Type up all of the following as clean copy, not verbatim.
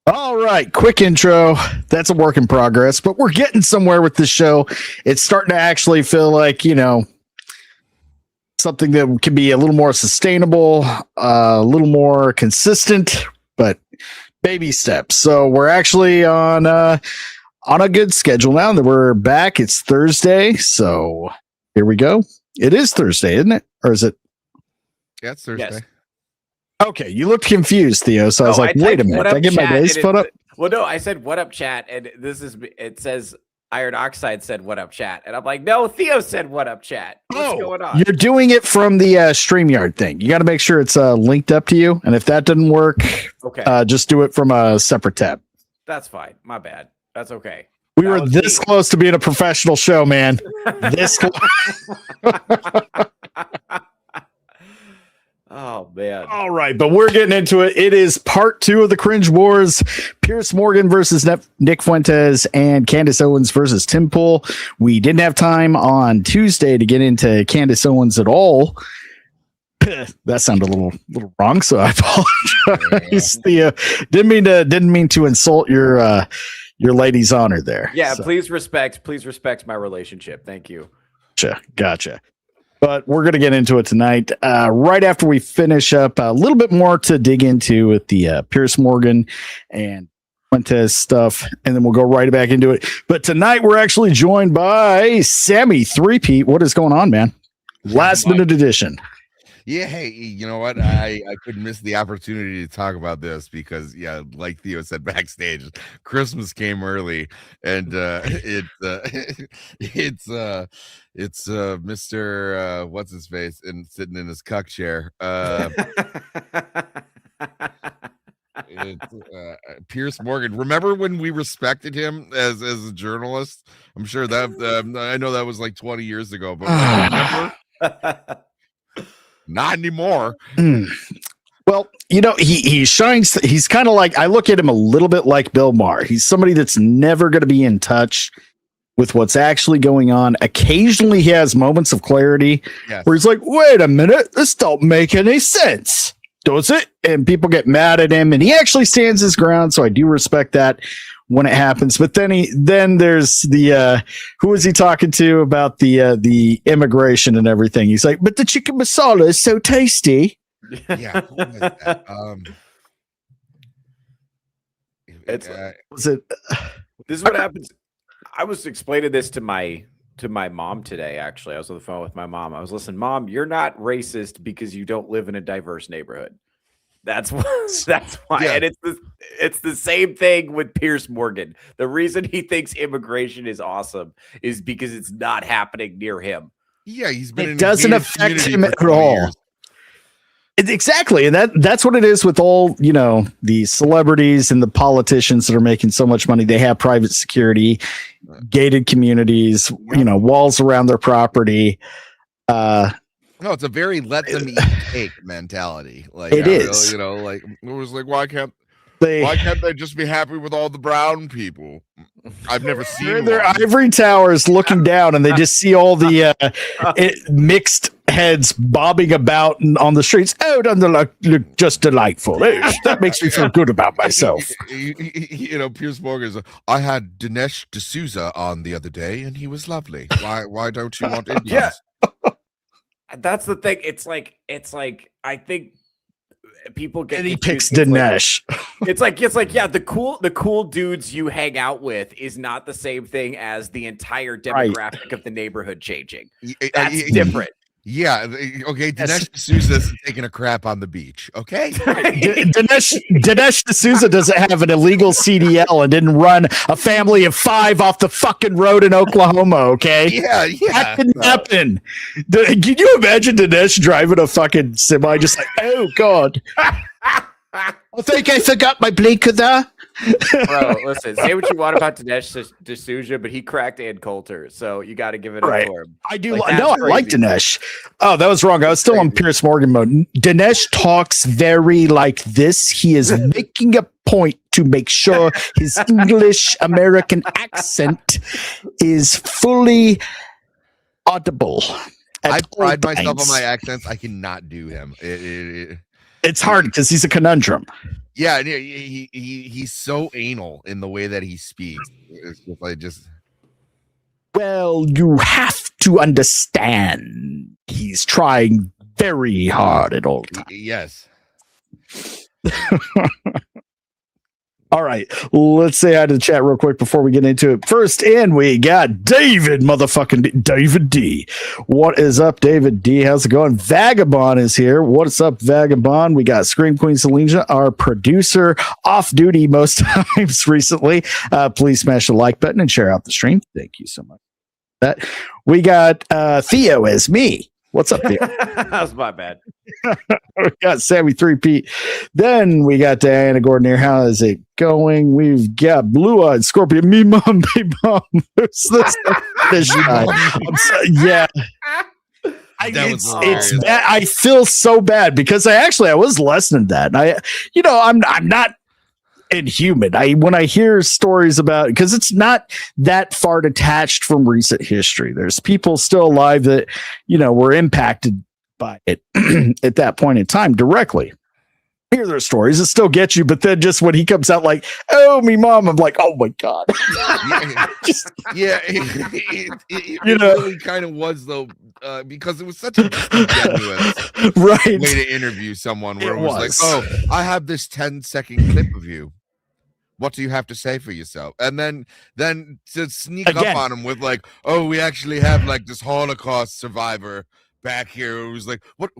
All right, quick intro. That's a work in progress, but we're getting somewhere with this show. It's starting to actually feel like, something that can be a little more sustainable, a little more consistent, but baby steps. So we're actually on a good schedule now that we're back. It's Thursday, so here we go. It is Thursday, isn't it? Or is it? Yeah, it's Thursday. Yes. Okay, you looked confused, Theo. So I was like, wait a minute. Did I get my days put up? Well, no, I said, what up, chat? And it says Iron Oxide said, what up, chat? And I'm like, no, Theo said, what up, chat? What's going on? You're doing it from the StreamYard thing. You got to make sure it's linked up to you. And if that doesn't work, okay, just do it from a separate tab. That's fine. My bad. That's okay. We were this close to being a professional show, man. This close. Oh, man. All right, but we're getting into it. It is part 2 of the Cringe Wars. Piers Morgan versus Nick Fuentes and Candace Owens versus Tim Pool. We didn't have time on Tuesday to get into Candace Owens at all. That sounded a little wrong, so I apologize. Didn't mean to insult your lady's honor there. Yeah, so. Please respect my relationship. Thank you. Gotcha. But we're going to get into it tonight. Right after we finish up, a little bit more to dig into with the Piers Morgan and Fuentes stuff, and then we'll go right back into it. But tonight we're actually joined by Sammy Threepeat. What is going on, man? Last minute edition. Yeah, hey, you know what? I couldn't miss the opportunity to talk about this because, yeah, like Theo said backstage, Christmas came early, and it's Mr. What's his face and sitting in his cuck chair. Piers Morgan. Remember when we respected him as a journalist? I'm sure that I know that was like 20 years ago, but remember. Not anymore. Well, he shines. He's kind of like, I look at him a little bit like Bill Maher. He's somebody that's never going to be in touch with what's actually going on. Occasionally he has moments of clarity where he's like, wait a minute, this don't make any sense, does it? And people get mad at him, and he actually stands his ground. So I do respect that when it happens. But then there's the who is he talking to about the immigration and everything? He's like, but the chicken masala is so tasty. Yeah. This is what happens. I was explaining this to my mom today. Actually, I was on the phone with my mom. I was listening, Mom, you're not racist because you don't live in a diverse neighborhood. That's why. Yeah. And it's the same thing with Piers Morgan. The reason he thinks immigration is awesome is because it's not happening near him. Yeah, he's been. It doesn't affect him at all. Exactly, and that's what it is with all the celebrities and the politicians that are making so much money. They have private security, gated communities, walls around their property. No, it's a very let them eat cake mentality. Like it is. Like it was like, why can't they just be happy with all the brown people? I've never seen their ivory towers looking down, and they just see all the mixed heads bobbing about on the streets. Oh, doesn't look just delightful. That makes me feel good about myself. Piers Morgan. I had Dinesh D'Souza on the other day, and he was lovely. Why don't you want Indians? Yeah. That's the thing. It's like I think people get. And he picks Dinesh. It's like yeah, the cool dudes you hang out with is not the same thing as the entire demographic of the neighborhood changing. That's different. Yeah. Okay. Dinesh D'Souza is taking a crap on the beach. Okay. Dinesh D'Souza doesn't have an illegal CDL and didn't run a family of 5 off the fucking road in Oklahoma. Okay. Yeah. That didn't happen. Can you imagine Dinesh driving a fucking semi just like, oh God. I think I forgot my blinker there. Bro, listen, say what you want about Dinesh D'Souza, but he cracked Ann Coulter, so you got to give it up for him. I do. Like, No, I like Dinesh. Oh, that was wrong. I was still on Piers Morgan mode. Dinesh talks very like this. He is making a point to make sure his English American accent is fully audible. I pride myself on my accents. I cannot do him. It's hard because he's a conundrum. Yeah, he's so anal in the way that he speaks. It's just like Well, you have to understand. He's trying very hard at all times. Yes. All right, let's say hi to the chat real quick before we get into it. First in, we got David David D. What is up, David D? How's it going? Vagabond is here. What's up, Vagabond? We got Scream Queen Selena, our producer, off duty most times recently. Please smash the like button and share out the stream. Thank you so much. That we got Theo as me. What's up, Theo? That was my bad. We got Sammy 3P. Then we got Diana Gordon here. How is it going? We've got Blue Eyed Scorpion. Me mom, me mom. Who's this guy? Yeah. It's bad. I feel so bad because I was listening to that. I'm not inhuman. When I hear stories about, because it's not that far detached from recent history. There's people still alive that were impacted by it at that point in time directly. Hear their stories, it still gets you, but then just when he comes out like, "Oh, me mom," I'm like, "Oh my god." It really kind of was though, because it was such a genuine right way to interview someone where it was like, "Oh, I have this 10-second clip of you. What do you have to say for yourself?" And then to sneak up on him with like, "Oh, we actually have like this Holocaust survivor back here who was like, what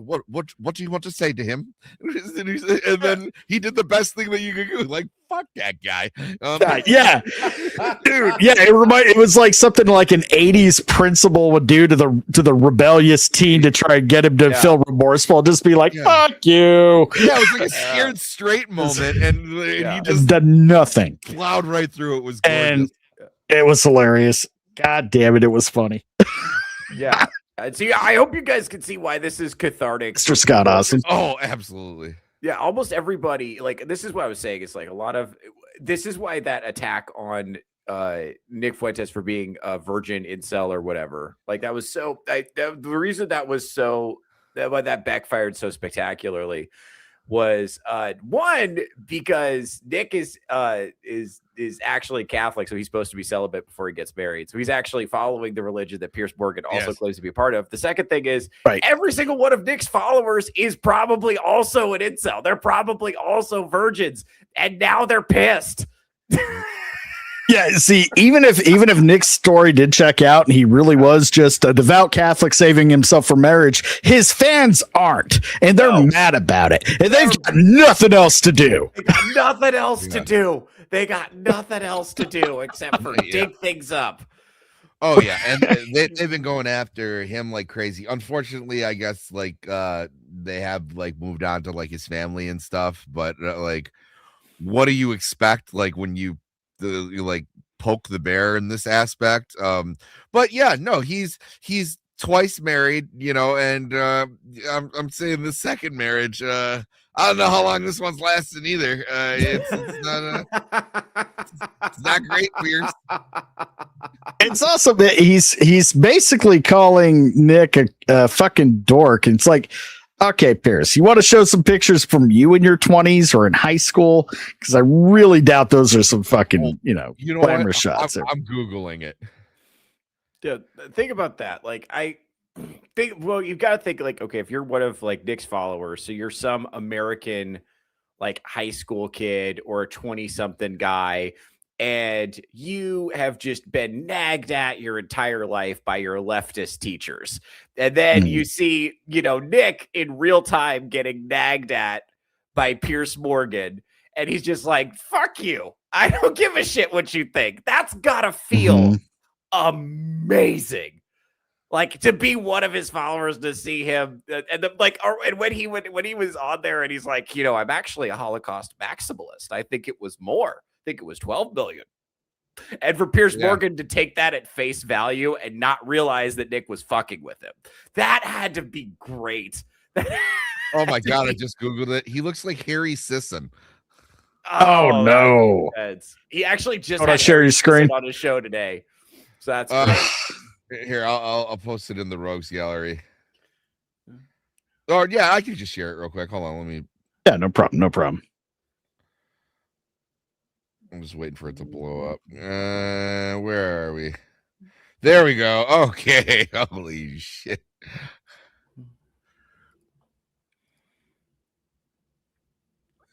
do you want to say to him?" And then he did the best thing that you could do, like, fuck that guy. Yeah, dude. Yeah, it was like something like an '80s principal would do to the rebellious teen to try and get him to feel remorseful. Just be like, "Fuck you." Yeah, it was like a scared straight moment, and he just done nothing. Plowed right through it. Was gorgeous. And it was hilarious. God damn it, it was funny. Yeah. See, I hope you guys can see why this is cathartic. Mr. Scott Awesome. Oh, absolutely. Yeah, almost everybody, like, this is what I was saying. It's like this is why that attack on Nick Fuentes for being a virgin incel or whatever, like, that was so, the reason that backfired so spectacularly was one, because Nick is actually Catholic, so he's supposed to be celibate before he gets married. So he's actually following the religion that Piers Morgan also claims to be a part of. The second thing is every single one of Nick's followers is probably also an incel. They're probably also virgins, and now they're pissed. Yeah, see, even if Nick's story did check out and he really was just a devout Catholic saving himself for marriage, his fans aren't, and they're mad about it, and they've got nothing else to do. They got nothing else to do. They got nothing else to do except for dig things up. Oh yeah, and they've been going after him like crazy. Unfortunately, I guess like they have like moved on to like his family and stuff. But like, what do you expect? Like when you like poke the bear in this aspect? But yeah, no, he's twice married, and I'm saying the second marriage. I don't know how long this one's lasting either. It's not great, Piers. It's also that he's basically calling Nick a fucking dork. And it's like, okay, Piers, you want to show some pictures from you in your 20s or in high school? Because I really doubt those are some fucking, glamour shots. I'm Googling it. Yeah, think about that. Like, you've got to think like, okay, if you're one of like Nick's followers, so you're some American like high school kid or a 20-something guy, and you have just been nagged at your entire life by your leftist teachers. And then you see, Nick in real time getting nagged at by Piers Morgan. And he's just like, fuck you. I don't give a shit what you think. That's gotta feel amazing. Like to be one of his followers, to see him, and when he was on there, and he's like, I'm actually a Holocaust maximalist. I think it was more. I think it was 12 million. And for Piers Morgan to take that at face value and not realize that Nick was fucking with him, that had to be great. Oh my God, I just Googled it. He looks like Harry Sisson. Oh no. He actually just had share your screen on his show today. So that's great. Here, I'll post it in the Rogues Gallery. Or yeah, I can just share it real quick. Hold on, let me. Yeah, no problem. I'm just waiting for it to blow up. Where are we? There we go. Okay. Holy shit.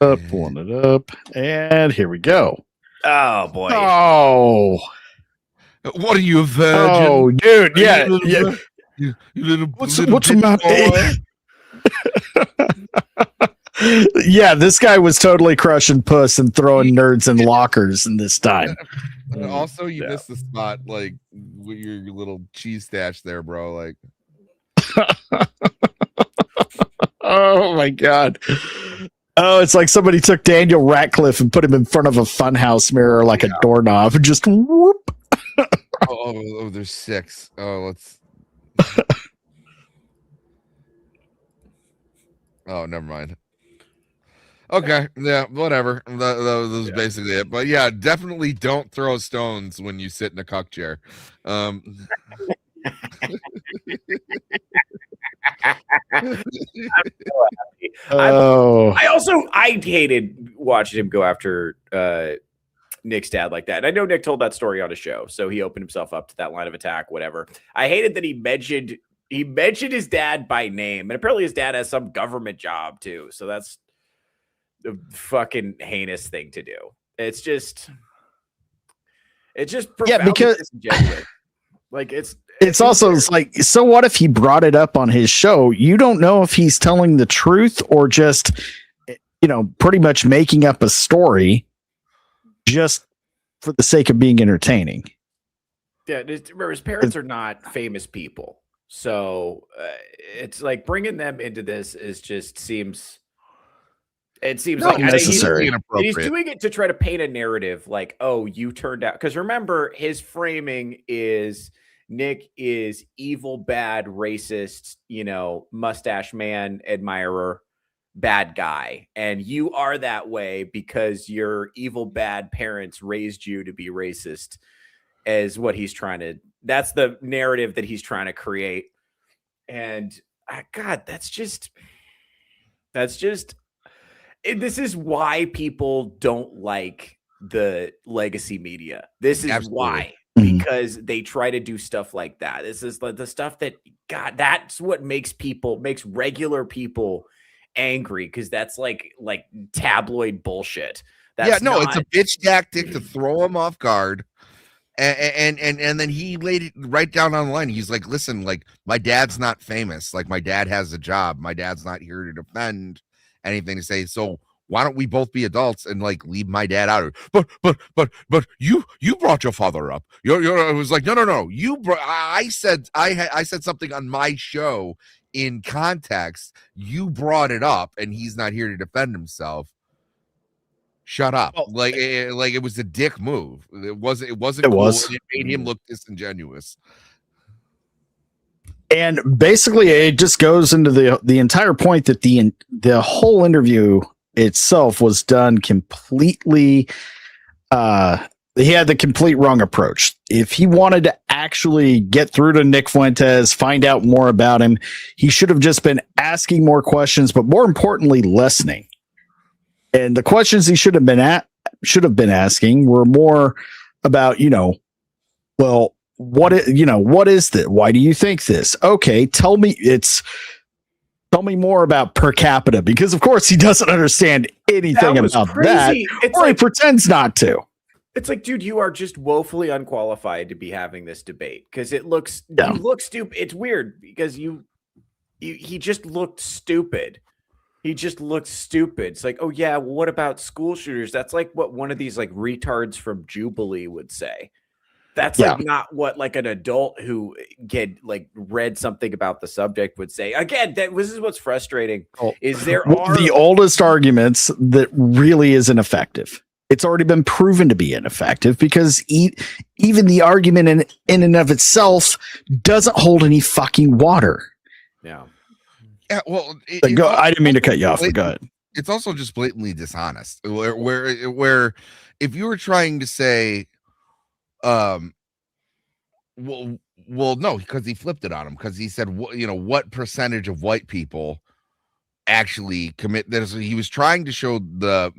Pulling it up, and here we go. Oh boy. Oh. What are you, a virgin? Oh, dude. Yeah. You little. What's the matter? Yeah, this guy was totally crushing puss and throwing nerds in lockers in this time. And also, you missed the spot, like with your little cheese stash there, bro. Like, oh my God. Oh, it's like somebody took Daniel Radcliffe and put him in front of a funhouse mirror like a doorknob and just whoop. oh, there's 6. Oh, let's. Oh, never mind. Okay, yeah, whatever. That was basically it. But yeah, definitely don't throw stones when you sit in a cuck chair. I hated watching him go after Nick's dad like that. And I know Nick told that story on his show, so he opened himself up to that line of attack, whatever. I hated that he mentioned his dad by name, and apparently his dad has some government job too. So that's a fucking heinous thing to do. It's just because like it's also like, so what if he brought it up on his show? You don't know if he's telling the truth or just, pretty much making up a story just for the sake of being entertaining. Yeah, remember, his parents are not famous people. So it's like bringing them into this seems like necessary. He's doing it to try to paint a narrative like, oh, you turned out. Because remember, his framing is Nick is evil, bad, racist, mustache man, admirer, bad guy. And you are that way because your evil, bad parents raised you to be racist, is what he's trying to. That's the narrative that he's trying to create. And God, this is why people don't like the legacy media. This is why, because they try to do stuff like that. This is the stuff that, God, that's what makes regular people angry, because that's like tabloid bullshit. It's a bitch tactic to throw them off guard. And then he laid it right down on the line. He's like, listen, like, my dad's not famous. Like, my dad has a job. My dad's not here to defend anything to say. So why don't we both be adults and like leave my dad out of it? But you brought your father up. It was like, no. I said something on my show in context. You brought it up, and he's not here to defend himself. Shut up. Well, it was a dick move. It wasn't cool. It made him look disingenuous. And basically it just goes into the entire point that the whole interview itself was done completely. He had the complete wrong approach. If he wanted to actually get through to Nick Fuentes, find out more about him, he should have just been asking more questions, but more importantly, listening. And the questions he should have been asking were more about, well, what is this? Why do you think this? Okay, tell me more about per capita, because of course he doesn't understand anything about that, or he pretends not to. It's like, dude, you are just woefully unqualified to be having this debate, because you look stupid. It's weird because he just looked stupid. He just looked stupid. It's like, oh yeah, what about school shooters? That's like what one of these like retards from Jubilee would say. That's like not what like an adult who like read something about the subject would say. Again, this is what's frustrating is there are the oldest arguments that really isn't effective. It's already been proven to be ineffective because even the argument in and of itself doesn't hold any fucking water. Yeah. Yeah. Well, I didn't mean to cut you off. But go ahead. It's also just blatantly dishonest. Where if you were trying to say, well, no, because he flipped it on him because he said, what percentage of white people actually commit this? He was trying to show the,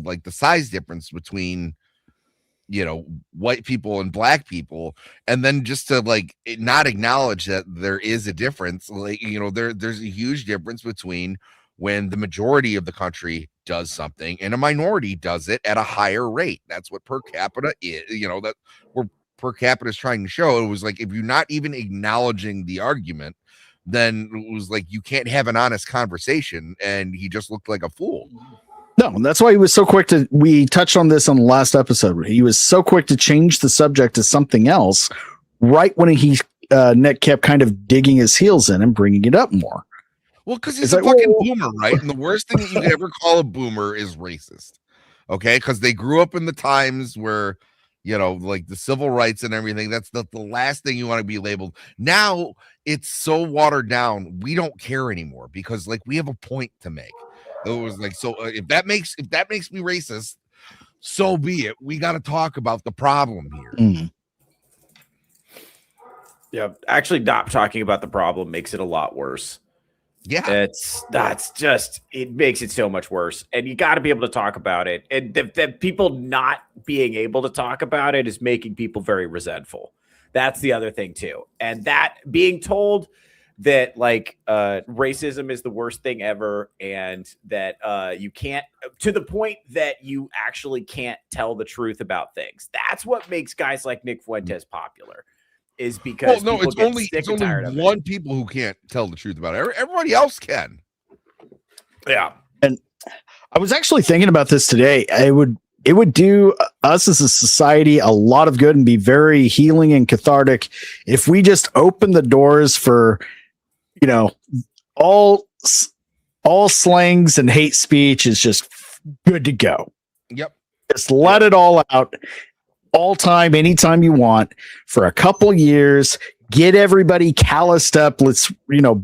like the size difference between, white people and black people, and then just to like not acknowledge that there is a difference. Like, there's a huge difference between when the majority of the country does something and a minority does it at a higher rate. That's what per capita is, that we're per capita is trying to show. It was like, if you're not even acknowledging the argument, then it was like you can't have an honest conversation, and he just looked like a fool. No, and that's why he was so quick to. We touched on this on the last episode. He was so quick to change the subject to something else, right when Nick kept kind of digging his heels in and bringing it up more. Well, because he's a fucking boomer, right? And the worst thing that you could ever call a boomer is racist. Okay, because they grew up in the times where, like the civil rights and everything. That's the last thing you want to be labeled. Now it's so watered down, we don't care anymore because like we have a point to make. It was like, so if that makes me racist, so be it. We got to talk about the problem here. Mm. Yeah, actually, not talking about the problem makes it a lot worse. Yeah, it makes it so much worse, and you got to be able to talk about it. And the people not being able to talk about it is making people very resentful. That's the other thing too, and that being told that like racism is the worst thing ever, and that you can't, to the point that you actually can't tell the truth about things. That's what makes guys like Nick Fuentes popular. Is because it's only one people who can't tell the truth about it. Everybody else can. Yeah. And I was actually thinking about this today. It would do us as a society a lot of good and be very healing and cathartic if we just open the doors for, all slangs and hate speech is just good to go. Yep. Just let it all out. All time, anytime you want, for a couple years, get everybody calloused up. Let's,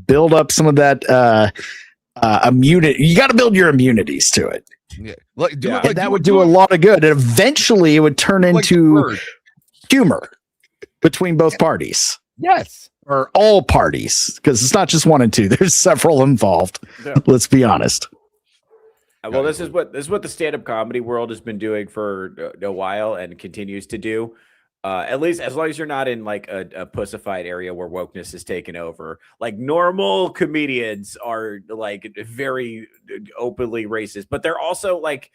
build up some of that immunity. You got to build your immunities to it. Yeah. That would do a lot of good. And eventually it would turn into humor between both parties. Yes. Or all parties, because it's not just one and two. There's several involved. Yeah. Let's be honest. Well, this is what the stand-up comedy world has been doing for a while and continues to do. At least as long as you're not in like a pussified area where wokeness is taken over. Like normal comedians are like very openly racist, but they're also like,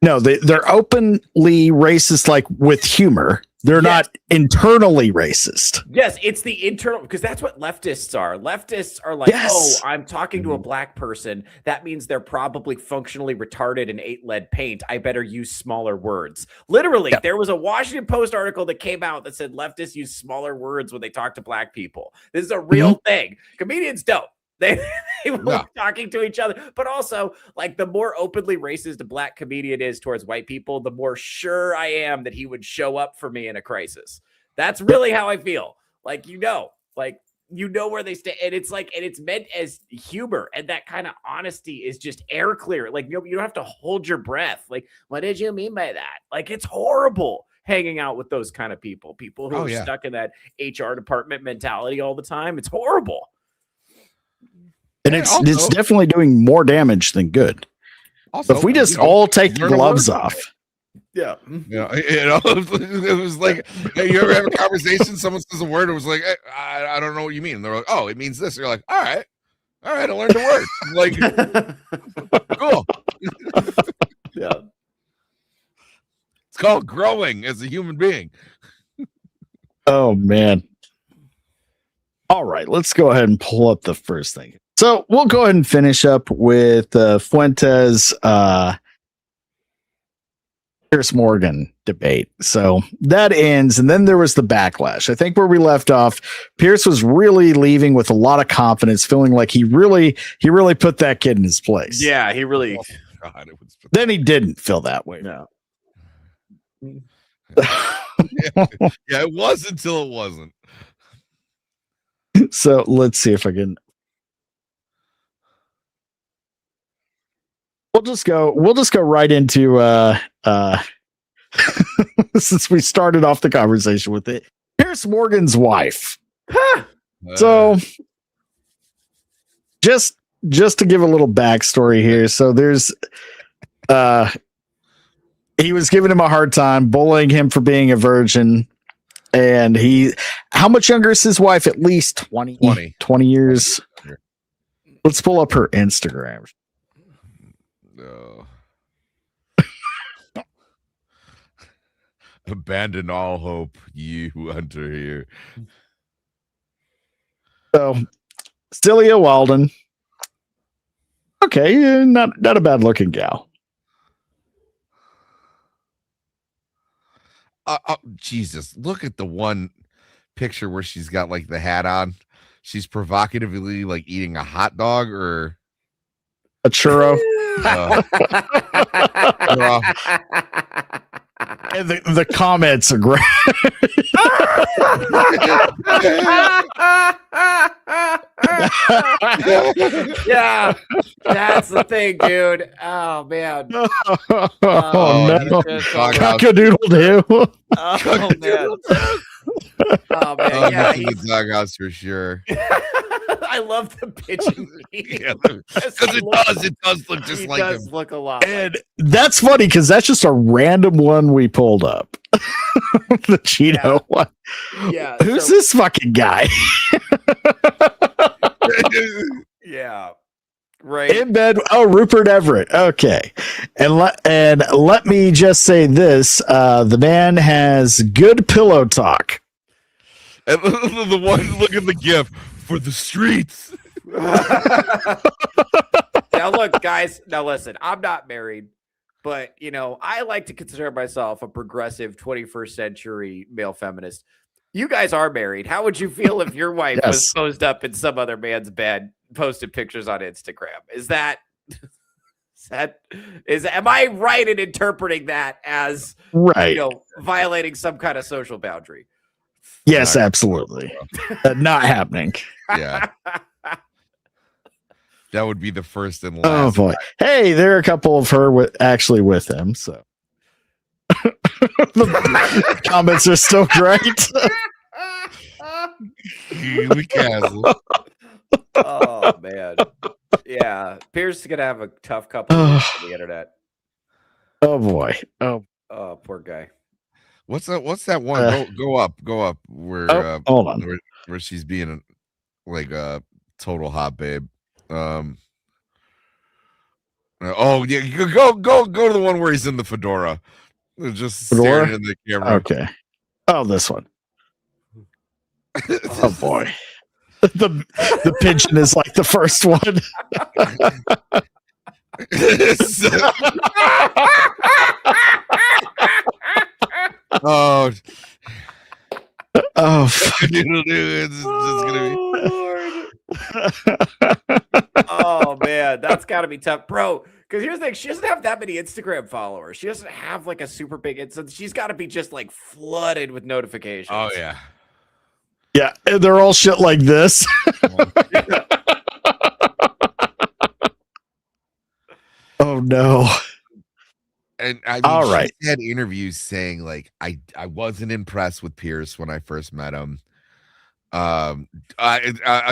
no, they're openly racist, like with humor. They're not internally racist. Yes, it's the internal, because that's what leftists are. Leftists are like, oh, I'm talking to a black person. That means they're probably functionally retarded and ate lead paint. I better use smaller words. Literally, there was a Washington Post article that came out that said leftists use smaller words when they talk to black people. This is a real thing. Comedians don't. They were talking to each other, but also like the more openly racist a black comedian is towards white people, the more sure I am that he would show up for me in a crisis. That's really how I feel. Like, where they stand, and it's like, and it's meant as humor, and that kind of honesty is just air clear. Like, you don't have to hold your breath. Like, what did you mean by that? Like, it's horrible hanging out with those kind of people who are stuck in that HR department mentality all the time. It's horrible. And it's definitely doing more damage than good. Also, if we just all take the gloves off. Yeah. It was like, hey, you ever have a conversation, someone says a word, and it was like, hey, I don't know what you mean. And they're like, oh, it means this. You're like, all right, I learned a word. Like, cool. Yeah. It's called growing as a human being. Oh, man. All right, let's go ahead and pull up the first thing. So we'll go ahead and finish up with Fuentes. Piers Morgan debate. So that ends, and then there was the backlash. I think where we left off, Piers was really leaving with a lot of confidence, feeling like he really put that kid in his place. Yeah, he really. Oh, God, it was Then he didn't feel that way. No. yeah, it was until it wasn't. So let's see if I can. We'll just go right into since we started off the conversation with it. Piers Morgan's wife. So just to give a little backstory here. So there's he was giving him a hard time, bullying him for being a virgin. And how much younger is his wife? At least 20 years. Let's pull up her Instagram. No. Abandon all hope, you enter here. So, Celia Walden. Okay, not a bad looking gal. Jesus, look at the one picture where she's got like the hat on. She's provocatively like eating a hot dog or a churro. And the comments are great. Yeah, that's the thing, dude. Oh man. No. Cock-a-doodle doo. Oh man. Oh man. Yeah, the doghouse for sure. I love the pigeon. Yeah, because it does look just like him. Does look a lot. And that's funny because that's just a random one we pulled up. The Cheeto one. Yeah. Who's this fucking guy? Yeah. Right. In bed. Oh, Rupert Everett. Okay. And let me just say this. The man has good pillow talk. And the one, look at the gif for the streets. Now look, guys. Now listen, I'm not married, but I like to consider myself a progressive 21st century male feminist. You guys are married. How would you feel if your wife was posed up in some other man's bed, posted pictures on Instagram? Am I right in interpreting that as right? Violating some kind of social boundary? Yes, absolutely. Not happening. Yeah. That would be the first and Oh last. boy. Hey, there are a couple of her with him, so the comments are still great. Oh man. Yeah. Piers is gonna have a tough couple of weeks on the internet. Oh boy. Oh, poor guy. What's that one? Go up where hold on. Where she's being like a total hot babe. Oh yeah, go to the one where he's in the fedora, just staring in the camera. Okay. Oh, this one. Oh boy. The pigeon is like the first one. Oh, it's gonna be. Oh man, that's got to be tough, bro. Because here's the thing: she doesn't have that many Instagram followers. She doesn't have like a super big. So she's got to be just like flooded with notifications. Oh yeah, yeah. And they're all shit like this. Oh no. And I mean, all right. She had interviews saying like I wasn't impressed with Piers when I first met him. A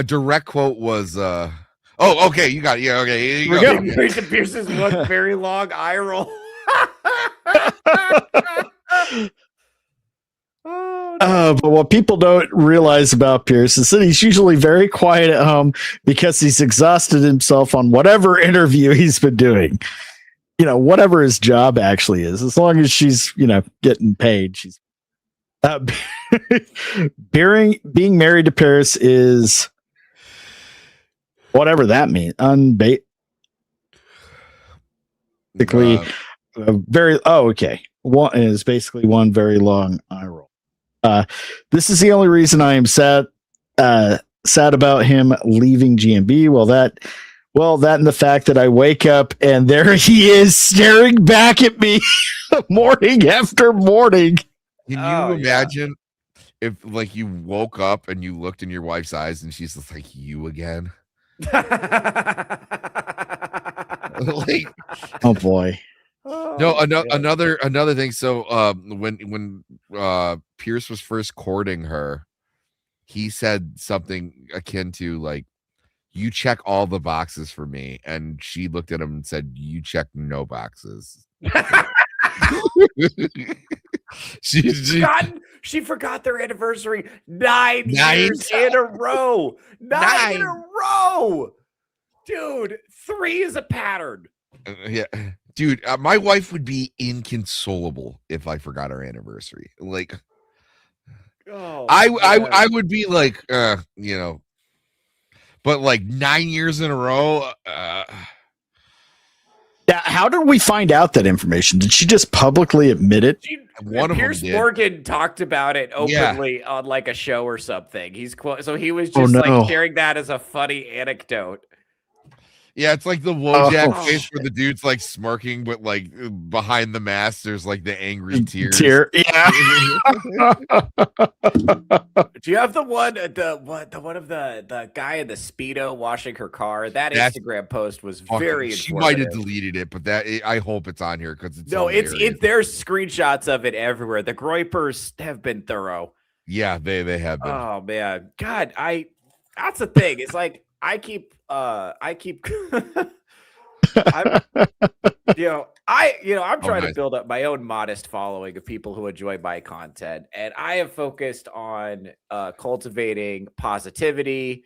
direct quote was oh okay, you got it. Yeah, okay, here you go. Pierce's one very long eye roll. But what people don't realize about Piers is that he's usually very quiet at home because he's exhausted himself on whatever interview he's been doing. Whatever his job actually is, as long as she's, getting paid, she's being married to Piers is whatever that means. Basically, very. Oh, okay. basically one very long eye roll. This is the only reason I am sad about him leaving GMB. That and the fact that I wake up and there he is staring back at me morning after morning. Can you imagine if like you woke up and you looked in your wife's eyes and she's just like, you again? Like, oh boy. No, another thing. So when Piers was first courting her, he said something akin to like, you check all the boxes for me, and she looked at him and said, you check no boxes. She forgot their anniversary 9 years in a row. Nine in a row. Dude, 3 is a pattern. Yeah. Dude, my wife would be inconsolable if I forgot our anniversary. Like, I would be like, you know, but like 9 years in a row. Yeah, how did we find out that information? Did she just publicly admit it? Piers Morgan talked about it openly on like a show or something. So he was just like sharing that as a funny anecdote. Yeah, it's like the Wojak face where the dude's like smirking, but like behind the mask, there's like the angry tears. Yeah. Do you have the one of the guy in the Speedo washing her car? That Instagram post was very She might have deleted it, but I hope it's on here because it's there's screenshots of it everywhere. The Groypers have been thorough. Yeah, they have been. Oh man. God, that's the thing. It's like I'm trying to build up my own modest following of people who enjoy my content, and I have focused on cultivating positivity,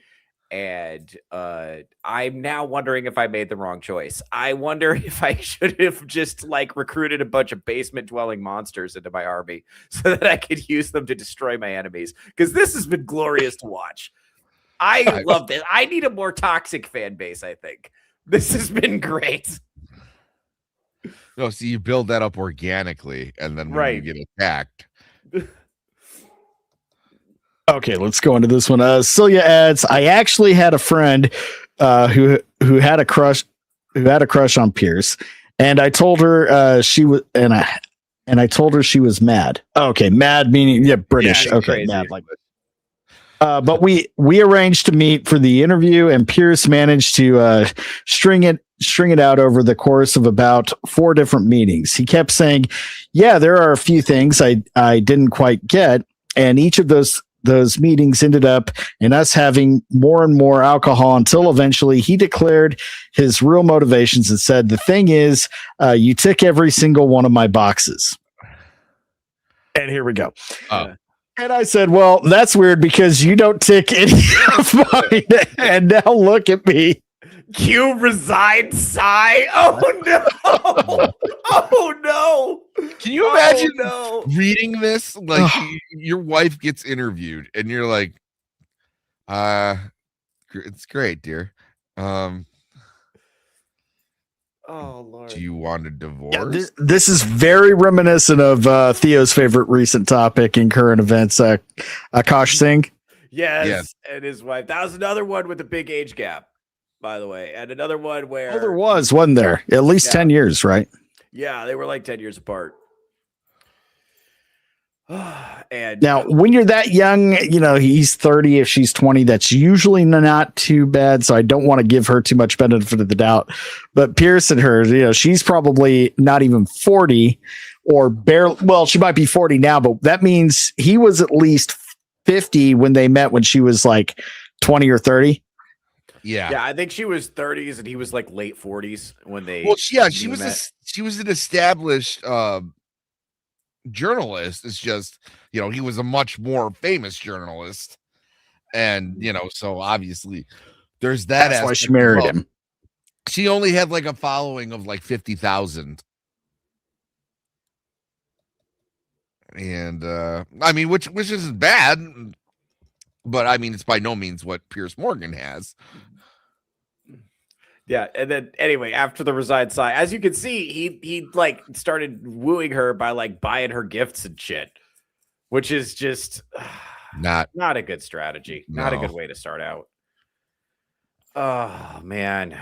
and I'm now wondering if I made the wrong choice. I wonder if I should have just like recruited a bunch of basement dwelling monsters into my army so that I could use them to destroy my enemies, because this has been glorious to watch. I love this. I need a more toxic fan base, I think. This has been great. No, so you build that up organically, and then when you get attacked. Okay, let's go into this one. Celia adds, I actually had a friend who had a crush on Piers, and I told her she was and I told her she was mad. Okay, mad meaning British. Okay, crazy. Mad like. But we arranged to meet for the interview, and Piers managed to string it out over the course of about 4 different meetings. He kept saying, "Yeah, there are a few things I didn't quite get," and each of those meetings ended up in us having more and more alcohol until eventually he declared his real motivations and said, "The thing is, you tick every single one of my boxes." And here we go. And I said, well, that's weird because you don't tick any of mine. And now look at me. Q resigned sigh. Oh no. Oh no. Can you imagine reading this? Like your wife gets interviewed and you're like, it's great, dear. Oh Lord. Do you want a divorce? Yeah, this is very reminiscent of Theo's favorite recent topic in current events, Akash Singh. Yes, and his wife. That was another one with a big age gap, by the way. And another one where there wasn't there? At least 10 years, right? Yeah, they were like 10 years apart. And now, when you're that young, he's 30. If she's 20, that's usually not too bad. So I don't want to give her too much benefit of the doubt. But Piers and her, she's probably not even 40 or barely. Well, she might be 40 now, but that means he was at least 50 when they met when she was like 20 or 30. Yeah, I think she was 30s and he was like late 40s when they. Well, she was an established journalist. It's just he was a much more famous journalist, and so obviously there's that. That's why she married him. She only had like a following of like 50,000, and I mean, which isn't bad, but I mean, it's by no means what Piers Morgan has. Yeah, and then anyway, after the resign sign, as you can see, he like started wooing her by like buying her gifts and shit, which is just Not a good strategy, not a good no. way to start out. Oh man,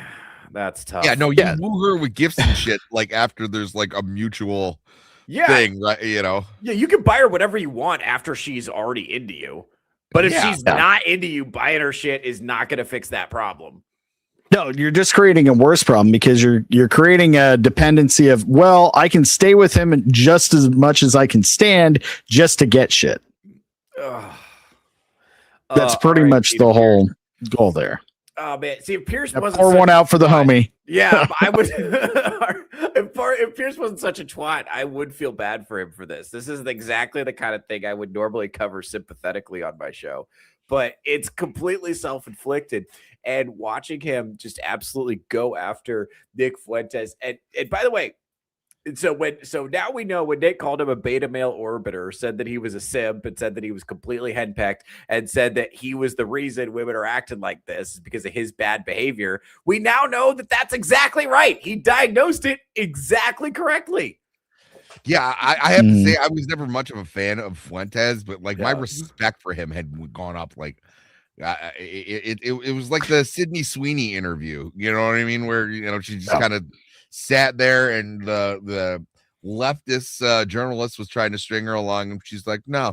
that's tough. Yeah, no, you Yeah. woo her with gifts and shit like after there's like a mutual yeah, thing, right? You know. yeah, you can buy her whatever you want after she's already into you, but if Yeah. she's not into you, buying her shit is not going to fix that problem. No, you're just creating a worse problem because you're creating a dependency of, well, I can stay with him just as much as I can stand just to get shit. That's pretty much the whole goal there. Oh man, see if Piers Now wasn't pour one out for the homie. Yeah, I would. If Piers wasn't such a twat, I would feel bad for him for this. This is exactly the kind of thing I would normally cover sympathetically on my show, but it's completely self-inflicted. And watching him just absolutely go after Nick Fuentes, and by the way, so now we know when Nick called him a beta male orbiter, said that he was a simp, and said that he was completely henpecked, and said that he was the reason women are acting like this because of his bad behavior. We now know that that's exactly right. He diagnosed it exactly correctly. Yeah, I have to say I was never much of a fan of Fuentes, but like my Yeah. respect for him had gone up. Like it was like the Sydney Sweeney interview. You know what I mean? Where she just kind of sat there and the leftist journalist was trying to string her along, and she's like, "No,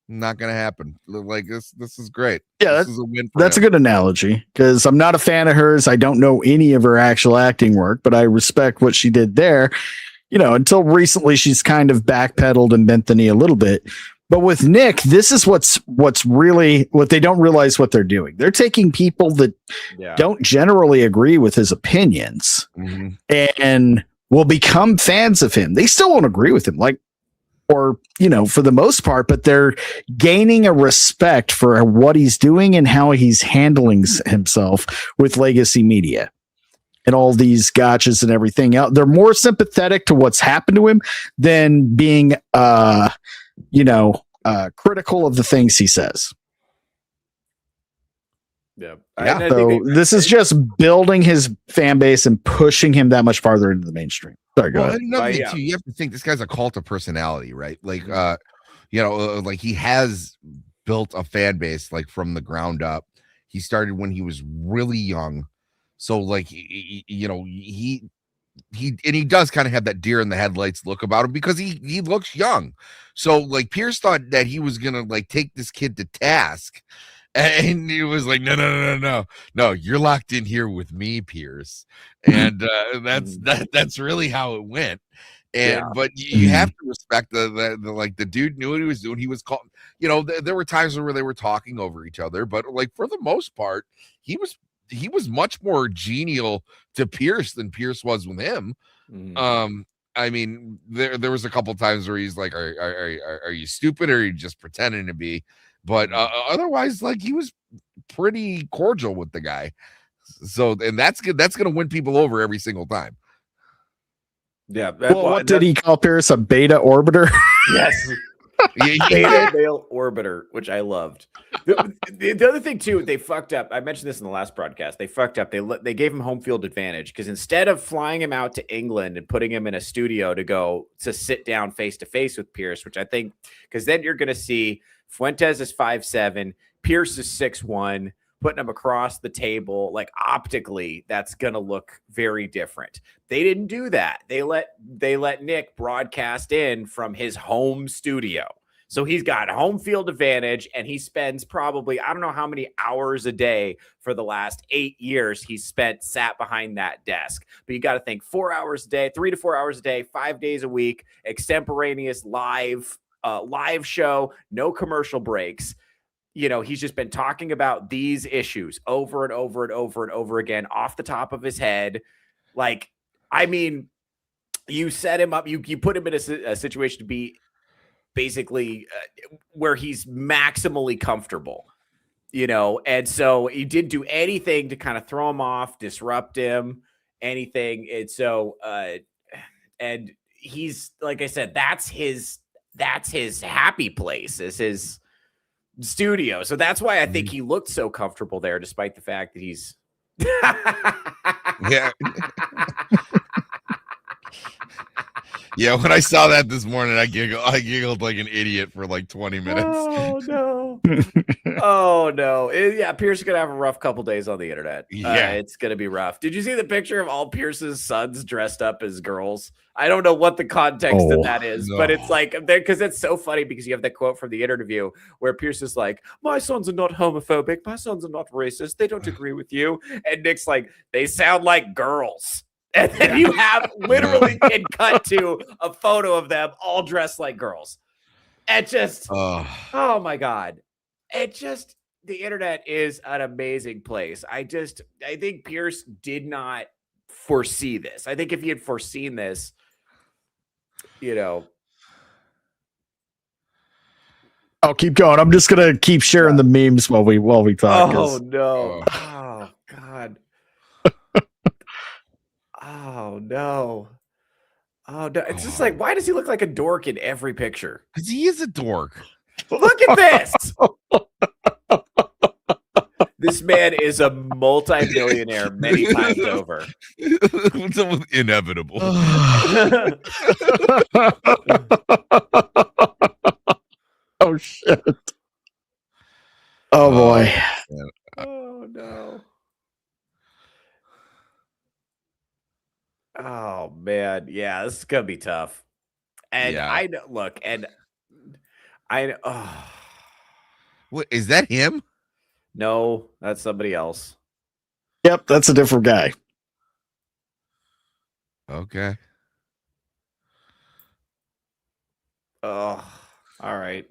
not gonna happen." Like this is great. Yeah, this is a win. That's a good analogy because I'm not a fan of hers. I don't know any of her actual acting work, but I respect what she did there. Until recently, she's kind of backpedaled and bent the knee a little bit. But with Nick, this is what's really what they don't realize what they're doing. They're taking people that don't generally agree with his opinions and will become fans of him. They still won't agree with him, for the most part, but they're gaining a respect for what he's doing and how he's handling himself with legacy media and all these gotchas and everything else. They're more sympathetic to what's happened to him than being critical of the things he says. Yeah. So this is just building his fan base and pushing him that much farther into the mainstream. Sorry, go ahead. Another thing too, you have to think this guy's a cult of personality, right? Like, like he has built a fan base like from the ground up. He started when he was really young, so like he does kind of have that deer in the headlights look about him because he looks young. So like Piers thought that he was gonna like take this kid to task, and he was like, no, you're locked in here with me, Piers, and that's really how it went. And but you have to respect the dude knew what he was doing. He was called, there were times where they were talking over each other, but like for the most part, he was much more genial to Piers than Piers was with him. I mean, there was a couple times where he's like, "Are you stupid, or are you just pretending to be?" But otherwise, like he was pretty cordial with the guy. So, and that's good. That's going to win people over every single time. Yeah. Well, what did he call Piers? A beta orbiter? Yes. Beta male orbiter, which I loved. The other thing too, they fucked up. I mentioned this in the last broadcast. They fucked up. They gave him home field advantage because instead of flying him out to England and putting him in a studio to sit down face to face with Piers, which I think because then you're going to see Fuentes is 5'7", Piers is 6'1", putting them across the table, like optically, that's going to look very different. They didn't do that. They let Nick broadcast in from his home studio. So he's got home field advantage, and he spends probably, I don't know how many hours a day for the last 8 years he's sat behind that desk. But you got to think 4 hours a day, 3 to 4 hours a day, 5 days a week, extemporaneous live show, no commercial breaks. He's just been talking about these issues over and over and over and over again off the top of his head. Like, I mean, you set him up, you put him in a situation to be basically where he's maximally comfortable, and so he didn't do anything to kind of throw him off, disrupt him, anything. And so, and he's, like I said, that's his happy place, is his studio. So that's why I think he looked so comfortable there, despite the fact that he's Yeah. Yeah, when I saw that this morning, I giggled like an idiot for like 20 minutes. Oh no. Oh no. Yeah, Pierce is gonna have a rough couple days on the internet. Yeah. It's gonna be rough. Did you see the picture of all Pierce's sons dressed up as girls? I don't know what the context of that is, but it's like because it's so funny because you have that quote from the interview where Pierce is like, "My sons are not homophobic, my sons are not racist, they don't agree with you." And Nick's like, "They sound like girls." And then you have literally can cut to a photo of them all dressed like girls. And just, oh my God. The internet is an amazing place. I think Pierce did not foresee this. I think if he had foreseen this, I'll keep going. I'm just gonna keep sharing the memes while we talk. Oh no. Oh God. Oh no. Oh no. It's just like, why does he look like a dork in every picture? Because he is a dork. Look at this. This man is a multi-millionaire many times over. It's inevitable. Oh shit. Oh boy. Oh no. Oh man, yeah, this is gonna be tough. And I look, and I what is that? Him? No, that's somebody else. Yep, that's a different guy. Okay. Oh, all right,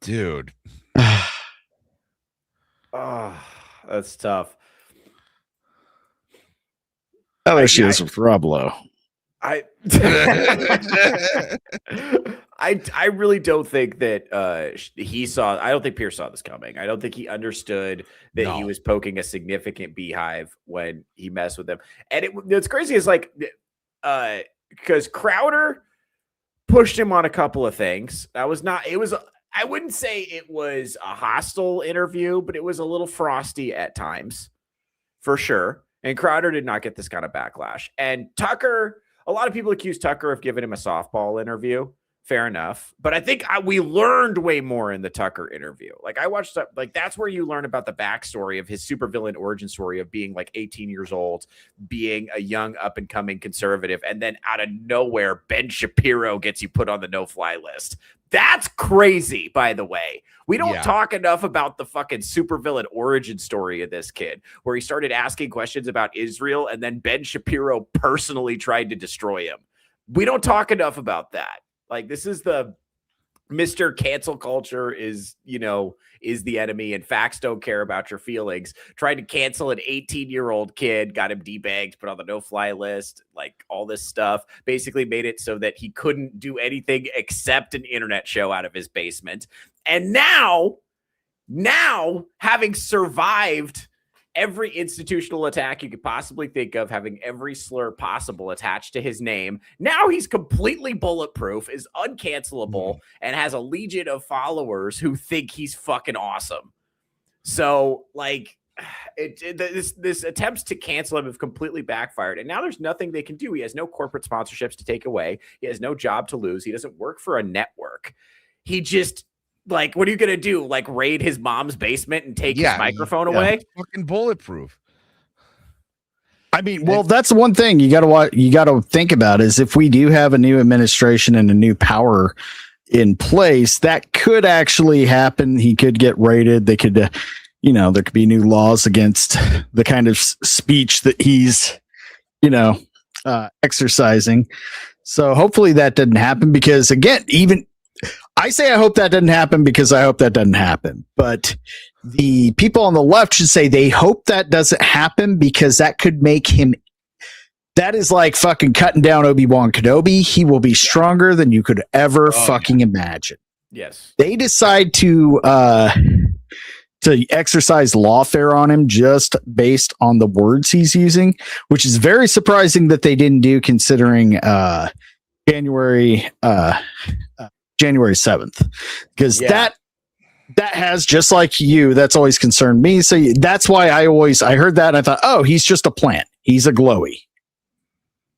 dude. Oh, that's tough. I think she is with Rob Lowe. I really don't think that he saw. I don't think Piers saw this coming. I don't think he understood that he was poking a significant beehive when he messed with them. And what's crazy is like, because Crowder pushed him on a couple of things. That was not. It was. I wouldn't say it was a hostile interview, but it was a little frosty at times, for sure. And Crowder did not get this kind of backlash. And Tucker, a lot of people accuse Tucker of giving him a softball interview. Fair enough. But I think we learned way more in the Tucker interview. Like I watched that, like that's where you learn about the backstory of his supervillain origin story of being like 18 years old, being a young up and coming conservative. And then out of nowhere, Ben Shapiro gets you put on the no-fly list. That's crazy, by the way. We don't talk enough about the fucking supervillain origin story of this kid, where he started asking questions about Israel and then Ben Shapiro personally tried to destroy him. We don't talk enough about that. Like, this is the Mr. Cancel culture is the enemy and facts don't care about your feelings. Tried to cancel an 18-year-old kid, got him debanked, put on the no-fly list, like all this stuff. Basically made it so that he couldn't do anything except an internet show out of his basement. And now having survived every institutional attack you could possibly think of, having every slur possible attached to his name, now he's completely bulletproof, is uncancelable, and has a legion of followers who think he's fucking awesome. So, like, this attempts to cancel him have completely backfired, and now there's nothing they can do. He has no corporate sponsorships to take away. He has no job to lose. He doesn't work for a network. He just... Like, what are you going to do? Like, raid his mom's basement and take his microphone away? Fucking bulletproof. I mean, well, that's the one thing you got to think about is if we do have a new administration and a new power in place, that could actually happen. He could get raided. They could, there could be new laws against the kind of speech that he's, exercising. So hopefully that didn't happen because, again, I say I hope that doesn't happen because I hope that doesn't happen. But the people on the left should say they hope that doesn't happen because that could make him. That is like fucking cutting down Obi-Wan Kenobi. He will be stronger than you could ever imagine. Yes. They decide to exercise lawfare on him just based on the words he's using, which is very surprising that they didn't do considering January 7th, because that has, just like you, that's always concerned me. So that's why I heard that and I thought, oh, he's just a plant. He's a glowy.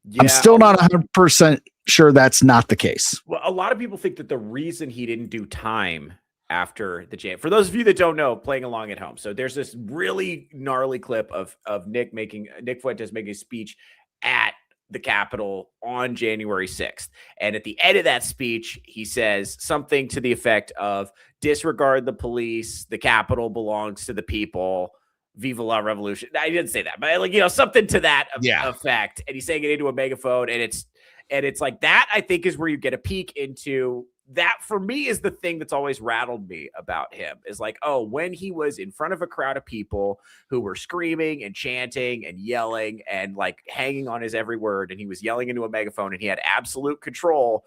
Yeah, I'm still not 100% sure that's not the case. Well, a lot of people think that the reason he didn't do time after the jam, for those of you that don't know, playing along at home. So there's this really gnarly clip of Nick Fuentes making a speech at the Capitol on January 6th. And at the end of that speech, he says something to the effect of disregard the police. The Capitol belongs to the people. Viva la revolution. I didn't say that, but like, something to that effect. And he's saying it into a megaphone, and it's like that, I think, is where you get a peek into that. For me, is the thing that's always rattled me about him, is like, oh, when he was in front of a crowd of people who were screaming and chanting and yelling and like hanging on his every word, and he was yelling into a megaphone and he had absolute control.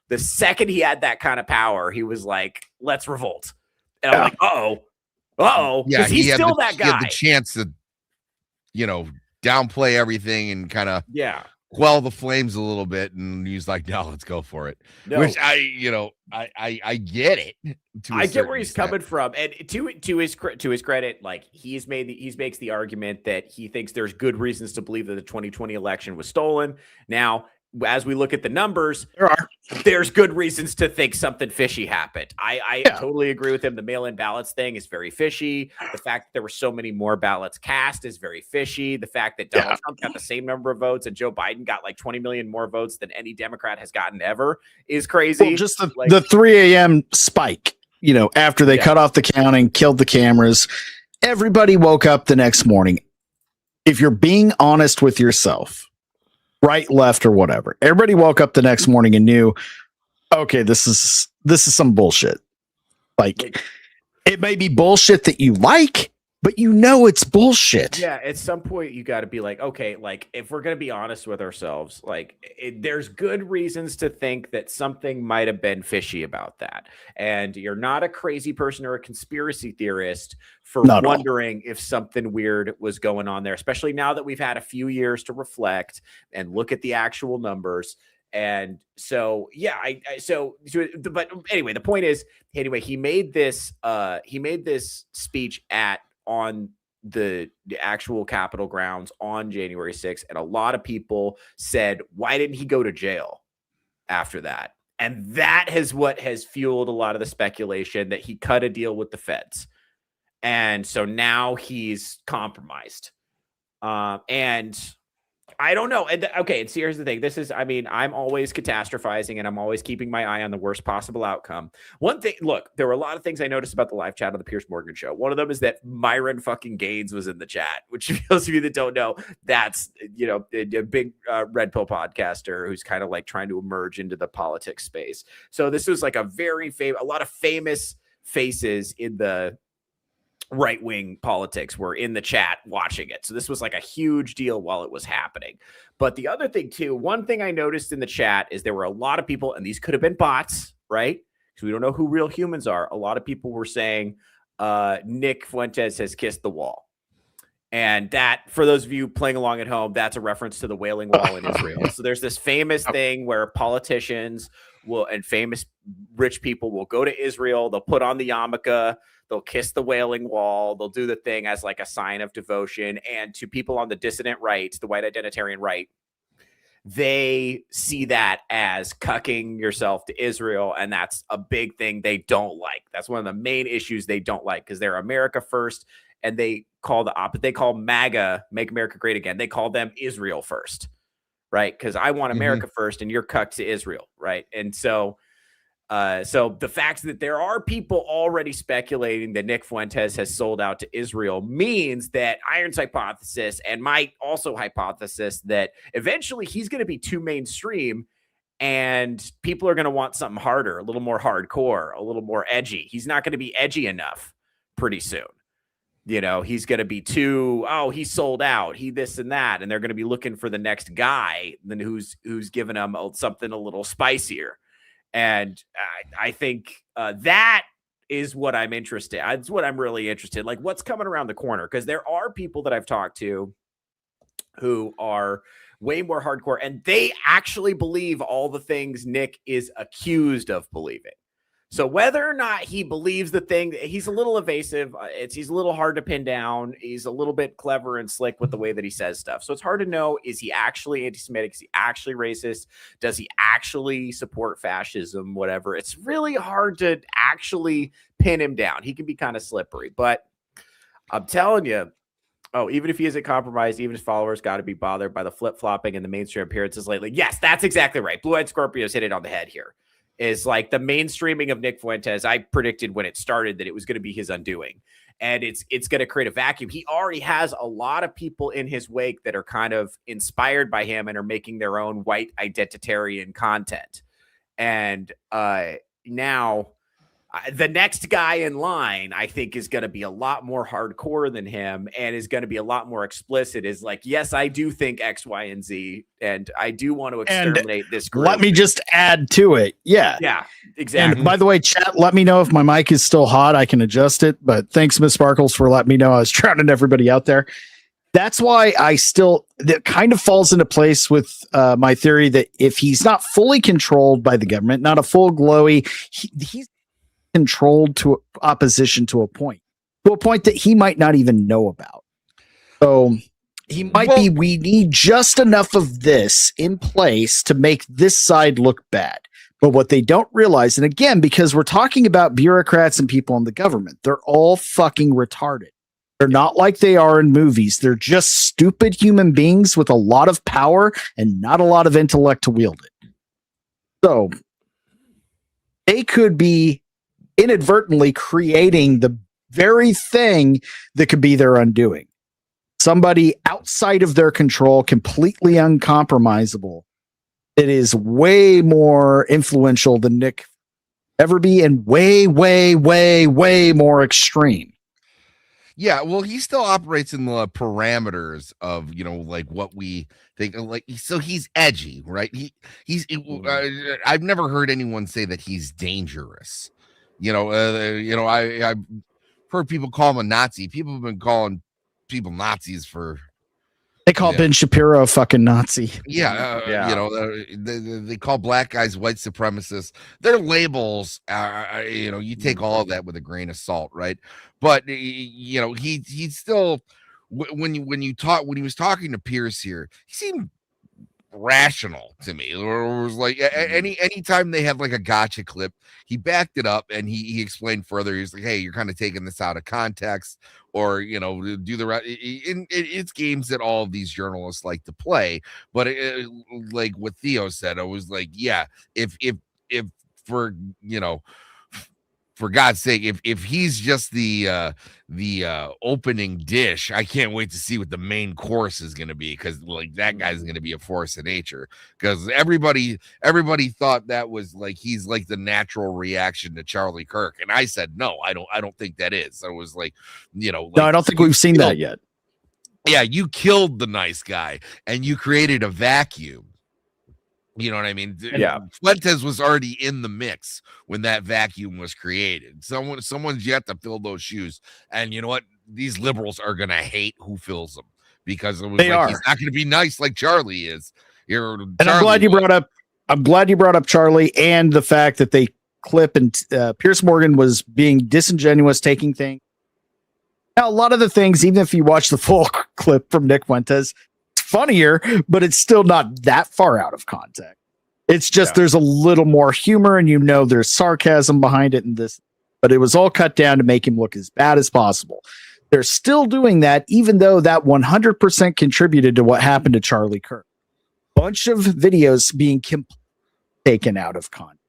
The second he had that kind of power, he was like, let's revolt. And I'm like, yeah, because he's still that guy. He had the chance to, downplay everything and kind of quell the flames a little bit, and he's like, "No, let's go for it." No. Which I get it. I get where he's coming from, and to his credit, like he makes the argument that he thinks there's good reasons to believe that the 2020 election was stolen. Now, as we look at the numbers, there's good reasons to think something fishy happened. I totally agree with him. The mail-in ballots thing is very fishy. The fact that there were so many more ballots cast is very fishy. The fact that Donald Trump got the same number of votes and Joe Biden got like 20 million more votes than any Democrat has gotten ever is crazy. Well, just the 3 a.m. spike, after they cut off the counting, killed the cameras, everybody woke up the next morning. If you're being honest with yourself, right, left, or whatever, everybody woke up the next morning and knew, okay, this is some bullshit. Like, it may be bullshit that you like, but it's bullshit. Yeah, at some point you got to be like, okay, like if we're going to be honest with ourselves, like there's good reasons to think that something might have been fishy about that. And you're not a crazy person or a conspiracy theorist for wondering if something weird was going on there, especially now that we've had a few years to reflect and look at the actual numbers. And so, but anyway, the point is, he made this speech on the actual Capitol grounds on January 6th. And a lot of people said, why didn't he go to jail after that? And that is what has fueled a lot of the speculation that he cut a deal with the feds. And so now he's compromised. And I don't know. And so here's the thing. I'm always catastrophizing, and I'm always keeping my eye on the worst possible outcome. One thing, look, there were a lot of things I noticed about the live chat of the Piers Morgan show. One of them is that Myron fucking Gaines was in the chat, which, for those of you that don't know, that's, a big red pill podcaster who's kind of like trying to emerge into the politics space. So this was like a lot of famous faces in the right-wing politics were in the chat watching it. So this was like a huge deal while it was happening. But the other thing too, one thing I noticed in the chat is there were a lot of people, and these could have been bots, right? Because we don't know who real humans are. A lot of people were saying Nick Fuentes has kissed the wall. And that, for those of you playing along at home, that's a reference to the Wailing Wall in Israel. So there's this famous thing where politicians and famous rich people will go to Israel. They'll put on the yarmulke. They'll kiss the Wailing Wall. They'll do the thing as like a sign of devotion. And to people on the dissident right, the white identitarian right, they see that as cucking yourself to Israel. And that's a big thing they don't like. That's one of the main issues they don't like, because they're America first. And they call they call MAGA, Make America Great Again. They call them Israel first, right? Because I want America first and you're cucked to Israel, right? And so the fact that there are people already speculating that Nick Fuentes has sold out to Israel means that Iron's hypothesis, and my also hypothesis, that eventually he's going to be too mainstream and people are going to want something harder, a little more hardcore, a little more edgy. He's not going to be edgy enough pretty soon. He's going to be too, he sold out, he this and that. And they're going to be looking for the next guy who's giving them something a little spicier. And I think that is what I'm interested. That's what I'm really interested in. Like, what's coming around the corner? Because there are people that I've talked to who are way more hardcore, and they actually believe all the things Nick is accused of believing. So whether or not he believes the thing, he's a little evasive. He's a little hard to pin down. He's a little bit clever and slick with the way that he says stuff. So it's hard to know, is he actually anti-Semitic? Is he actually racist? Does he actually support fascism? Whatever. It's really hard to actually pin him down. He can be kind of slippery, but I'm telling you, even if he isn't compromised, even his followers got to be bothered by the flip-flopping and the mainstream appearances lately. Yes, that's exactly right. Blue-Eyed Scorpios hit it on the head here. Is like the mainstreaming of Nick Fuentes. I predicted when it started that it was going to be his undoing, and it's going to create a vacuum. He already has a lot of people in his wake that are kind of inspired by him and are making their own white identitarian content. And now the next guy in line, I think, is going to be a lot more hardcore than him and is going to be a lot more explicit. Is like, yes, I do think X, Y, and Z, and I do want to exterminate this group. Let me just add to it. Yeah, exactly. And by the way, chat, let me know if my mic is still hot. I can adjust it. But thanks, Miss Sparkles, for letting me know. I was drowning everybody out there. That's why that kind of falls into place with my theory that if he's not fully controlled by the government, not a full glowy, he's controlled to opposition to a point that he might not even know about. So he might be, we need just enough of this in place to make this side look bad. But what they don't realize, and again, because we're talking about bureaucrats and people in the government, they're all fucking retarded. They're not like they are in movies. They're just stupid human beings with a lot of power and not a lot of intellect to wield it. So they could be inadvertently creating the very thing that could be their undoing. Somebody outside of their control, completely uncompromisable. It is way more influential than Nick ever be, and way, way, way, way more extreme. Yeah, well, he still operates in the parameters of, like what we think. Like, so he's edgy, right? I've never heard anyone say that he's dangerous. I've heard people call him a Nazi. People have been calling people Nazis for. They call Ben Shapiro a fucking Nazi. Yeah. They call black guys white supremacists. Their labels are, you take all of that with a grain of salt, right? But he still, when he was talking to Piers here, he seemed rational to me. Or it was like anytime they had like a gotcha clip, he backed it up and he explained further. He's like, hey, you're kind of taking this out of context, or do the right. It's games that all of these journalists like to play. But like what Theo said, I was like, yeah, if for God's sake, if he's just the opening dish, I can't wait to see what the main course is going to be, because like that guy's going to be a force of nature. Because everybody thought that was like he's like the natural reaction to Charlie Kirk, and I said no, I don't think that is. I was like, no, I don't think we've seen that yet. Yeah, you killed the nice guy and you created a vacuum. You know what I mean? Yeah. Fuentes was already in the mix when that vacuum was created. Someone's yet to fill those shoes. And you know what? These liberals are going to hate who fills them, because it was he's not going to be nice like Charlie is. I'm glad you brought up Charlie, and the fact that they clip and Piers Morgan was being disingenuous, taking things. Now, a lot of the things, even if you watch the full clip from Nick Fuentes, funnier, but it's still not that far out of context. It's just there's a little more humor, and there's sarcasm behind it, and this, but it was all cut down to make him look as bad as possible. They're still doing that, even though that 100% contributed to what happened to Charlie Kirk. Bunch of videos being taken out of context,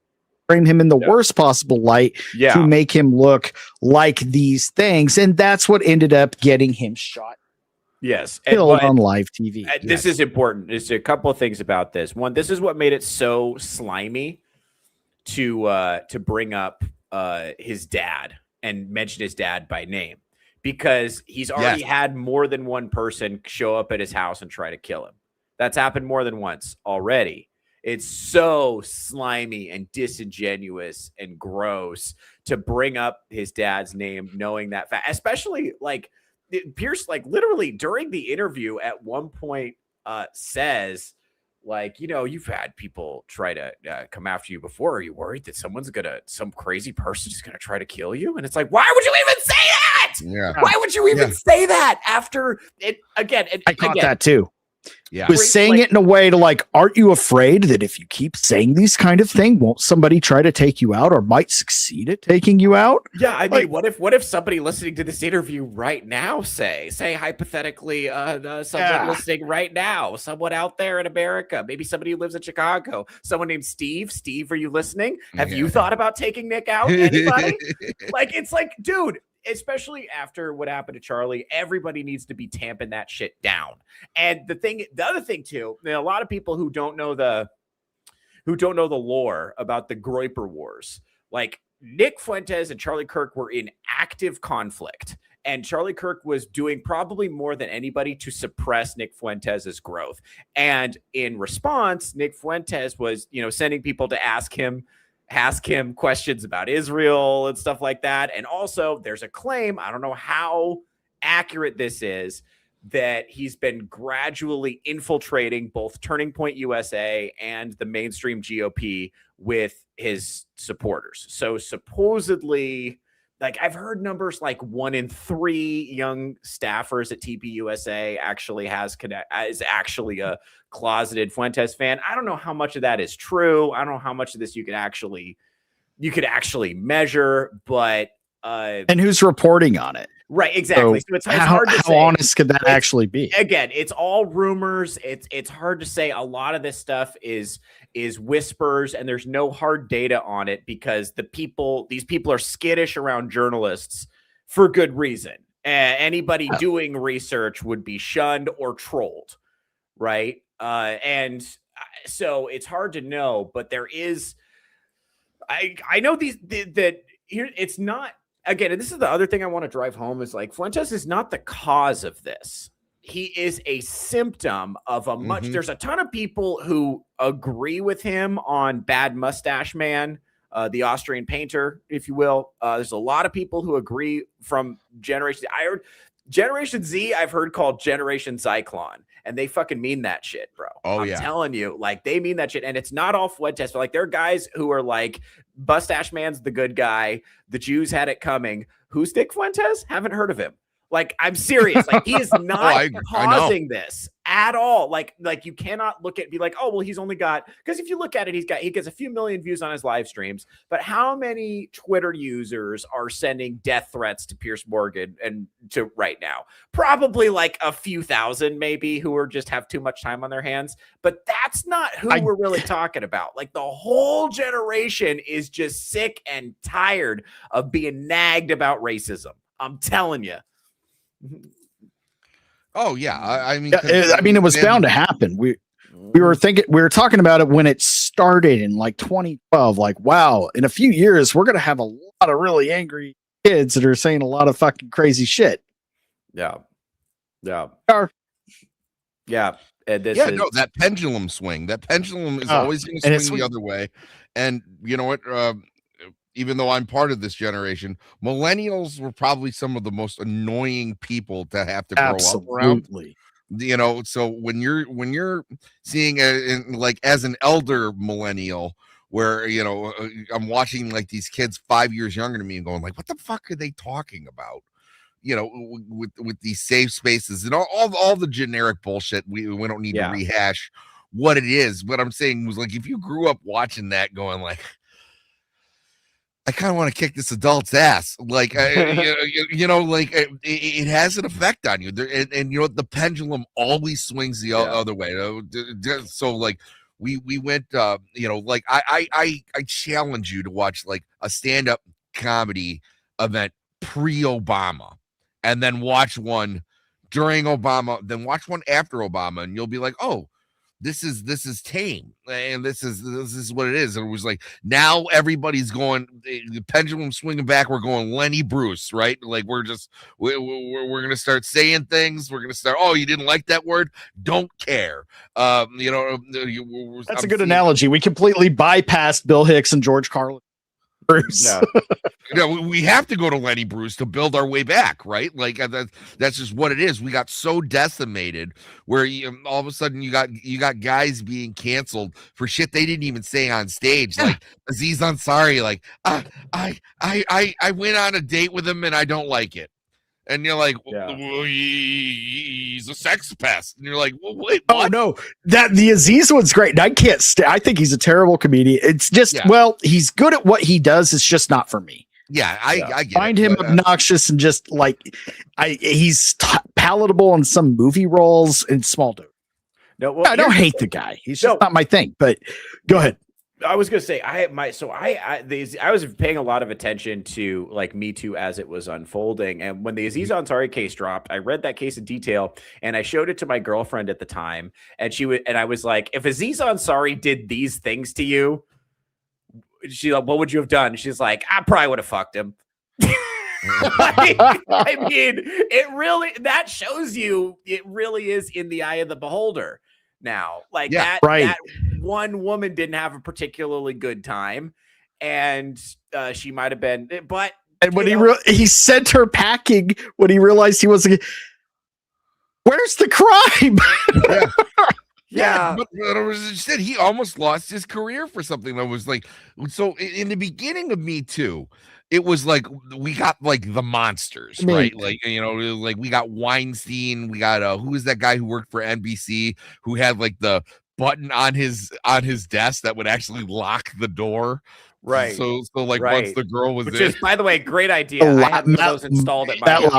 frame him in the worst possible light to make him look like these things, and that's what ended up getting him shot. Yes, killed on live TV. This is important. There's a couple of things about this. One, this is what made it so slimy to bring up his dad and mention his dad by name, because he's already had more than one person show up at his house and try to kill him. That's happened more than once already. It's so slimy and disingenuous and gross to bring up his dad's name, knowing that fact, especially like Piers, like literally during the interview at one point says, Like, you've had people try to come after you before. Are you worried that some crazy person is gonna try to kill you? And it's like, why would you even say that? Yeah. Why would you even say that after it again? I caught that too. Yeah. Was saying it in a way to like, aren't you afraid that if you keep saying these kind of thing, won't somebody try to take you out or might succeed at taking you out? Yeah, I mean, what if somebody listening to this interview right now say hypothetically, someone listening right now, someone out there in America, maybe somebody who lives in Chicago, someone named Steve. Steve, are you listening? Have you thought about taking Nick out? Anybody? Like, it's like, dude. Especially after what happened to Charlie, everybody needs to be tamping that shit down. And the other thing too, a lot of people who don't know the lore about the Groyper Wars, like Nick Fuentes and Charlie Kirk were in active conflict, and Charlie Kirk was doing probably more than anybody to suppress Nick Fuentes' growth. And in response, Nick Fuentes was, sending people to ask him questions about Israel and stuff like that. And also there's a claim, I don't know how accurate this is, that he's been gradually infiltrating both Turning Point USA and the mainstream GOP with his supporters. So supposedly, like, I've heard numbers like 1 in 3 young staffers at TPUSA is actually a closeted Fuentes fan. I don't know how much of that is true. I don't know how much of this you could actually measure, but and who's reporting on it? Right, exactly. So it's hard to how say. Honest could that actually be? Again, it's all rumors. It's hard to say. A lot of this stuff is whispers, and there's no hard data on it because these people are skittish around journalists for good reason. Anybody doing research would be shunned or trolled, right? And so it's hard to know, but there is. I know that here it's not. Again, and this is the other thing I want to drive home is like Fuentes is not the cause of this. He is a symptom of a much. There's a ton of people who agree with him on Bad Mustache Man, the Austrian painter, if you will. There's a lot of people who agree from Generation Z. I heard Generation Z, I've heard called Generation Zyklon, and they fucking mean that shit, bro. I'm telling you, like, they mean that shit. And it's not all Fuentes, but like, there are guys who are like, Mustache Man's the good guy. The Jews had it coming. Who's Nick Fuentes? Haven't heard of him. Like, I'm serious. Like, he is not causing this at all. Like you cannot be like, oh, well, he's only got, because if you look at it, he gets a few million views on his live streams. But how many Twitter users are sending death threats to Piers Morgan and to right now? Probably like a few thousand, maybe, who are just have too much time on their hands. But that's not who we're really talking about. Like, the whole generation is just sick and tired of being nagged about racism. I'm telling you. Oh yeah, I mean, it was bound to happen. We were talking about it when it started in like 2012. Like, wow, in a few years we're gonna have a lot of really angry kids that are saying a lot of fucking crazy shit. Yeah. And that pendulum swing. That pendulum is always going to swing the other way. And you know what? Even though I'm part of this generation, millennials were probably some of the most annoying people to have to grow up around. So when you're seeing like as an elder millennial, where I'm watching like these kids 5 years younger than me and going like, what the fuck are they talking about? With these safe spaces and all the generic bullshit. We don't need to rehash what it is. What I'm saying was, like, if you grew up watching that going like, I kind of want to kick this adult's ass. Like, it has an effect on you. And the pendulum always swings the other way. So like we went, I challenge you to watch like a stand-up comedy event pre-Obama, and then watch one during Obama, then watch one after Obama, and you'll be like, oh, this is tame, and this is what it is. And it was like, now everybody's going, the pendulum swinging back. We're going Lenny Bruce, right? Like, we're gonna start saying things. We're gonna start. Oh, you didn't like that word? Don't care. That's a good analogy. We completely bypassed Bill Hicks and George Carlin. Bruce. Yeah. We have to go to Lenny Bruce to build our way back, right? Like that's just what it is. We got so decimated where all of a sudden you got guys being canceled for shit they didn't even say on stage. Like Aziz Ansari, like I went on a date with him and I don't like it. And you're like, well, he's a sex pest. And you're like, well, wait, what? Oh no, the Aziz one's great. And I can't I think he's a terrible comedian. It's just, well, he's good at what he does. It's just not for me. Yeah, I get find it, him but, obnoxious and just like he's palatable in some movie roles in small dude. No, well, I don't hate the guy. He's just not my thing. But go ahead. I was gonna say I was paying a lot of attention to like Me Too as it was unfolding, and when the Aziz Ansari case dropped, I read that case in detail and I showed it to my girlfriend at the time, and I was like, if Aziz Ansari did these things to you, what would you have done? She's like, I probably would have fucked him. I mean, that shows you it really is in the eye of the beholder. Now, like that one woman didn't have a particularly good time, and she might have been, but and when he sent her packing when he realized he wasn't. Where's the crime? Yeah, but he almost lost his career for something that was like, so in the beginning of Me Too, it was like we got like the monsters, right? Like, like we got Weinstein, we got who is that guy who worked for NBC who had like the button on his desk that would actually lock the door. Right. So like once the girl was Which is, by the way, great idea. I had one of those installed at my house.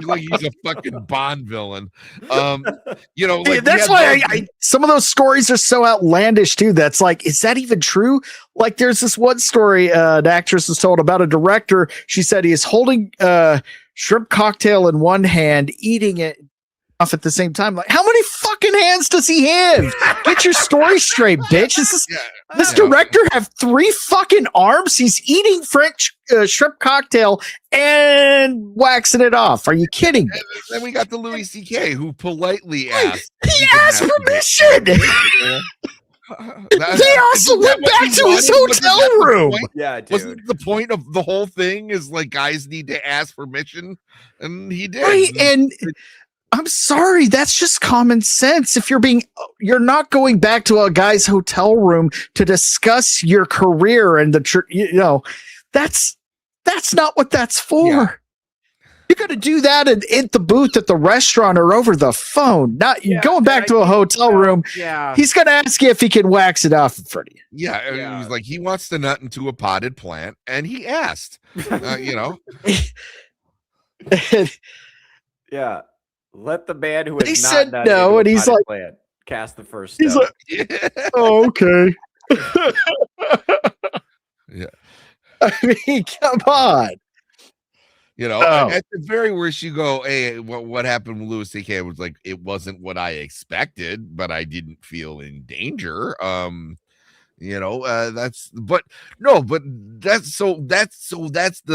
Like he's a fucking Bond villain. That's why some of those stories are so outlandish too. That's like, is that even true? Like there's this one story an actress has told about a director. She said he is holding shrimp cocktail in one hand, eating it off at the same time. Like, how many fucking hands does he have? Get your story straight, bitch. This director have 3 fucking arms? He's eating French shrimp cocktail and waxing it off. Are you kidding me? And then we got the Louis C.K. who politely asked. He asked permission. They also went back to his hotel room. Yeah, dude. Wasn't the point of the whole thing is like guys need to ask permission, and he did. Right, and I'm sorry, that's just common sense. If you're not going back to a guy's hotel room to discuss your career and that's not what that's for. Yeah. You got to do that at the booth at the restaurant or over the phone. Not going back to a hotel room. Yeah, he's gonna ask you if he can wax it off in front of you. Yeah, he's like he wants to nut into a potted plant, and he asked. Yeah. Let the man who has not said no, and he's like, cast the first step. He's like, oh, okay. Yeah. I mean, come on. At the very worst, you go, hey, what happened with Louis C.K. was like, it wasn't what I expected, but I didn't feel in danger. That's the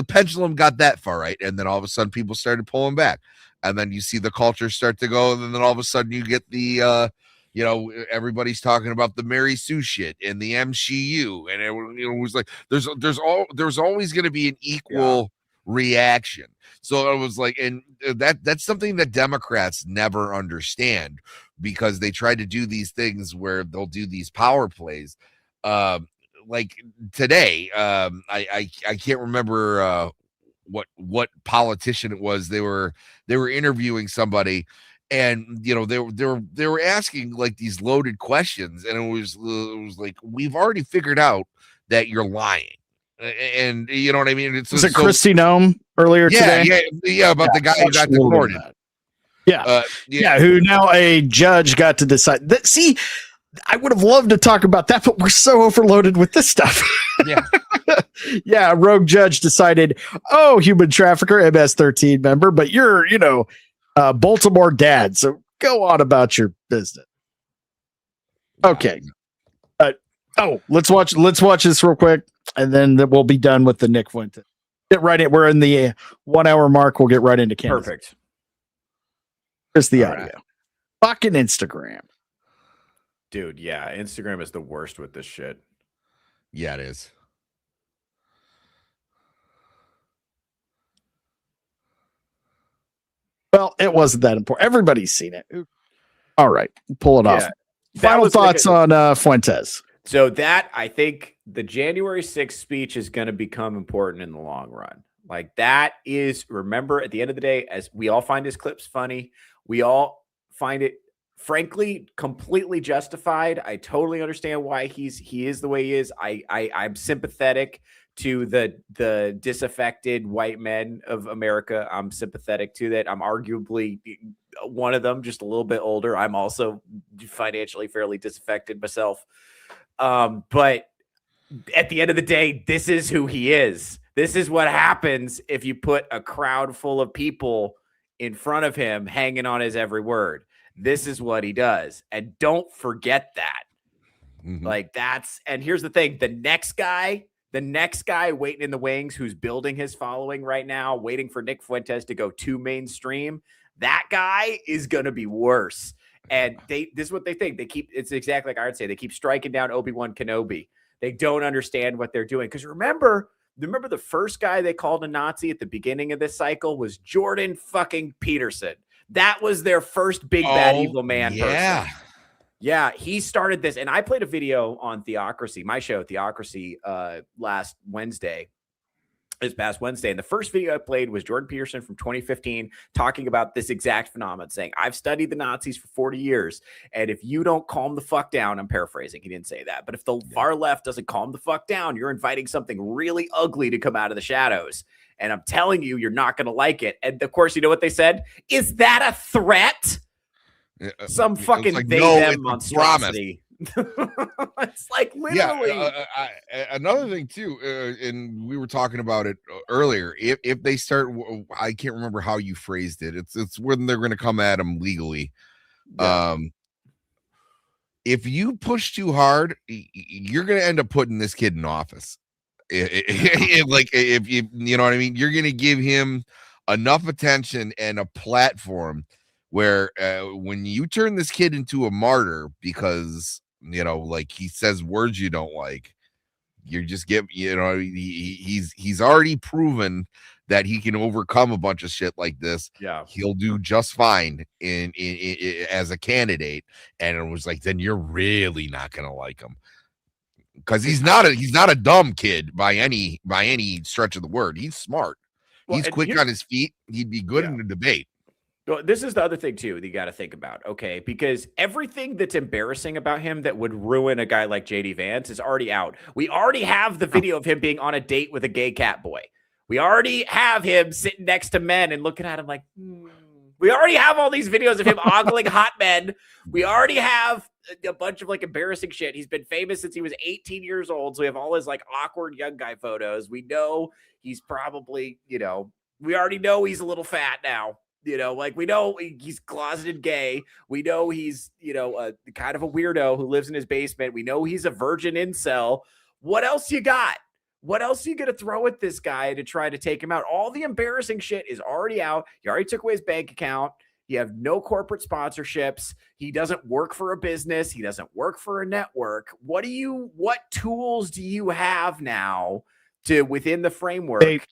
pendulum got that far, right? And then all of a sudden people started pulling back. And then you see the culture start to go, and then all of a sudden you get the everybody's talking about the Mary Sue shit and the MCU, and everyone, it was like there's always going to be an equal reaction. So it was like, and that's something that Democrats never understand, because they try to do these things where they'll do these power plays. Like today, I can't remember what politician it was. They were interviewing somebody, and they were asking like these loaded questions, and it was like, we've already figured out that you're lying. And you know what I mean? Was it Kristi Noem earlier today? About the guy who got deported. Who now a judge got to decide that. See, I would have loved to talk about that, but we're so overloaded with this stuff. A rogue judge decided, human trafficker, MS-13 member, but you're, Baltimore dad, so go on about your business. Okay. Let's watch this real quick, and then we'll be done with the Nick Fuentes. Get right in. We're in the 1 hour mark. We'll get right into Candace. Perfect. Here's the audio. Right. Fucking Instagram. Dude, yeah, Instagram is the worst with this shit. Yeah, it is. Well, it wasn't that important. Everybody's seen it. All right, pull it off. Final thoughts on Fuentes. So that, I think the January 6th speech is going to become important in the long run. Like that is, remember, at the end of the day, as we all find his clips funny, we all find it, frankly, completely justified. I totally understand why he is the way he is. I'm sympathetic to the disaffected white men of America. I'm sympathetic to that. I'm arguably one of them, just a little bit older. I'm also financially fairly disaffected myself. But at the end of the day, this is who he is. This is what happens if you put a crowd full of people in front of him hanging on his every word. This is what he does. And don't forget that. Mhm. Like that's, and here's the thing, the next guy waiting in the wings who's building his following right now, waiting for Nick Fuentes to go too mainstream, that guy is going to be worse. And this is what they think. It's exactly like I would say, they keep striking down Obi-Wan Kenobi. They don't understand what they're doing. Because remember the first guy they called a Nazi at the beginning of this cycle was Jordan fucking Peterson. That was their first big bad evil man person. Yeah, he started this. And I played a video on Theocracy, my show, Theocracy, this past Wednesday. And the first video I played was Jordan Peterson from 2015 talking about this exact phenomenon, saying, I've studied the Nazis for 40 years. And if you don't calm the fuck down, I'm paraphrasing, he didn't say that, but if the far left doesn't calm the fuck down, you're inviting something really ugly to come out of the shadows. And I'm telling you, you're not going to like it. And of course, you know what they said? Is that a threat? Some fucking like, they no, them it's a monstrosity. It's like literally. Another thing too, and we were talking about it earlier. If they start, I can't remember how you phrased it. It's when they're going to come at them legally. Yeah. If you push too hard, you're going to end up putting this kid in office. Like if you know what I mean, you're going to give him enough attention and a platform where when you turn this kid into a martyr because like he says words you don't like, you're just he's already proven that he can overcome a bunch of shit like this. Yeah, he'll do just fine in as a candidate. And it was like, then you're really not gonna like him because he's not a dumb kid by any stretch of the word. He's smart. Well, he's quick on his feet. He'd be good in a debate. Well, this is the other thing, too, that you got to think about, okay? Because everything that's embarrassing about him that would ruin a guy like J.D. Vance is already out. We already have the video of him being on a date with a gay cat boy. We already have him sitting next to men and looking at him like, We already have all these videos of him ogling hot men. We already have a bunch of, like, embarrassing shit. He's been famous since he was 18 years old, so we have all his, like, awkward young guy photos. We know he's probably, we already know he's a little fat now. Like we know he's closeted gay. We know he's, kind of a weirdo who lives in his basement. We know he's a virgin incel. What else you got? What else are you going to throw at this guy to try to take him out? All the embarrassing shit is already out. You already took away his bank account. You have no corporate sponsorships. He doesn't work for a business. He doesn't work for a network. What tools do you have now to, within the framework,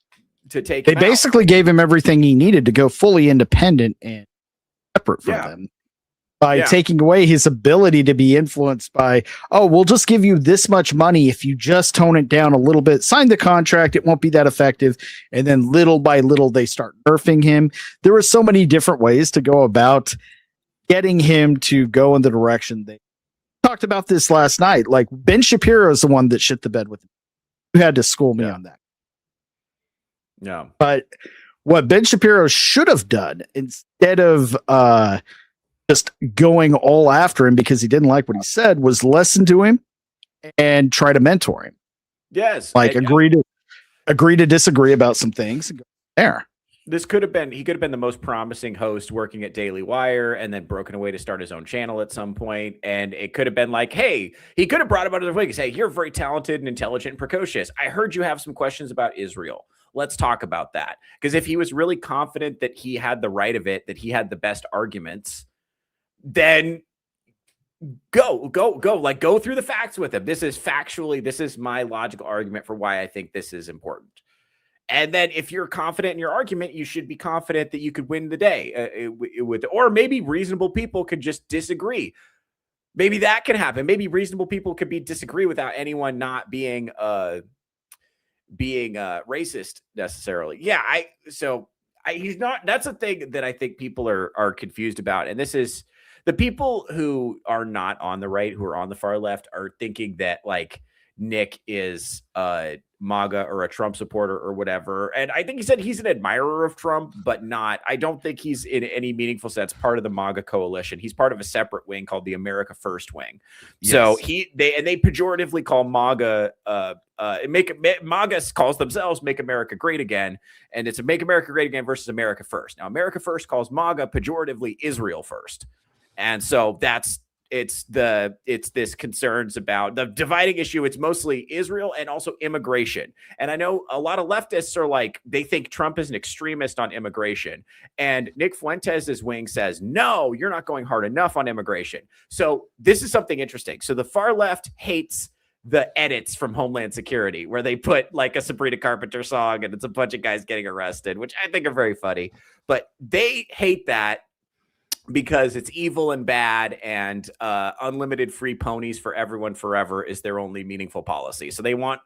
to take him out? They basically gave him everything he needed to go fully independent and separate from them by taking away his ability to be influenced by, we'll just give you this much money if you just tone it down a little bit, sign the contract, it won't be that effective. And then little by little, they start nerfing him. There were so many different ways to go about getting him to go in the direction they talked about this last night. Like Ben Shapiro is the one that shit the bed with him. You had to school me on that. Yeah. But what Ben Shapiro should have done instead of just going all after him because he didn't like what he said was listen to him and try to mentor him. Yes. Like agree to disagree about some things and go there. He could have been the most promising host working at Daily Wire and then broken away to start his own channel at some point. And it could have been like, hey, he could have brought him out of the way and say, hey, you're very talented and intelligent and precocious. I heard you have some questions about Israel. Let's talk about that. Because if he was really confident that he had the right of it, that he had the best arguments, then go through the facts with him. This is my logical argument for why I think this is important. And then if you're confident in your argument, you should be confident that you could win the day or maybe reasonable people could just disagree. Maybe that can happen. Maybe reasonable people could disagree without anyone not being racist necessarily. Yeah. He's not, that's a thing that I think people are confused about. And this is the people who are not on the right, who are on the far left, are thinking that like Nick is MAGA or a Trump supporter or whatever. And I think he said he's an admirer of Trump, but I don't think he's in any meaningful sense part of the MAGA coalition. He's part of a separate wing called the America First wing. Yes. So they pejoratively call MAGA, MAGA calls themselves Make America Great Again. And it's a Make America Great Again versus America First. Now, America First calls MAGA pejoratively Israel First. And so it's this concerns about the dividing issue. It's mostly Israel and also immigration. And I know a lot of leftists are like, they think Trump is an extremist on immigration. And Nick Fuentes' wing says, no, you're not going hard enough on immigration. So this is something interesting. So the far left hates the edits from Homeland Security, where they put like a Sabrina Carpenter song and it's a bunch of guys getting arrested, which I think are very funny. But they hate that because it's evil and bad, and unlimited free ponies for everyone forever is their only meaningful policy. So they want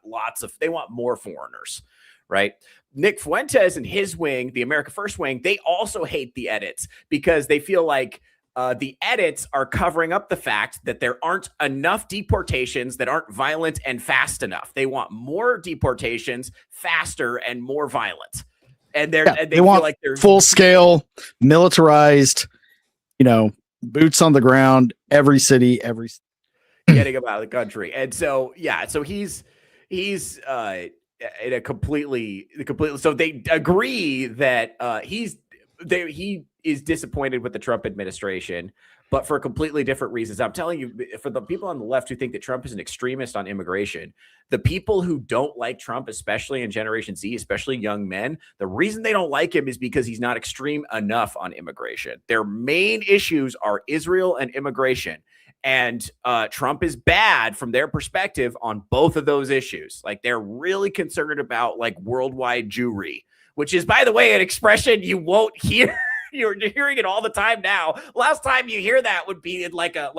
more foreigners, right? Nick Fuentes and his wing, the America First wing, they also hate the edits because they feel like the edits are covering up the fact that there aren't enough deportations that aren't violent and fast enough. They want more deportations, faster and more violent. And they feel want like they're full scale, militarized, boots on the ground, every city, getting them out of the country. And so, so he's in a completely, so they agree that he is disappointed with the Trump administration, but for completely different reasons. I'm telling you, for the people on the left who think that Trump is an extremist on immigration, the people who don't like Trump, especially in Generation Z, especially young men, the reason they don't like him is because he's not extreme enough on immigration. Their main issues are Israel and immigration. And Trump is bad from their perspective on both of those issues. Like, they're really concerned about like worldwide Jewry, which is, by the way, an expression you won't hear. You're hearing it all the time now. Last time you hear that would be in like a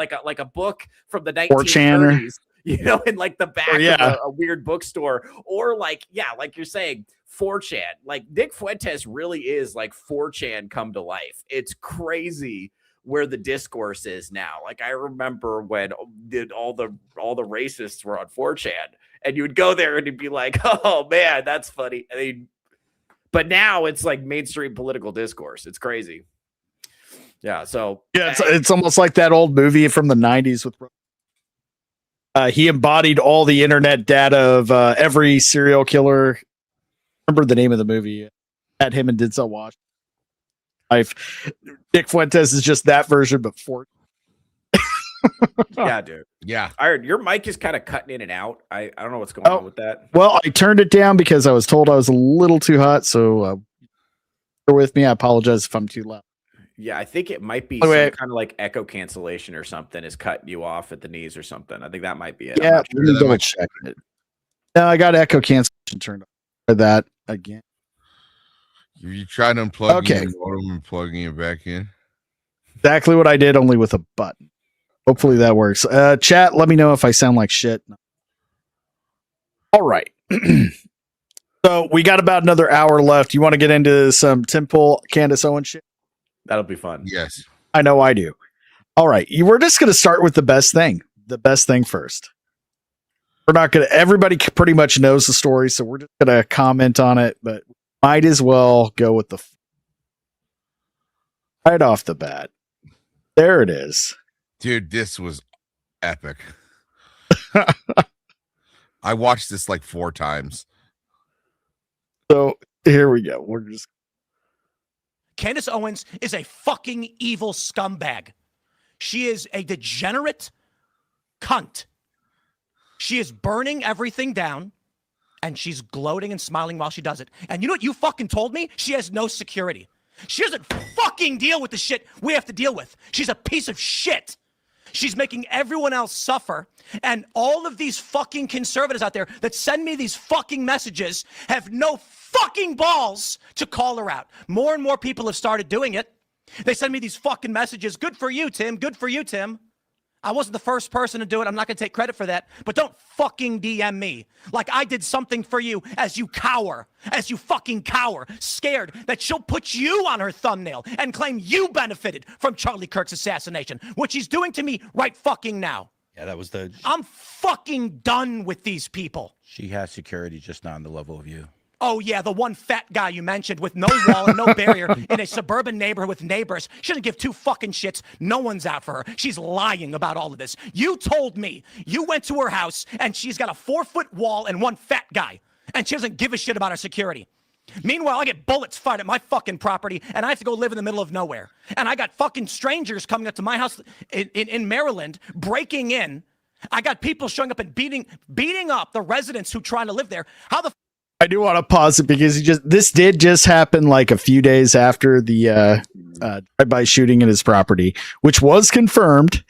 book from the 1930s, in like the back of a weird bookstore, or like you're saying, 4chan. Like, Nick Fuentes really is like 4chan come to life. It's crazy where the discourse is now. Like, I remember when all the racists were on 4chan, and you would go there and you'd be like, oh man, that's funny. But now it's like mainstream political discourse. It's crazy. Yeah. So it's almost like that old movie from the 90s with he embodied all the internet data of every serial killer. Remember the name of the movie? Had him and Denzel Washington. Nick Fuentes is just that version, but for yeah, dude. Yeah. Iron, your mic is kind of cutting in and out. I don't know what's going on with that. Well, I turned it down because I was told I was a little too hot. So bear with me. I apologize if I'm too loud. Yeah, I think it might be some kind of like echo cancellation or something is cutting you off at the knees or something. I think that might be it. Yeah, double check it. No, I got echo cancellation turned off for that again. You trying to unplug your modem and plugging it back in? Exactly what I did, only with a button. Hopefully that works. Chat, let me know if I sound like shit. All right. So we got about another hour left. You want to get into some Temple Candace Owens shit? That'll be fun. Yes. I know I do. All right. We're just going to start with the best thing. The best thing first. We're not going to, everybody pretty much knows the story, so we're just going to comment on it, but might as well go with the right off the bat. There it is. Dude, this was epic. I watched this like 4 times. So here we go. We're just. Candace Owens is a fucking evil scumbag. She is a degenerate cunt. She is burning everything down, and she's gloating and smiling while she does it. And you know what you fucking told me? She has no security. She doesn't fucking deal with the shit we have to deal with. She's a piece of shit. She's making everyone else suffer. And all of these fucking conservatives out there that send me these fucking messages have no fucking balls to call her out. More and more people have started doing it. They send me these fucking messages. Good for you, Tim. Good for you, Tim. I wasn't the first person to do it. I'm not going to take credit for that. But don't fucking DM me like I did something for you as you fucking cower, scared that she'll put you on her thumbnail and claim you benefited from Charlie Kirk's assassination, which he's doing to me right fucking now. Yeah, that was the. I'm fucking done with these people. She has security, just not on the level of you. Oh, yeah, the one fat guy you mentioned with no wall and no barrier in a suburban neighborhood with neighbors. She doesn't give two fucking shits. No one's out for her. She's lying about all of this. You told me you went to her house and she's got a 4-foot wall and one fat guy, and she doesn't give a shit about her security. Meanwhile, I get bullets fired at my fucking property, and I have to go live in the middle of nowhere. And I got fucking strangers coming up to my house in Maryland, breaking in. I got people showing up and beating up the residents who trying to live there. How the I do want to pause it because this did just happen like a few days after the drive-by shooting in his property, which was confirmed.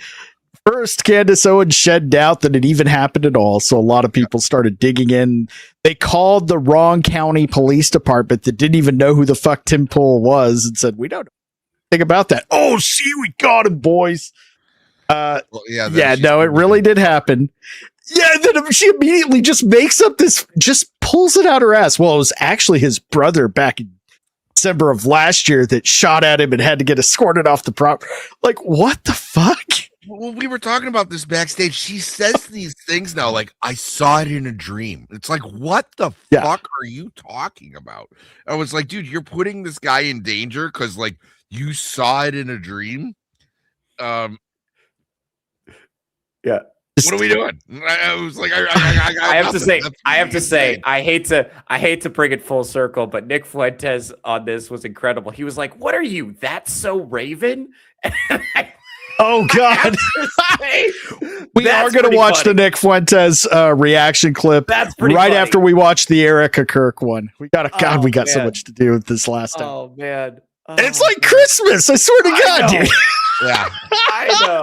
First, Candace Owens shed doubt that it even happened at all, so a lot of people started digging in. They called the wrong county police department that didn't even know who the fuck Tim Pool was and said, "We don't know anything about that." Oh, see, we got him, boys. Well, No, it really did happen. Yeah, then she immediately just makes up this, just pulls it out her ass. Well, it was actually his brother back in December of last year that shot at him and had to get escorted off the property. Like, what the fuck? Well, we were talking about this backstage. She says these things now, like, I saw it in a dream. It's like, what the fuck are you talking about? I was like, dude, you're putting this guy in danger because, like, you saw it in a dream. Yeah. What are we doing? I was like, I have to say, I hate to bring it full circle, but Nick Fuentes on this was incredible. He was like, "What are you? That's so Raven." Oh God, we are going to watch the Nick Fuentes reaction clip. That's pretty right funny. after we watch the Erica Kirk one. We got so much to do with this last time. Oh man, it's like Christmas. I swear to God, dude. Yeah, I know.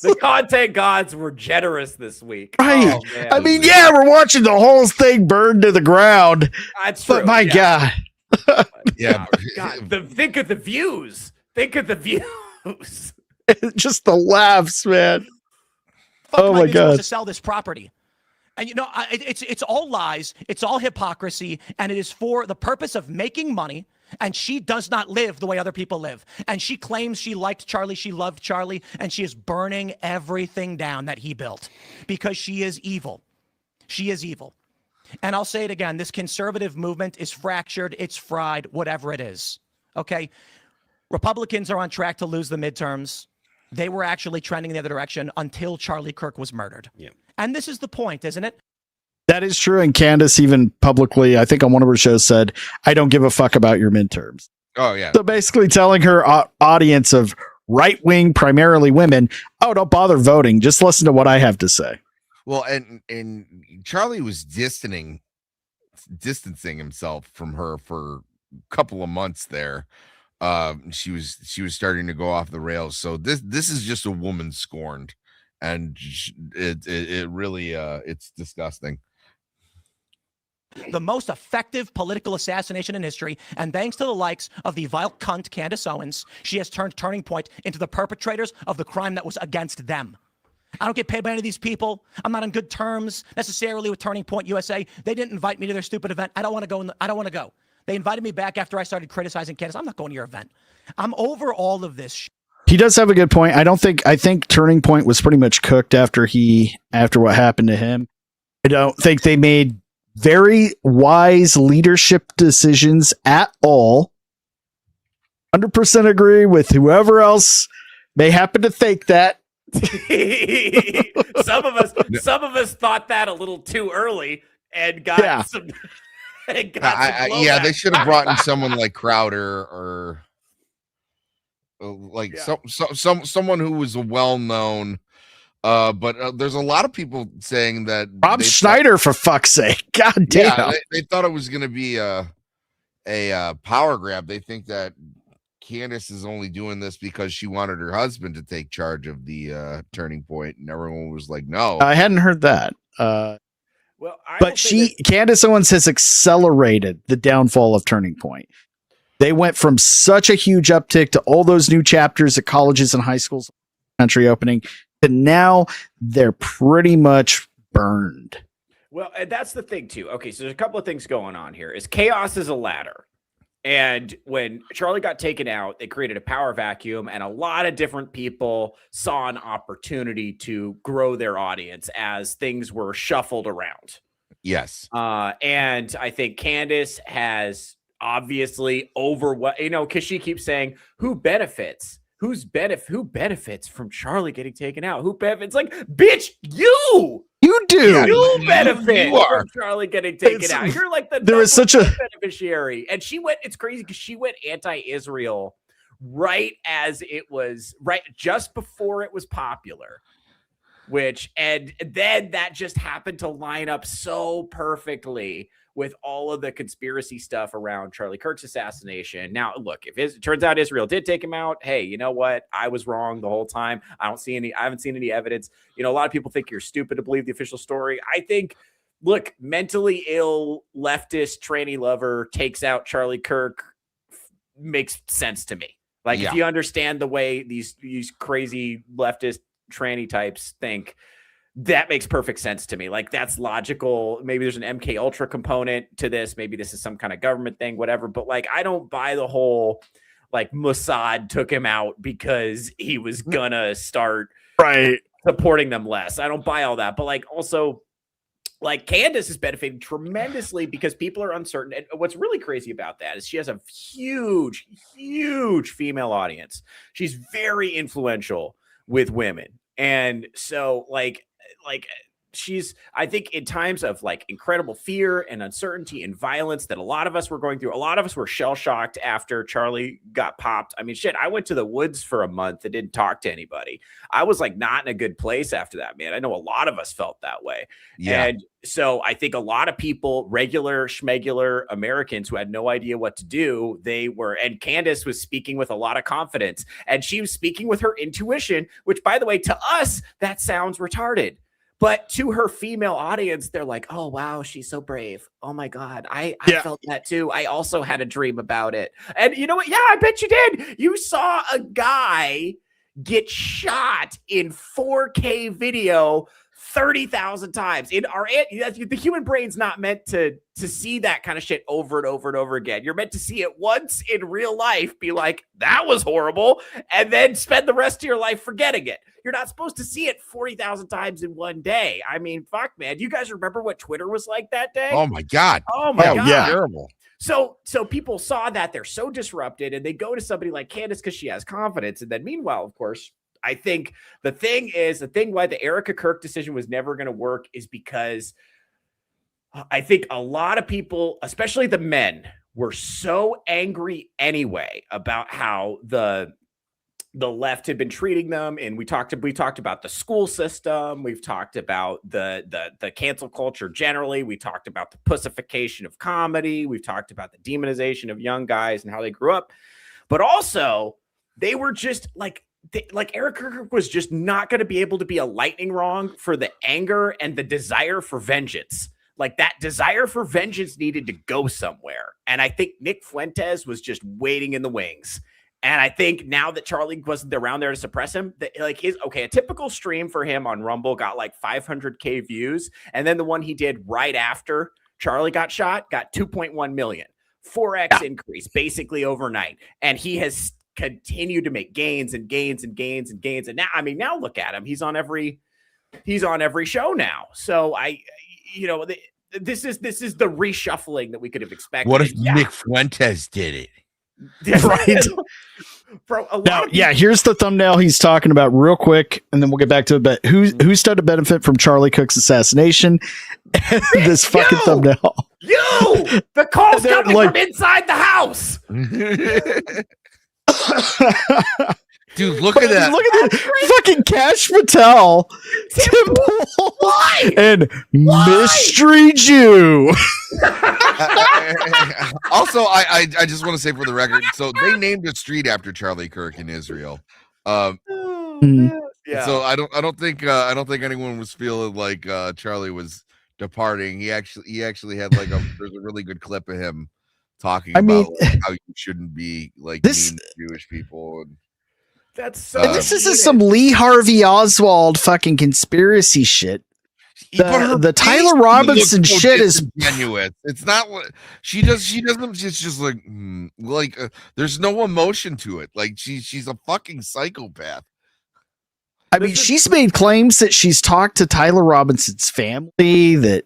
The content gods were generous this week. Right. Oh, man. I mean, yeah, we're watching the whole thing burn to the ground. That's true. But my God. yeah. God, think of the views. Think of the views. Just the laughs, man. Oh my God. To sell this property. And you know, it's all lies, it's all hypocrisy, and it is for the purpose of making money. And she does not live the way other people live. And she claims she liked Charlie, she loved Charlie, and she is burning everything down that he built because she is evil. She is evil. And I'll say it again, this conservative movement is fractured, it's fried, whatever it is. Okay? Republicans are on track to lose the midterms. They were actually trending in the other direction until Charlie Kirk was murdered. Yeah. And this is the point, isn't it? That is true. And Candace even publicly, I think on one of her shows, said, "I don't give a fuck about your midterms." Oh yeah. So basically telling her audience of right-wing, primarily women, "Oh, don't bother voting. Just listen to what I have to say." Well, and Charlie was distancing himself from her for a couple of months there. She was starting to go off the rails. So this is just a woman scorned, and it really it's disgusting. The most effective political assassination in history, and thanks to the likes of the vile cunt Candace Owens, she has turned Turning Point into the perpetrators of the crime that was against them. I don't get paid by any of these people. I'm not on good terms necessarily with Turning Point USA. They didn't invite me to their stupid event. I don't want to go. I don't want to go. They invited me back after I started criticizing Candace. I'm not going to your event. I'm over all of this. He does have a good point. I think Turning Point was pretty much cooked after what happened to him. I don't think they made very wise leadership decisions at all. 100% agree with whoever else may happen to think that. Some of us thought that a little too early and got some. Yeah, they should have brought in someone like Crowder or like someone who was a well-known. But there's a lot of people saying that Rob Schneider, for fuck's sake, god damn. Yeah, they thought it was going to be a power grab. They think that Candace is only doing this because she wanted her husband to take charge of the turning point, and everyone was like, no. I hadn't heard that. Well, I will But say Candace Owens has accelerated the downfall of Turning Point. They went from such a huge uptick to all those new chapters at colleges and high schools, country opening, to now they're pretty much burned. Well, and that's the thing too. Okay, so there's a couple of things going on here. Is chaos is a ladder. And when Charlie got taken out, it created a power vacuum, and a lot of different people saw an opportunity to grow their audience as things were shuffled around. Yes. And I think Candace has obviously because she keeps saying who benefits. Who benefits from Charlie getting taken out? Who benefits? Like, bitch, you do. Yeah, you benefit you are. from Charlie getting taken out. You're like the there is such a beneficiary. And she went, it's crazy because she went anti-Israel right as it was, right just before it was popular. And then that just happened to line up so perfectly with all of the conspiracy stuff around Charlie Kirk's assassination. Now, look, if it turns out Israel did take him out, hey, you know what? I was wrong the whole time. I haven't seen any evidence. A lot of people think you're stupid to believe the official story. I think, look, mentally ill leftist tranny lover takes out Charlie Kirk makes sense to me. Like, if you understand the way these crazy leftist tranny types think, that makes perfect sense to me. Like, that's logical. Maybe there's an MK Ultra component to this. Maybe this is some kind of government thing, whatever. But like, I don't buy the whole like Mossad took him out because he was gonna start supporting them less. I don't buy all that. But like, also, like, Candace is benefiting tremendously because people are uncertain. And what's really crazy about that is she has a huge, huge female audience. She's very influential with women. And so like she's, I think, in times of like incredible fear and uncertainty and violence that a lot of us were going through, a lot of us were shell shocked after Charlie got popped. I mean, shit, I went to the woods for a month and didn't talk to anybody. I was like not in a good place after that, man. I know a lot of us felt that way. Yeah. And so I think a lot of people, regular schmegular Americans who had no idea what to do, and Candace was speaking with a lot of confidence, and she was speaking with her intuition, which, by the way, to us, that sounds retarded. But to her female audience, they're like, oh, wow, she's so brave. Oh, my God. I felt that, too. I also had a dream about it. And you know what? Yeah, I bet you did. You saw a guy get shot in 4K video 30,000 times. The human brain's not meant to see that kind of shit over and over and over again. You're meant to see it once in real life, be like, that was horrible, and then spend the rest of your life forgetting it. You're not supposed to see it 40,000 times in one day. I mean, fuck, man. You guys remember what Twitter was like that day? Oh my God. Oh my God. Yeah. Terrible. So people saw that, they're so disrupted, and they go to somebody like Candace because she has confidence. And then meanwhile, of course, I think the thing why the Erica Kirk decision was never going to work is because I think a lot of people, especially the men, were so angry anyway about how the left had been treating them. And we talked about the school system. We've talked about the cancel culture generally. We talked about the pussification of comedy. We've talked about the demonization of young guys and how they grew up. But also, they were just like Eric Kirk was just not going to be able to be a lightning rod for the anger and the desire for vengeance. Like, that desire for vengeance needed to go somewhere. And I think Nick Fuentes was just waiting in the wings. And I think now that Charlie wasn't around there to suppress him, a typical stream for him on Rumble got like 500K views. And then the one he did right after Charlie got shot got 2.1 million, 4X increase basically overnight. And he has continued to make gains and gains and gains and gains. And now look at him. He's on every show now. So this is the reshuffling that we could have expected. What if Nick Fuentes did it? Right. Bro, here's the thumbnail he's talking about real quick, and then we'll get back to it. But who stood to benefit from Charlie Cook's assassination? This fucking thumbnail. The call's coming from inside the house. Dude, look at that. Look at that. Fucking Cash Patel, Why? and Mystery Jew. Also, I just want to say for the record, so they named a street after Charlie Kirk in Israel. Yeah. So I don't think anyone was feeling like Charlie was departing. He actually had like there's a really good clip of him talking about like, how you shouldn't be like mean to Jewish people. And that's so. And this is some Lee Harvey Oswald fucking conspiracy shit. The Tyler Robinson shit is genuine. It's not what she does. She doesn't. It's just like there's no emotion to it. Like she's a fucking psychopath. I mean, she's made claims that she's talked to Tyler Robinson's family that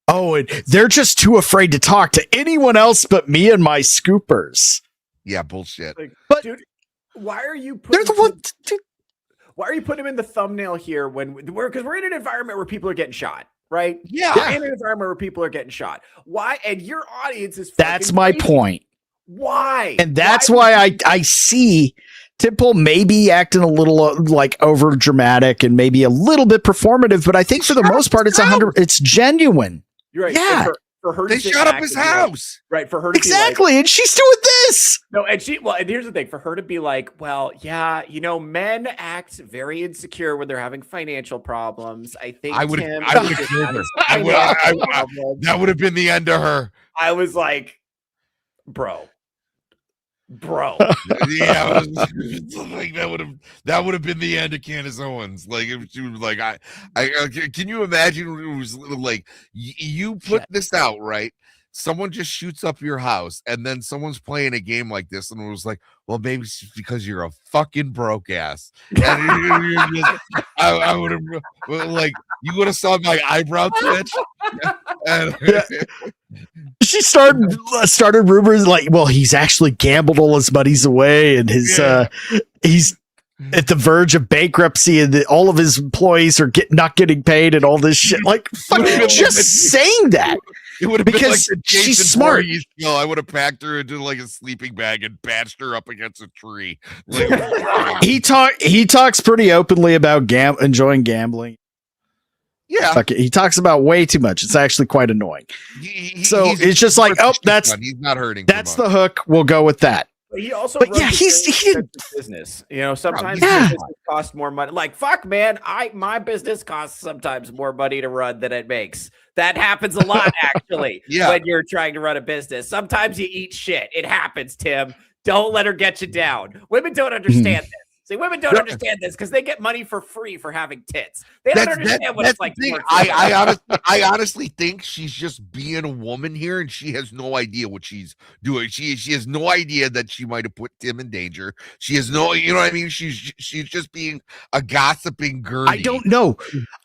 and they're just too afraid to talk to anyone else but me and my scoopers. Yeah, bullshit. Like, but dude, why are you they're the one? Why are you putting him in the thumbnail here because we're in an environment where people are getting shot, right? Yeah. We're in an environment where people are getting shot. Why? And your audience is that's my crazy. point. Why? And that's why I see Temple maybe acting a little like over dramatic and maybe a little bit performative, but I think for the most part it's genuine. You're right. Yeah. For her they to shot up his house. Right. For her to exactly. And she's doing this. No, and here's the thing. For her to be like, well, yeah, men act very insecure when they're having financial problems. I think I would have killed her. That would have been the end of her. I was like, bro. Yeah, like that would have been the end of Candace Owens. Like if she was like, I can you imagine it was like you put this out, right? Someone just shoots up your house, and then someone's playing a game like this, and it was like, well, maybe it's just because you're a fucking broke ass. And I would have like you would have saw my eyebrow twitch. She started rumors like, well, he's actually gambled all his money's away, and he's at the verge of bankruptcy, and all of his employees are not getting paid, and all this shit. Like, fucking just saying that. It would have because been like the she's smart. I would have packed her into like a sleeping bag and patched her up against a tree. Like, he talks pretty openly about enjoying gambling. Yeah, he talks about way too much. It's actually quite annoying. So it's just like, he's not hurting. That's the hook. We'll go with that. But he also, he did business. Sometimes business costs more money. Like, fuck, man, my business costs sometimes more money to run than it makes. That happens a lot, actually. When you're trying to run a business, sometimes you eat shit. It happens, Tim. Don't let her get you down. Women don't understand this. See, women don't understand this because they get money for free for having tits. They don't understand what it's like. I honestly think she's just being a woman here, and she has no idea what she's doing. She has no idea that she might have put Tim in danger. She has no, you know what I mean? She's just being a gossiping girl. I don't know.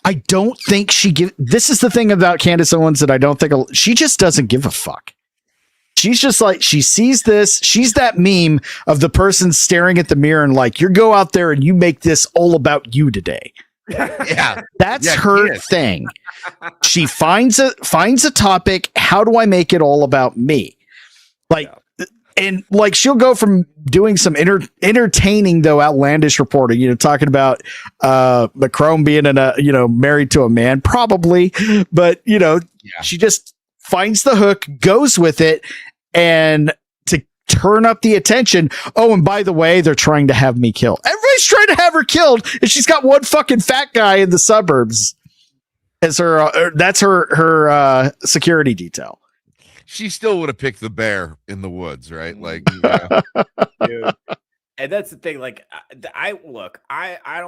I don't think this is the thing about Candace Owens that I don't think she just doesn't give a fuck. She's just like, she sees this. She's that meme of the person staring at the mirror and like, you go out there and you make this all about you today. Yeah. That's her thing. She finds a topic. How do I make it all about me? Like, and like, she'll go from doing some entertaining though outlandish reporting, talking about Macron being married to a man, probably, but she just finds the hook, goes with it, and to turn up the attention. Oh, and by the way, they're trying to have me killed. Everybody's trying to have her killed, and she's got one fucking fat guy in the suburbs as her. That's her security detail. She still would have picked the bear in the woods, right? Like, dude. And that's the thing. Like, I don't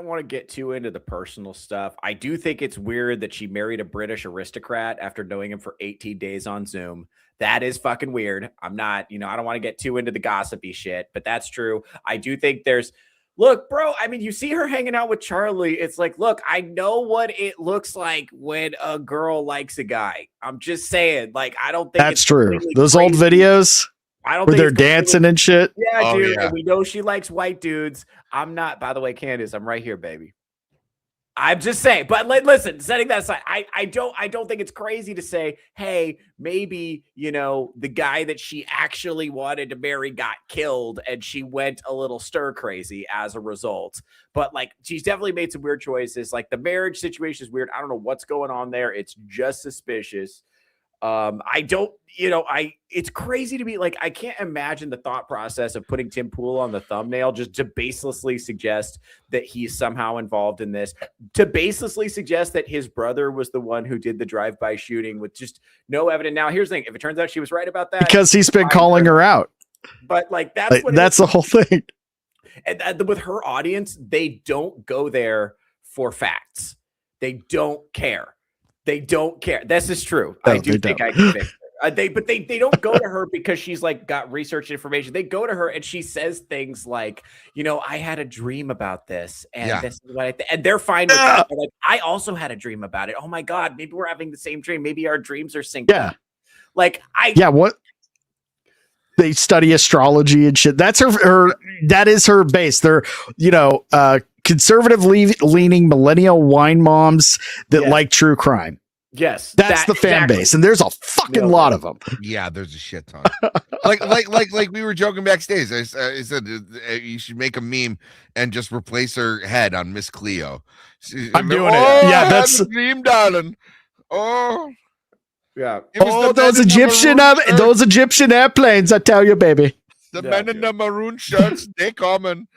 want to get too into the personal stuff. I do think it's weird that she married a British aristocrat after knowing him for 18 days on Zoom. That is fucking weird. I'm not, I don't want to get too into the gossipy shit, but that's true. I do think look, bro, I mean, you see her hanging out with Charlie. It's like, look, I know what it looks like when a girl likes a guy. I'm just saying, like, I don't think that's true. Those old videos. I don't where think they're dancing and shit. Yeah, dude. Yeah. And we know she likes white dudes. I'm not, by the way, Candace, I'm right here, baby. I'm just saying, but listen, setting that aside, I don't think it's crazy to say, hey, maybe, the guy that she actually wanted to marry got killed and she went a little stir crazy as a result. But like, she's definitely made some weird choices. Like the marriage situation is weird. I don't know what's going on there. It's just suspicious. I don't, it's crazy to me. Like, I can't imagine the thought process of putting Tim Pool on the thumbnail just to baselessly suggest that he's somehow involved in this, to baselessly suggest that his brother was the one who did the drive-by shooting with just no evidence. Now, here's the thing. If it turns out she was right about that, because he's been calling her out. But like, that's the whole thing. And with her audience, they don't go there for facts. They don't care. They don't care. This is true. No, I do think don't. I can fix it. They don't go to her because she's like got research information. They go to her and she says things like, I had a dream about this, and this is what and they're fine with that. They're like, I also had a dream about it. Oh my God, maybe we're having the same dream. Maybe our dreams are synced. Yeah. Like what? They study astrology and shit. That's her. That is her base. They're, conservative leaning millennial wine moms that like true crime. Yes, that's the fan base, and there's a fucking lot of them. Yeah, there's a shit ton. like we were joking backstage. I said you should make a meme and just replace her head on Miss Cleo. I'm doing it. Yeah, that's the dream, darling. Oh. Yeah. Those Egyptian airplanes, I tell you, baby. The men in the maroon shirts, they coming.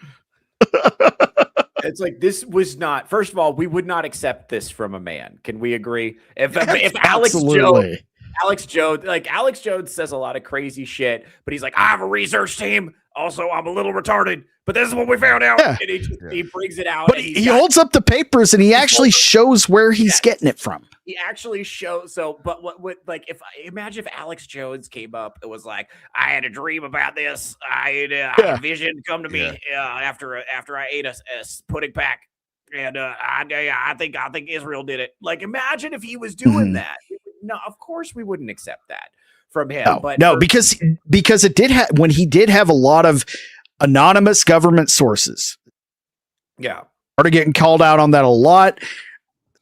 It's like, this was not. First of all, we would not accept this from a man. Can we agree? If Alex Jones says a lot of crazy shit, but he's like, I have a research team. Also, I'm a little retarded, but this is what we found out. Yeah. And he brings it out. But he holds up the papers and he actually shows where he's getting it from. He actually shows. So, but imagine if Alex Jones came up, it was like, I had a dream about this. I had a vision come to me after I ate a pudding pack. And I think Israel did it. Like, imagine if he was doing that. No, of course we wouldn't accept that from him. Because it did when he did have a lot of anonymous government sources. Yeah. Started getting called out on that a lot.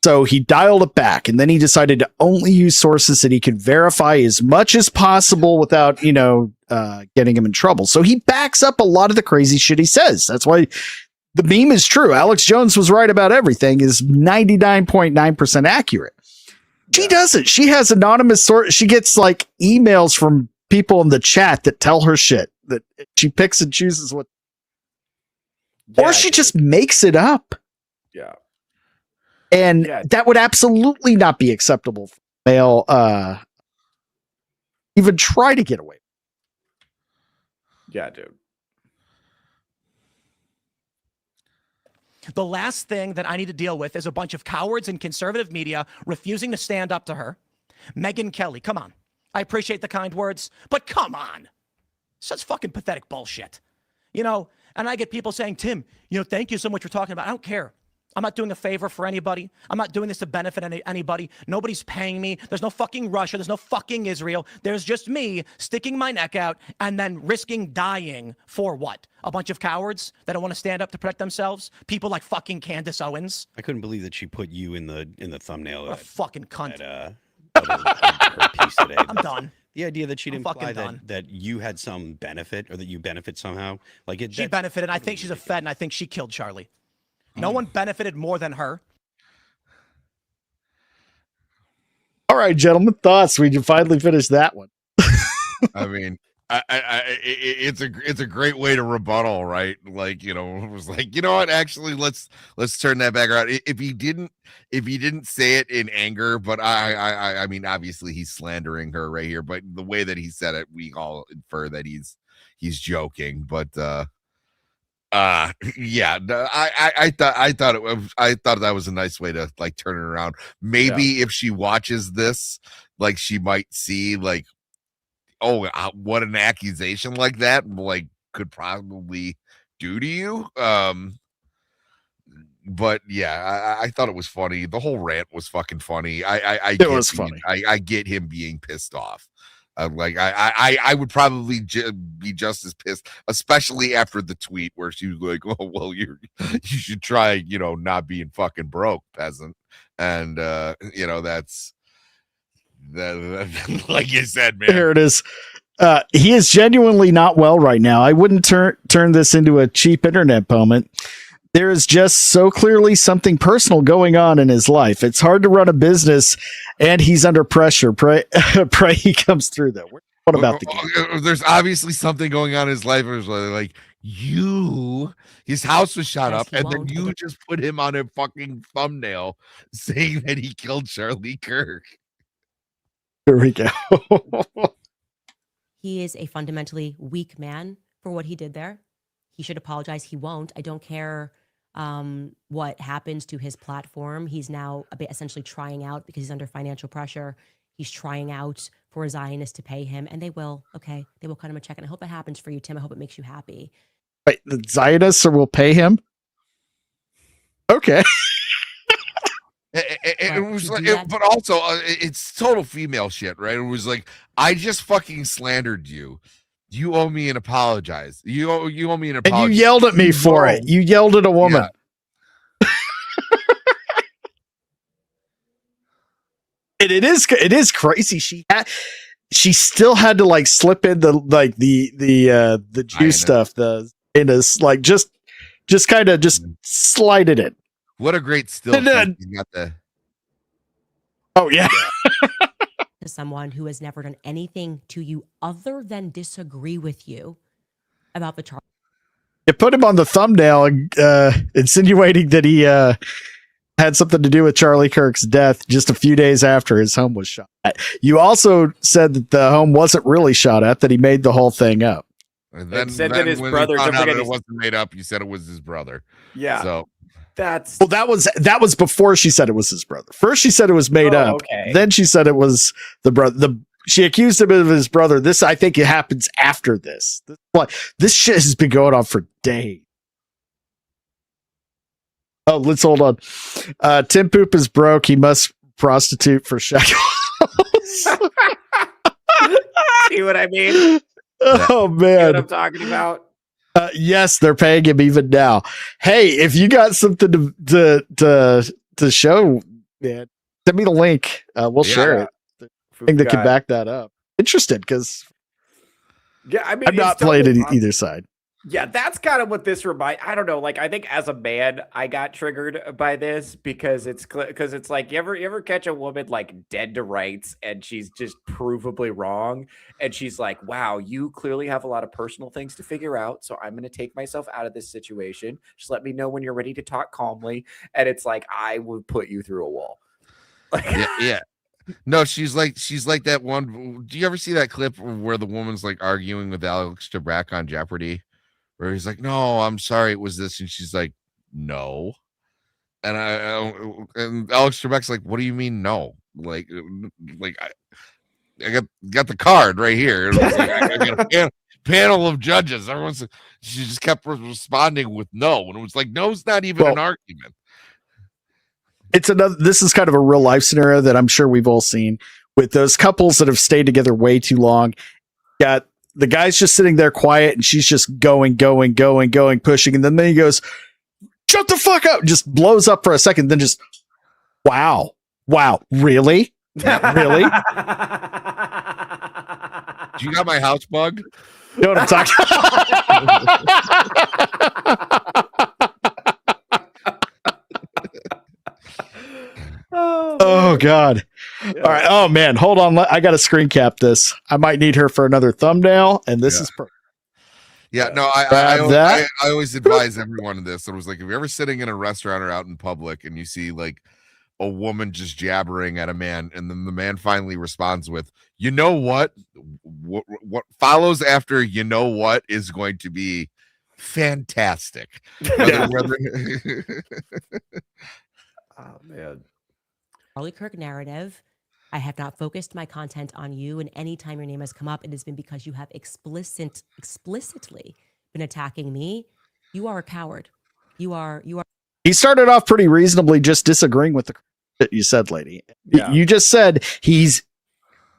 So he dialed it back, and then he decided to only use sources that he could verify as much as possible without, getting him in trouble. So he backs up a lot of the crazy shit he says. That's why the meme is true. Alex Jones was right about everything, is 99.9% accurate. She doesn't. She has anonymous source. She gets like emails from people in the chat that tell her shit that she picks and chooses what, or she just makes it up. Yeah. And that would absolutely not be acceptable for male, even try to get away. Yeah, dude. The last thing that I need to deal with is a bunch of cowards in conservative media refusing to stand up to her. Megyn Kelly, come on. I appreciate the kind words, but come on. Such fucking pathetic bullshit. And I get people saying, Tim, thank you so much for talking about it. I don't care. I'm not doing a favor for anybody. I'm not doing this to benefit anybody. Nobody's paying me. There's no fucking Russia. There's no fucking Israel. There's just me sticking my neck out and then risking dying for what? A bunch of cowards that don't want to stand up to protect themselves? People like fucking Candace Owens? I couldn't believe that she put you in the thumbnail. What a fucking cunt. Her piece today. I'm done. The idea that she'd imply that you had some benefit or that you benefit somehow. She benefited. I think she's a Fed, and I think she killed Charlie. No one benefited more than her. All right, gentlemen, thoughts? We can finally finish that one. I mean, it's a great way to rebuttal, right? Like, it was like, what? Actually, let's turn that back around. If he didn't say it in anger, but I mean, obviously he's slandering her right here. But the way that he said it, we all infer that he's joking. But I thought that was a nice way to like turn it around. Maybe if she watches this, like she might see like, oh, what an accusation like that like could probably do to you. But yeah, I thought it was funny. The whole rant was fucking funny. It was funny. I get him being pissed off. I would probably be just as pissed, especially after the tweet where she was like, "Oh well, you should try, not being fucking broke, peasant." And that's that. Like you said, man. Here it is. He is genuinely not well right now. I wouldn't turn this into a cheap internet moment. there is just so clearly something personal going on in his life. It's hard to run a business, and he's under pressure. Pray he comes through that. What about the game? There's obviously something going on in his life. It was like his house was shot Yes, up, he and then won't. you just put him on a fucking thumbnail saying that he killed Charlie Kirk. Here we go. He is a fundamentally weak man for what he did there. He should apologize. He won't. I don't care what happens to his platform. He's now essentially trying out because he's under financial pressure. He's trying out for a Zionist to pay him, and they will. Okay, they will cut him a check, and I hope it happens for you, Tim. I hope it makes you happy. Wait, the Zionists will pay him? Okay. It was like, but also it's total female shit, right? It was like, I just fucking slandered you. You owe me an apologize. You owe me an apology. And you yelled at me for it. You yelled at a woman. Yeah. It is crazy. She still had to like slip in the juice stuff, just kind of slide it in. What a great still. And You got the. Oh yeah. To someone who has never done anything to you other than disagree with you about the charge. You put him on the thumbnail, insinuating that he had something to do with Charlie Kirk's death just a few days after his home was shot at. You also said that the home wasn't really shot at, that he made the whole thing up. And then said that his when brother. he found Don't out forget it wasn't made up. You said it was his brother. Yeah. So that's Well, that was before she said it was his brother. First she said it was made up. Okay. Then she said it was the brother. She accused him of his brother. This, I think, it happens after this. This shit has been going on for days. Oh, let's hold on. Tim Poop is broke. He must prostitute for shekels. See what I mean? Oh See what man. I'm talking about? Yes, they're paying him even now. Hey, if you got something to show, man, send me the link. We'll share it. Thing that can back that up. Interested, because I mean, I'm not playing it either side. Yeah, that's kind of what this reminds. I don't know. Like, I think as a man, I got triggered by this because it's like you ever catch a woman like dead to rights and she's just provably wrong, and she's like, "Wow, you clearly have a lot of personal things to figure out, so I'm going to take myself out of this situation. Just let me know when you're ready to talk calmly." And it's like, I would put you through a wall. yeah. No, she's like that one. Do you ever see that clip where the woman's like arguing with Alex Trebek on Jeopardy? Where he's like, "No, I'm sorry, it was this," and she's like, "No," and and Alex Trebek's like, "What do you mean no? Like I got the card right here. It was like, I got a panel of judges. She just kept responding with no, and it was like, no's not even an argument." This is kind of a real life scenario that I'm sure we've all seen with those couples that have stayed together way too long. Got the guy's just sitting there quiet and she's just going, pushing. And then he goes, "Shut the fuck up." Just blows up for a second. Then just, wow. Really? Really? Do you got my house bug? You know what I'm talking Oh God. Yeah. All right. Oh man. Hold on. I got to screen cap this. I might need her for another thumbnail. And this is perfect. Yeah, no, I always advise everyone of this. It was like, if you're ever sitting in a restaurant or out in public and you see like a woman just jabbering at a man, and then the man finally responds with, "You know what follows after you know what is going to be fantastic." Oh man. Charlie Kirk narrative. I have not focused my content on you, and anytime your name has come up, it has been because you have explicitly been attacking me. You are a coward. You are. He started off pretty reasonably, just disagreeing with the shit you said, lady. Yeah. You just said you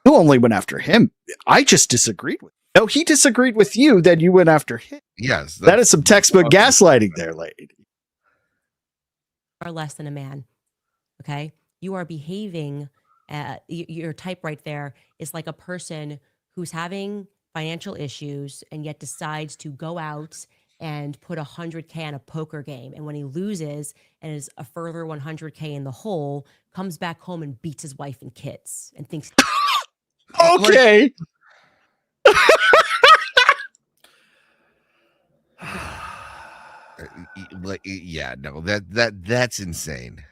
only went after him. I just disagreed with him. No, he disagreed with you, then you went after him. Yes. That is some textbook gaslighting there, lady. You are less than a man. Okay? You are behaving, your type right there is like a person who's having financial issues and yet decides to go out and put 100K on a poker game. And when he loses and is a further 100K in the hole, comes back home and beats his wife and kids and thinks. Okay. Yeah, no, that's insane.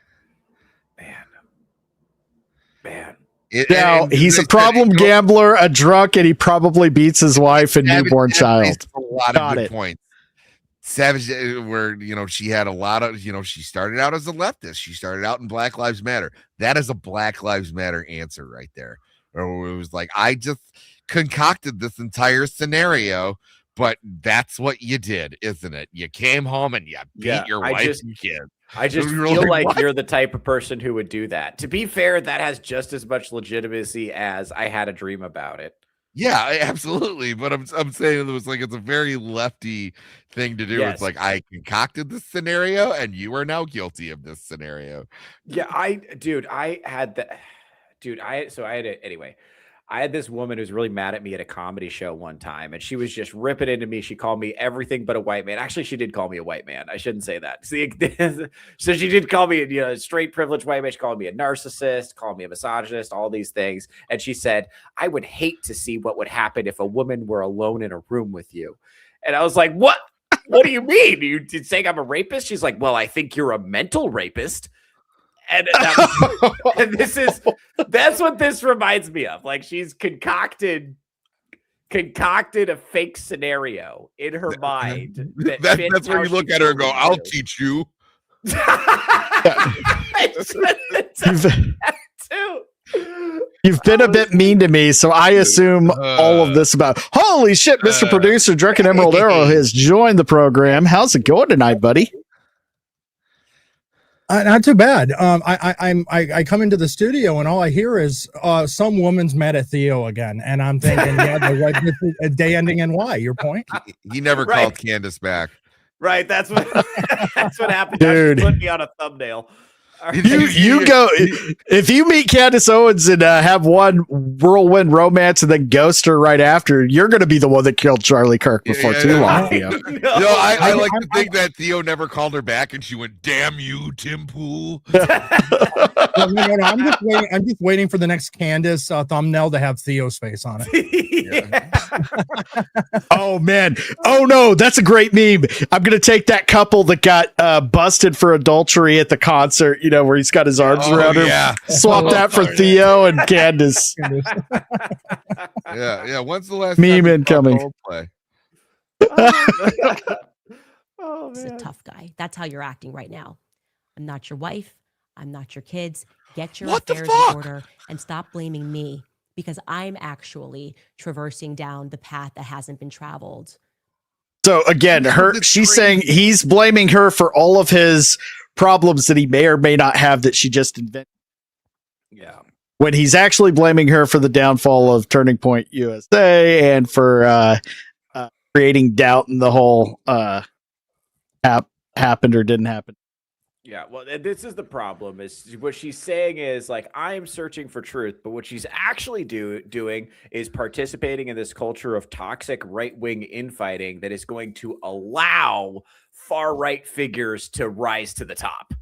Man. Now, he's a problem gambler, a drunk, and he probably beats his wife and newborn child. A lot of good points. Savage, where she had a lot of she started out as a leftist. She started out in Black Lives Matter. That is a Black Lives Matter answer right there. Or it was like, I just concocted this entire scenario, but that's what you did, isn't it? You came home and you beat your wife and kids. I just feel like you're the type of person who would do that. To be fair, that has just as much legitimacy as I had a dream about it. Yeah, absolutely. But I'm saying it was like, it's a very lefty thing to do. Yes. It's like, I concocted this scenario and you are now guilty of this scenario. Yeah, I had I had this woman who's really mad at me at a comedy show one time, and she was just ripping into me. She called me everything but a white man. Actually, she did call me a white man. I shouldn't say that. See, so she did call me a straight privileged white man. She called me a narcissist, called me a misogynist, all these things. And she said, I would hate to see what would happen if a woman were alone in a room with you. And I was like, what? What do you mean? You saying I'm a rapist? She's like, well, I think you're a mental rapist. And that's what this reminds me of. Like, she's concocted a fake scenario in her mind. That's where you look at her and go, I'll teach you. You've been a bit mean to me, so I assume all of this about. Holy shit, Mr. Producer, Drunken Emerald Arrow has joined the program. How's it going tonight, buddy? Not too bad. I come into the studio and all I hear is some woman's mad at Theo again, and I'm thinking, yeah, this is a day ending in Y. Your point? He never called Candace back. Right, that's what happened. Dude, put me on a thumbnail. You go if you meet Candace Owens and have one whirlwind romance and then ghost her right after, you're going to be the one that killed Charlie Kirk before too long. Theo. I like to think that Theo never called her back and she went, "Damn you, Tim Pool." No, I'm just waiting for the next Candace thumbnail to have Theo's face on it. Oh man! Oh no, that's a great meme. I'm going to take that couple that got busted for adultery at the concert. Where he's got his arms around her. Swap that for Theo and Candace. Yeah. When's the last meme incoming? He's a tough guy. That's how you're acting right now. I'm not your wife. I'm not your kids. Get your affairs in order and stop blaming me, because I'm actually traversing down the path that hasn't been traveled. So again, she's saying he's blaming her for all of his problems that he may or may not have that she just invented. Yeah. When he's actually blaming her for the downfall of Turning Point USA and for creating doubt in the whole happened or didn't happen. Yeah, well, this is the problem. Is what she's saying is like, I am searching for truth, but what she's actually doing is participating in this culture of toxic right-wing infighting that is going to allow far-right figures to rise to the top.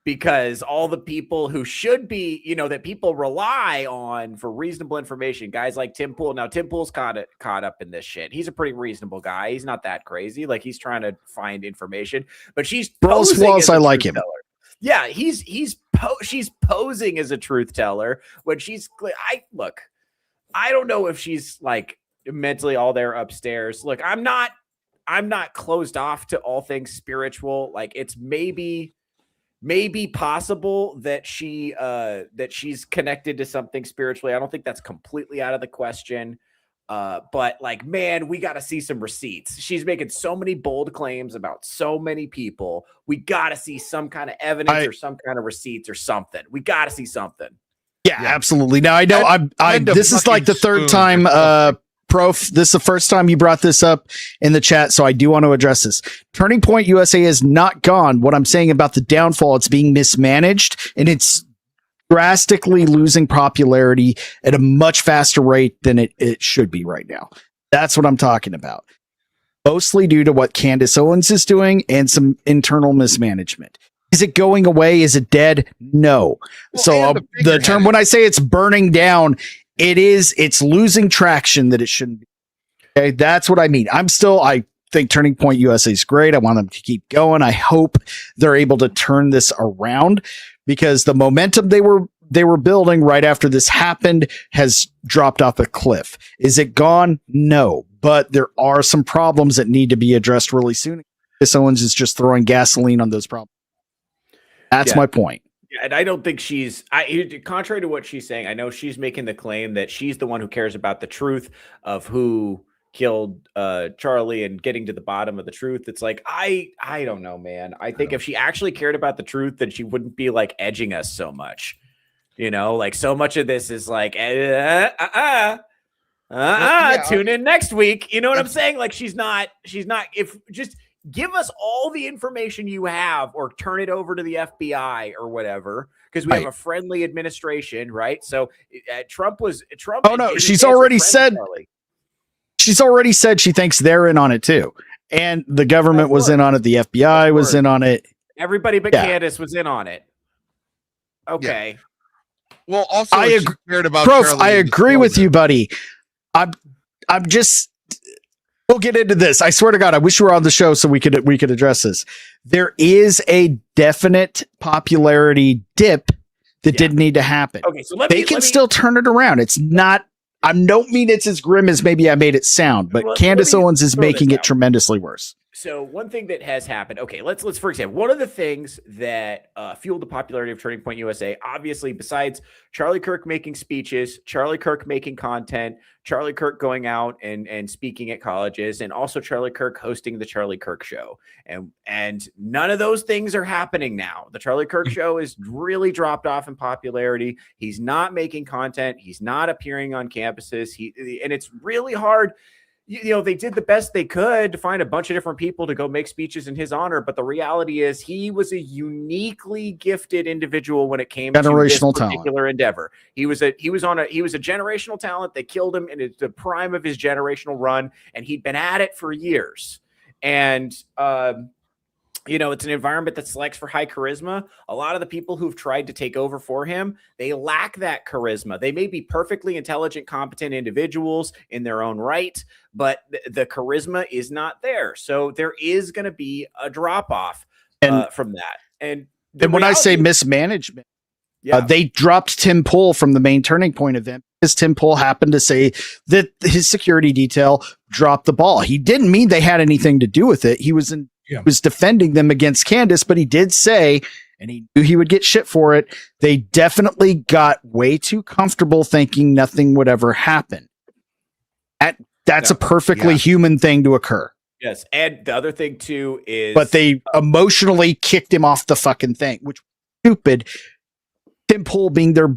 Because all the people who should be, that people rely on for reasonable information, guys like Tim Pool. Now, Tim Pool's caught up in this shit. He's a pretty reasonable guy. He's not that crazy. Like, he's trying to find information, but she's posing as I like him. Teller. Yeah, she's posing as a truth teller when she's. I don't know if she's like mentally all there upstairs. Look, I'm not closed off to all things spiritual. Like, it's maybe possible that she's connected to something spiritually. I don't think that's completely out of the question. But like, man, we got to see some receipts. She's making so many bold claims about so many people. We got to see some kind of evidence or some kind of receipts or something. We got to see something. Yeah, absolutely. Now I know this is like the third time, Prof, this is the first time you brought this up in the chat, so I do want to address this. Turning Point USA is not gone. What I'm saying about the downfall, it's being mismanaged, and it's drastically losing popularity at a much faster rate than it should be right now. That's what I'm talking about. mostly due to what Candace Owens is doing and some internal mismanagement. Is it going away? Is it dead? No. Well, So and the term, when I say it's burning down, it's losing traction that it shouldn't be. Okay, that's what I mean. I think Turning Point USA is great. I want them to keep going. I hope they're able to turn this around, because the momentum they were building right after this happened has dropped off a cliff. Is it gone? No, but there are some problems that need to be addressed really soon. Candace Owens is just throwing gasoline on those problems. That's my point. Yeah, and I don't think contrary to what she's saying, I know she's making the claim that she's the one who cares about the truth of who killed Charlie and getting to the bottom of the truth. It's like, I don't know, man. I think if she actually cared about the truth, then she wouldn't be like edging us so much. You know, like so much of this is like, tune in next week. You know what I'm saying? Like she's not, if just give us all the information you have or turn it over to the FBI or whatever, because we have a friendly administration, right? So Trump. Oh no, she's already said she thinks they're in on it too. And the government was in on it. The FBI was in on it. Everybody but Candace was in on it. Okay. Yeah. Well, also, I agree with you, buddy. I'm just. We'll get into this. I swear to God, I wish you were on the show so we could address this. There is a definite popularity dip that didn't need to happen. Okay, so they can still turn it around. It's not. I don't mean it's as grim as maybe I made it sound, but Candace Owens is making it tremendously worse. So one thing that has happened, okay, let's for example, one of the things that fueled the popularity of Turning Point USA, obviously, besides Charlie Kirk making speeches, Charlie Kirk making content, Charlie Kirk going out and speaking at colleges, and also Charlie Kirk hosting the Charlie Kirk Show. And none of those things are happening now. The Charlie Kirk Show is really dropped off in popularity. He's not making content. He's not appearing on campuses. And it's really hard. You know, they did the best they could to find a bunch of different people to go make speeches in his honor. But the reality is he was a uniquely gifted individual when it came to this particular endeavor. He was a generational talent. They killed him in the prime of his generational run, and he'd been at it for years. And, you know, it's an environment that selects for high charisma. A lot of the people who've tried to take over for him, they lack that charisma. They may be perfectly intelligent, competent individuals in their own right, but the charisma is not there. So there is going to be a drop off from that. And when I say mismanagement, they dropped Tim Pool from the main Turning Point event because Tim Pool happened to say that his security detail dropped the ball. He didn't mean they had anything to do with it. He was defending them against Candace, but he did say, and he knew he would get shit for it, they definitely got way too comfortable thinking nothing would ever happen. That's a perfectly human thing to occur. Yes. And the other thing too is, but they emotionally kicked him off the fucking thing, which was stupid. Tim Pool being their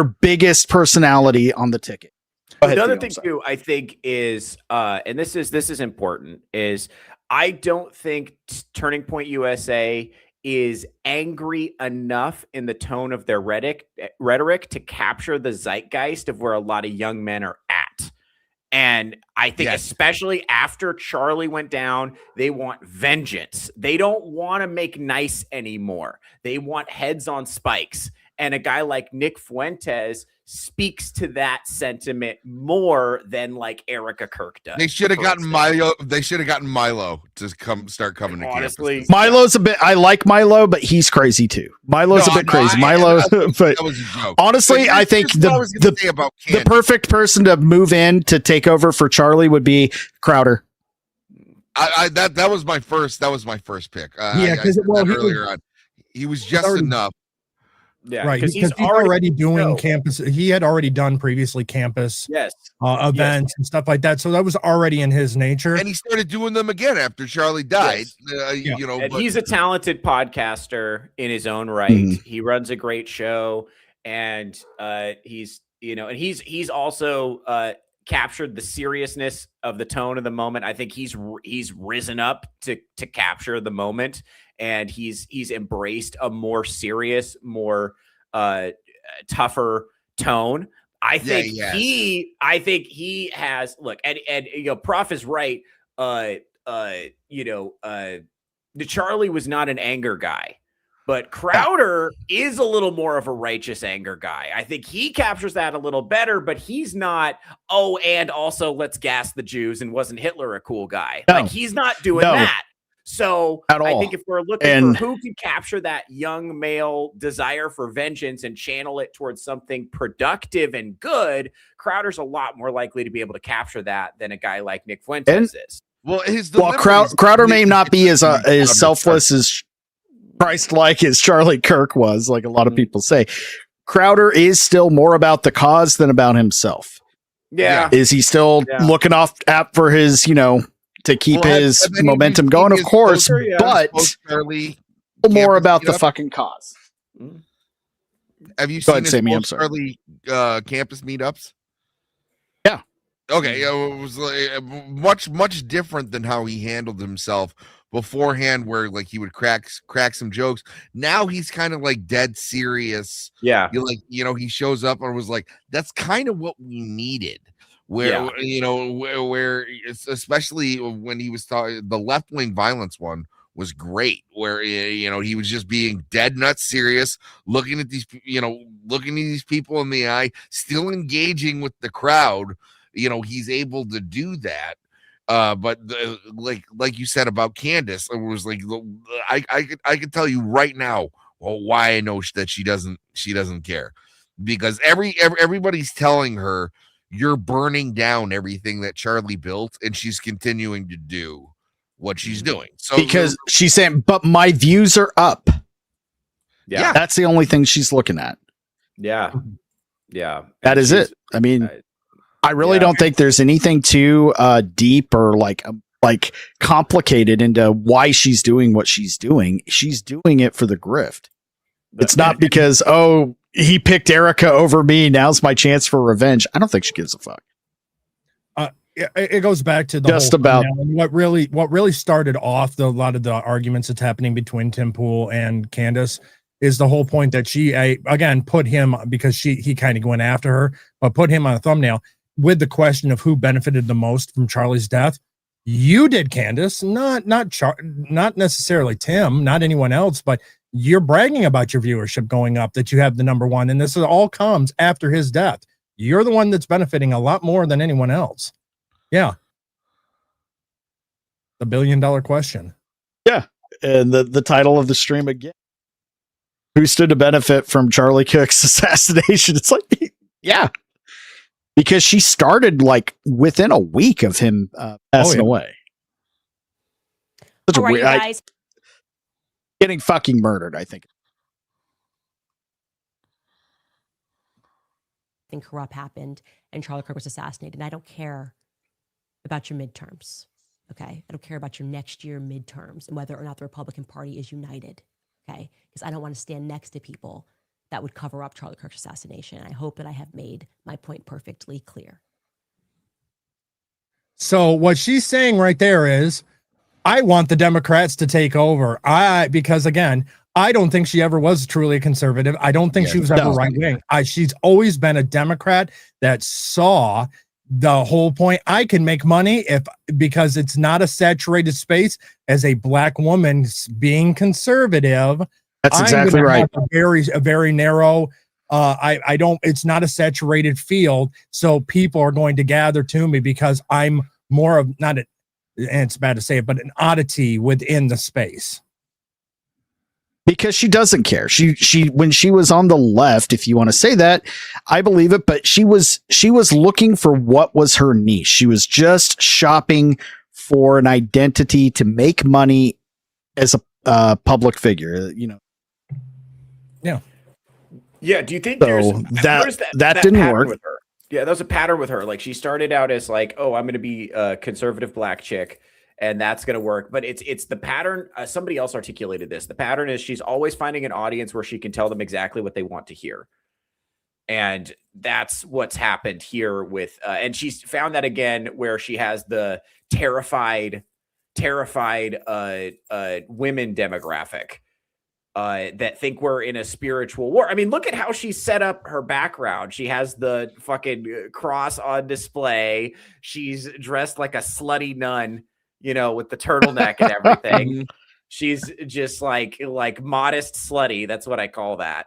biggest personality on the ticket. The other thing too, I think is, and this is important, is I don't think Turning Point USA is angry enough in the tone of their rhetoric to capture the zeitgeist of where a lot of young men are at. And I think especially after Charlie went down, they want vengeance. They don't want to make nice anymore. They want heads on spikes. And a guy like Nick Fuentes speaks to that sentiment more than like Erica Kirk does. They should have gotten Milo. They should have gotten Milo to start coming to honestly, campus. Milo's a bit. I like Milo, but he's crazy too. Milo's a bit crazy. Milo, but that was a joke. Honestly, I think the perfect person to move in to take over for Charlie would be Crowder. That was my first. That was my first pick. Because earlier on, he was just enough. Yeah, right. Because he's already doing campus. He had already done previously campus events and stuff like that. So that was already in his nature. And he started doing them again after Charlie died. You know, and he's a talented podcaster in his own right. He runs a great show, and he's also captured the seriousness of the tone of the moment. I think he's risen up to capture the moment. And he's embraced a more serious, more tougher tone. I think he has look, and you know, Prof is right. Charlie was not an anger guy. But Crowder is a little more of a righteous anger guy. I think he captures that a little better, but he's not, oh, and also let's gas the Jews and wasn't Hitler a cool guy? No. Like, he's not doing that. So At I all. think if we're looking for who can capture that young male desire for vengeance and channel it towards something productive and good, Crowder's a lot more likely to be able to capture that than a guy like Nick Fuentes is. Well, Crowder may not be as selfless as Christ-like as Charlie Kirk was, like a lot of people say. Crowder is still more about the cause than about himself. Yeah. Is he still looking off for his, to keep his momentum going? Of course, but more about the fucking cause. Have you Go seen ahead, Sammy, I'm his sorry. early campus meetups? Yeah. Okay, it was much different than how he handled himself beforehand, where like he would crack some jokes. Now he's kind of like dead serious. Yeah. He shows up and was like, that's kind of what we needed. Where especially when he was talking, the left-wing violence one was great, where he was just being dead nuts serious, looking at these people in the eye, still engaging with the crowd. He's able to do that. But like you said about Candace, it was like I could tell you right now why I know that she doesn't care, because everybody's telling her you're burning down everything that Charlie built, and she's continuing to do what she's doing. So because she's saying, but my views are up. Yeah. That's the only thing she's looking at. Yeah. That is it. I mean, I really don't think there's anything too deep or like complicated into why she's doing what she's doing. She's doing it for the grift. It's not because, he picked Erica over me, now's my chance for revenge. I don't think she gives a fuck. It goes back to the Just whole about what really started off a lot of the arguments that's happening between Tim Pool and Candace is the whole point that she again put him, because he kind of went after her, but put him on a thumbnail with the question of who benefited the most from Charlie's death. You did, Candace, not necessarily Tim, not anyone else, but you're bragging about your viewership going up, that you have the number one, and this all comes after his death. You're the one that's benefiting a lot more than anyone else. Yeah. The $1 billion question. Yeah. And the title of the stream again. Who stood to benefit from Charlie Cook's assassination? It's like, yeah. Because she started like within a week of him passing away. Such All right, you guys. Getting fucking murdered, I think. Corrupt happened and Charlie Kirk was assassinated. And I don't care about your midterms. Okay. I don't care about your next year midterms and whether or not the Republican Party is united. Okay. Because I don't want to stand next to people that would cover up Charlie Kirk's assassination. I hope that I have made my point perfectly clear. So what she's saying right there is, I want the Democrats to take over. Because again, I don't think she ever was truly a conservative. I don't think she was ever right wing. She's always been a Democrat that saw the whole point. I can make money because it's not a saturated space. As a black woman being conservative, that's exactly right. A very narrow. I don't. It's not a saturated field, so people are going to gather to me because I'm more of not a. And it's bad to say it, but an oddity within the space. Because she doesn't care. She when she was on the left, if you want to say that, I believe it, but she was looking for what was her niche. She was just shopping for an identity to make money as a public figure, Yeah. Yeah. Do you think that didn't work with her? Yeah, that was a pattern with her. Like, she started out as like, oh, I'm going to be a conservative black chick, and that's going to work. But it's the pattern. Somebody else articulated this. The pattern is she's always finding an audience where she can tell them exactly what they want to hear. And that's what's happened here with, and she's found that again, where she has the terrified women demographic. That think we're in a spiritual war. I mean, look at how she set up her background. She has the fucking cross on display. She's dressed like a slutty nun. you know, with the turtleneck and everything. She's just like modest slutty. That's what I call that.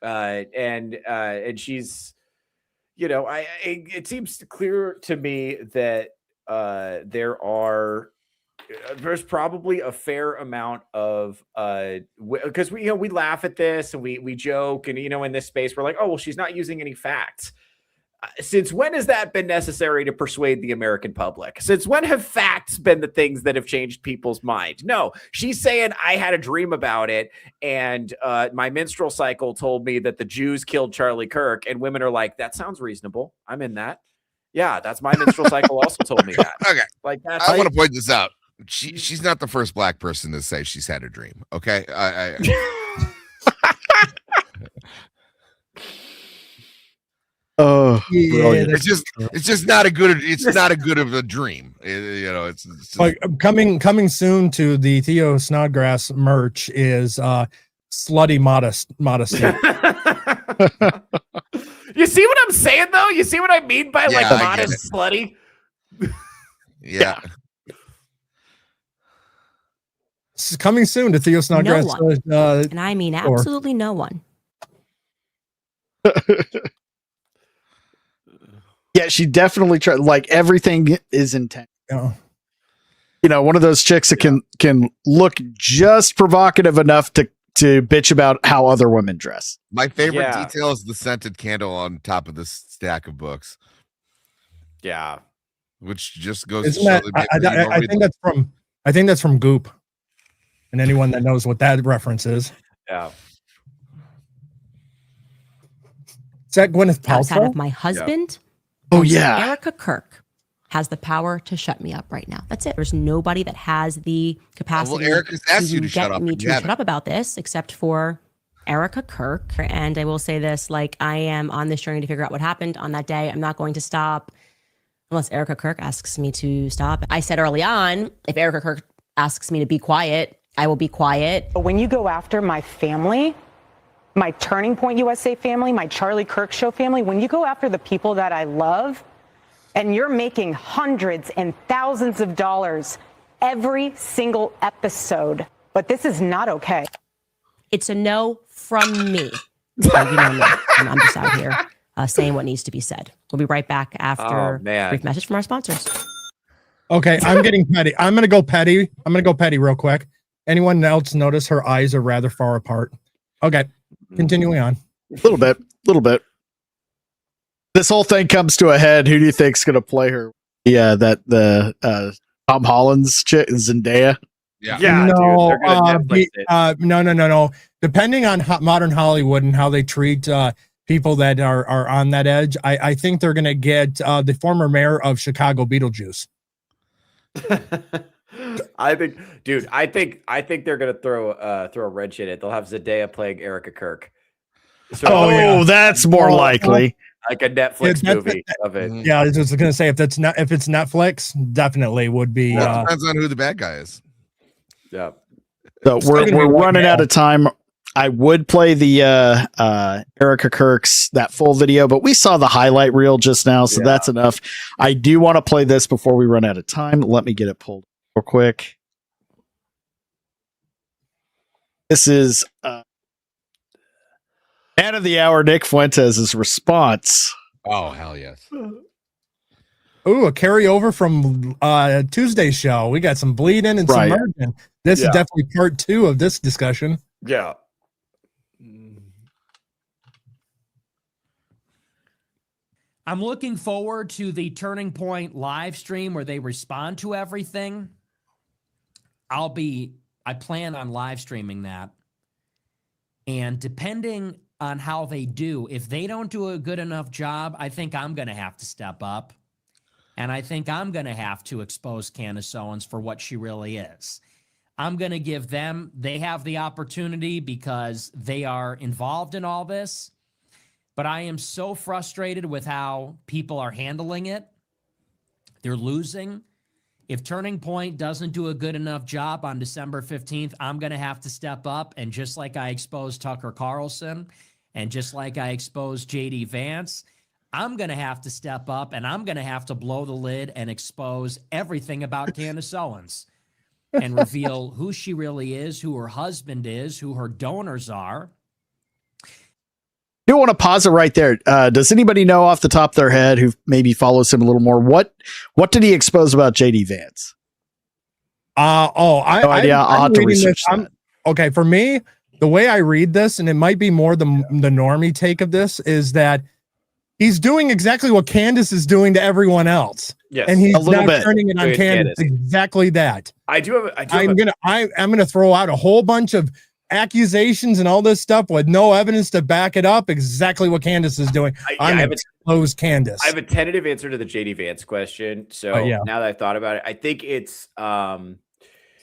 And she's, you know, it seems clear to me that there's probably a fair amount of because we laugh at this and we joke, and in this space we're like, oh well, she's not using any facts. Since when has that been necessary to persuade the American public? Since when have facts been the things that have changed people's mind? No, she's saying I had a dream about it, and my menstrual cycle told me that the Jews killed Charlie Kirk, and women are like, that sounds reasonable. I'm in that. Yeah, that's my menstrual cycle also told me that. Okay, like that's I want to point this out. She's not the first black person to say she's had a dream. Okay, Oh, yeah, it's just not a good. It's not a good of a dream. It's just, like coming soon to the Theo Snodgrass merch is slutty modesty. You see what I'm saying though? You see what I mean by like I modest slutty? Yeah. It's coming soon to Theo Snodgrass. No one. And I mean absolutely no one. Yeah, she definitely tried. Like everything is intense. Yeah. One of those chicks that can look just provocative enough to bitch about how other women dress. My favorite detail is the scented candle on top of this stack of books. Yeah, which just goes. Isn't that? I think that's from Goop. And anyone that knows what that reference is. Yeah. Is that Gwyneth Paltrow? Outside of my husband. Yeah. Oh, yeah. Erica Kirk has the power to shut me up right now. That's it. There's nobody that has the capacity Erica's asked you to get shut up. me to shut up about this, except for Erica Kirk. And I will say this, like, I am on this journey to figure out what happened on that day. I'm not going to stop unless Erica Kirk asks me to stop. I said early on, if Erica Kirk asks me to be quiet, I will be quiet. But when you go after my family, my Turning Point USA family, my Charlie Kirk Show family, when you go after the people that I love, and you're making hundreds and thousands of dollars every single episode, but this is not okay. It's a no from me. So you know me. I'm just out here saying what needs to be said. We'll be right back after a brief message from our sponsors. Okay, I'm getting petty. I'm going to go petty real quick. Anyone else notice her eyes are rather far apart? Okay, continuing on. A little bit. This whole thing comes to a head. Who do you think's going to play her? Yeah, the Tom Holland's chick, Zendaya. Yeah. No, dude, no. Depending on modern Hollywood and how they treat people that are on that edge, I think they're going to get the former mayor of Chicago, Beetlejuice. I think they're gonna throw a wrench in it. They'll have Zendaya playing Erica Kirk. So that's more likely. Like a Netflix movie of it. Yeah, I was just gonna say if it's Netflix, definitely would be. Well, depends on who the bad guy is. Yeah. So we're running out of time. I would play the Erica Kirk's that full video, but we saw the highlight reel just now, so that's enough. I do want to play this before we run out of time. Let me get it pulled real quick. This is man of the hour, Nick Fuentes' response. Oh, hell yes. Ooh, a carryover from Tuesday's show. We got some bleeding and some merging. This is definitely part 2 of this discussion. Yeah. I'm looking forward to the Turning Point live stream where they respond to everything. I plan on live streaming that. And depending on how they do, if they don't do a good enough job, I think I'm going to have to step up. And I think I'm going to have to expose Candace Owens for what she really is. I'm going to give them, they have the opportunity because they are involved in all this. But I am so frustrated with how people are handling it. They're losing. If Turning Point doesn't do a good enough job on December 15th, I'm going to have to step up. And just like I exposed Tucker Carlson and just like I exposed JD Vance, I'm going to have to step up and I'm going to have to blow the lid and expose everything about Candace Owens and reveal who she really is, who her husband is, who her donors are. You want to pause it right there. Does anybody know off the top of their head who maybe follows him a little more? What did he expose about JD Vance? No idea. I'll have to research that. Okay, for me, the way I read this, and it might be more the normie take of this, is that he's doing exactly what Candace is doing to everyone else. Yes. And he's A little now bit. turning it on With Candace. Exactly that. I'm gonna throw out a whole bunch of accusations and all this stuff with no evidence to back it up. Exactly what Candace is doing. I'm gonna expose Candace. I have a tentative answer to the JD Vance question. So now that I've thought about it, I think it's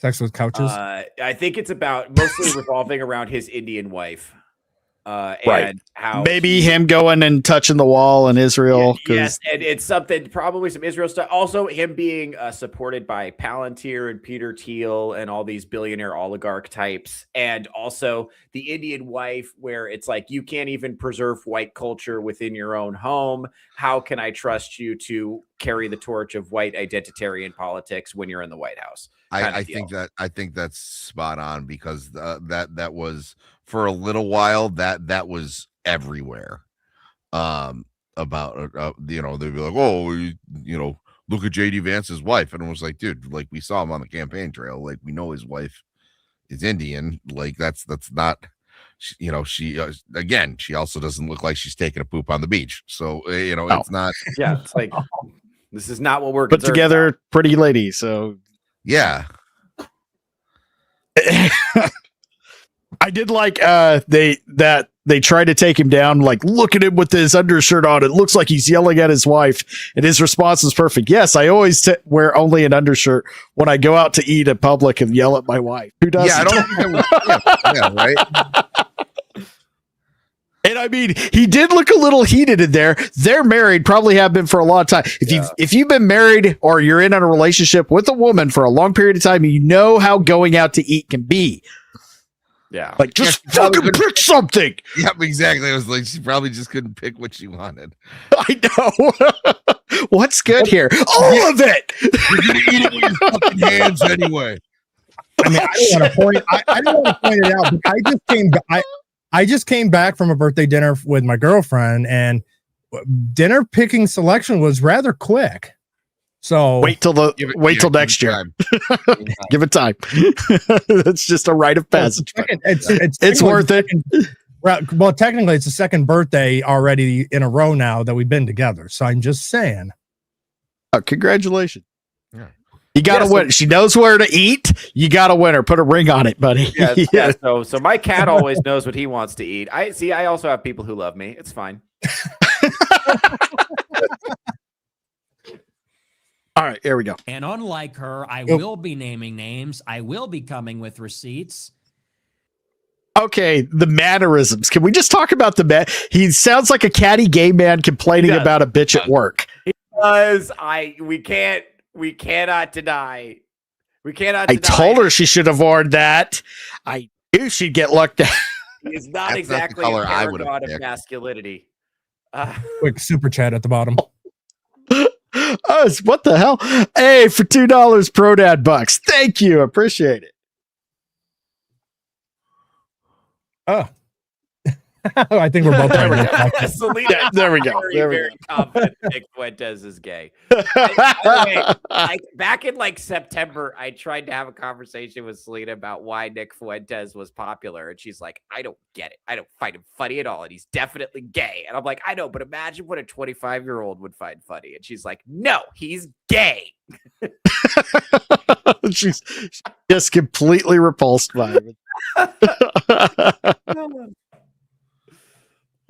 sex with couches. I think it's about mostly revolving around his Indian wife. Right. And how Maybe him going and touching the wall in Israel. Yes, and it's something, probably some Israel stuff. Also, him being supported by Palantir and Peter Thiel and all these billionaire oligarch types. And also the Indian wife, where it's like, you can't even preserve white culture within your own home. How can I trust you to carry the torch of white identitarian politics when you're in the White House? I think that's spot on, because that was, for a little while, that was everywhere. About they'd be like, oh, look at JD Vance's wife, and it was like, dude, like, we saw him on the campaign trail, like, we know his wife is Indian, like, that's not, she again, she also doesn't look like she's taking a poop on the beach, so it's not. Yeah, it's like, this is not what we're put together about. Pretty lady. So yeah. I did like they tried to take him down, like, look at him with his undershirt on. It looks like he's yelling at his wife, and his response was perfect. Yes, I always wear only an undershirt when I go out to eat in public and yell at my wife. Who doesn't? Yeah, I don't think it was, right. And I mean, he did look a little heated in there. They're married, probably have been for a long time. If you've been married or you're in a relationship with a woman for a long period of time, you know how going out to eat can be. Yeah. Like, just fucking pick something. Yep, exactly. I was like, she probably just couldn't pick what she wanted. I know. What's good here? All of it. You're gonna eat it with your fucking hands anyway. I mean, I don't want to point it out, but I just came back from a birthday dinner with my girlfriend, and dinner picking selection was rather quick. So wait till next year. Give it time. It's just a rite of passage. It's worth it. Well, technically, it's the second birthday already in a row now that we've been together. So I'm just saying. Oh, congratulations. Yeah. You got to win. She knows where to eat. You got to win her. Put a ring on it, buddy. Yeah. So my cat always knows what he wants to eat. I also have people who love me. It's fine. All right, here we go. And unlike her, I will be naming names. I will be coming with receipts. Okay, the mannerisms. Can we just talk about the man? He sounds like a catty gay man complaining about a bitch at work. He does. We cannot deny. I told her she should have worn that. I knew she'd get looked at. He's not exactly a paragon of masculinity. Quick super chat at the bottom. What the hell? Hey, for $2 pro dad bucks. Thank you. Appreciate it. Oh. I think we're both there. We go. Selena, there we go. Very confident Nick Fuentes is gay. Back in like September, I tried to have a conversation with Selena about why Nick Fuentes was popular, and she's like, "I don't get it. I don't find him funny at all, and he's definitely gay." And I'm like, "I know, but imagine what a 25-year-old would find funny." And she's like, "No, he's gay." She's just completely repulsed by it.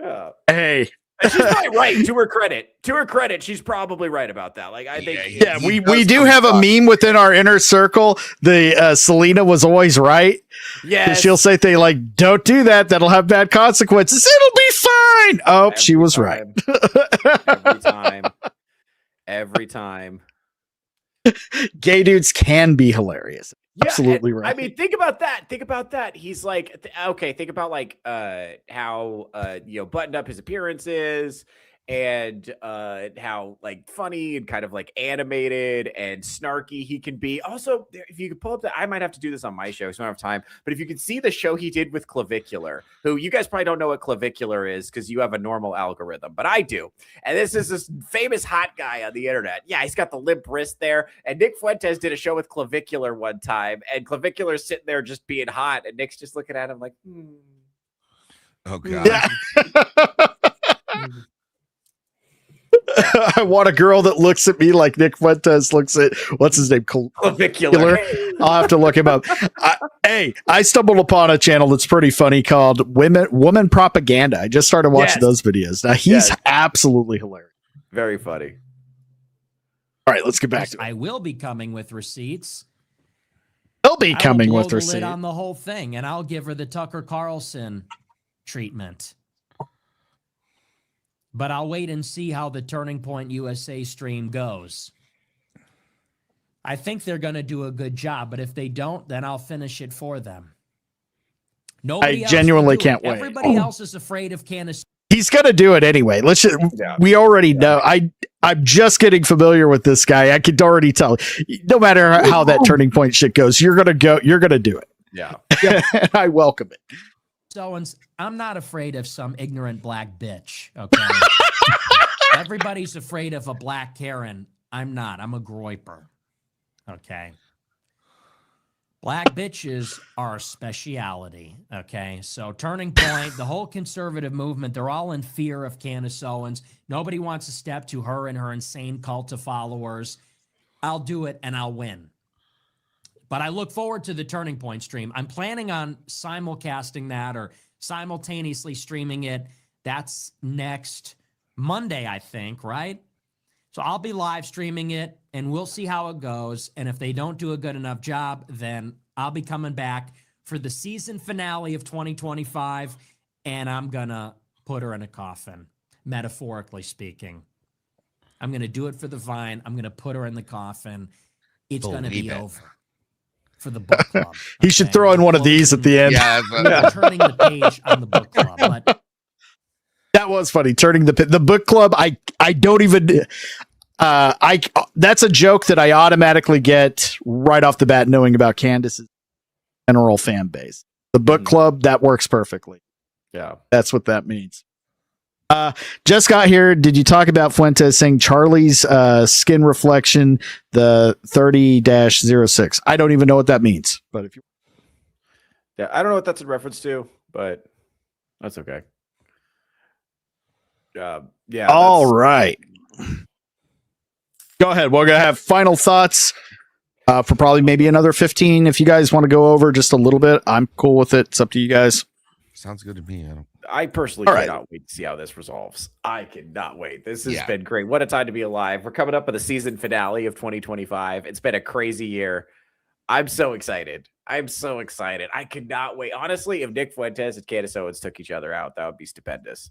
Yeah. Hey, and she's probably right. To her credit, she's probably right about that. Like, I think, yeah, we do have a meme within our inner circle. The Selena was always right. Yeah, she'll say things like, "Don't do that. That'll have bad consequences. It'll be fine." Oh, she was right. Every time. Gay dudes can be hilarious. Absolutely right. I mean, think about that. He's like, okay, think about like how buttoned up his appearance is, and how like funny and kind of like animated and snarky he can be. Also, if you could pull up I might have to do this on my show, so I don't have time. But if you could see the show he did with Clavicular, who you guys probably don't know what Clavicular is because you have a normal algorithm, but I do. And this is this famous hot guy on the internet. Yeah, he's got the limp wrist there. And Nick Fuentes did a show with Clavicular one time, and Clavicular's sitting there just being hot, and Nick's just looking at him like, Oh god. Yeah. I want a girl that looks at me like Nick Fuentes looks at what's his name, Clavicular. I'll have to look him up. I stumbled upon a channel that's pretty funny called Woman Propaganda. I just started watching those videos. Now he's absolutely hilarious. Very funny. All right, let's get back to it. I will be coming with receipts. They'll be coming with the receipts lid on the whole thing, and I'll give her the Tucker Carlson treatment. But I'll wait and see how the Turning Point USA stream goes. I think they're going to do a good job, but if they don't, then I'll finish it for them. Nobody I genuinely can't wait. Everybody else is afraid of Candace. He's gonna do it anyway. We already know. I'm just getting familiar with this guy. I could already tell. No matter how that Turning Point shit goes, you're gonna do it. Yeah. And I welcome it. Owens, I'm not afraid of some ignorant black bitch. Okay. Everybody's afraid of a black Karen. I'm not. I'm a groiper. Okay. Black bitches are a speciality. Okay. So Turning Point, the whole conservative movement, they're all in fear of Candace Owens. Nobody wants to step to her and her insane cult of followers. I'll do it and I'll win. But I look forward to the Turning Point stream. I'm planning on simulcasting that or simultaneously streaming it. That's next Monday, I think, right? So I'll be live streaming it, and we'll see how it goes. And if they don't do a good enough job, then I'll be coming back for the season finale of 2025, and I'm going to put her in a coffin, metaphorically speaking. I'm going to do it for the Vine. I'm going to put her in the coffin. It's going to be over. For the book club. He should throw in one of these at the end. Yeah, turning the page on the book club. But that was funny. Turning the book club. I don't even. That's a joke that I automatically get right off the bat, knowing about Candace's general fan base. The book club, that works perfectly. Yeah, that's what that means. Just got here. Did you talk about Fuentes saying Charlie's skin reflection, the 30-06? I don't even know what that means. But if you, yeah, I don't know what that's in reference to, but that's okay. Yeah. All right. Go ahead. We're gonna have final thoughts for probably maybe another 15. If you guys want to go over just a little bit, I'm cool with it. It's up to you guys. Sounds good to me. I personally cannot wait to see how this resolves. I cannot wait. This has been great. What a time to be alive. We're coming up with the season finale of 2025. It's been a crazy year. I'm so excited. I cannot wait. Honestly, if Nick Fuentes and Candace Owens took each other out, that would be stupendous.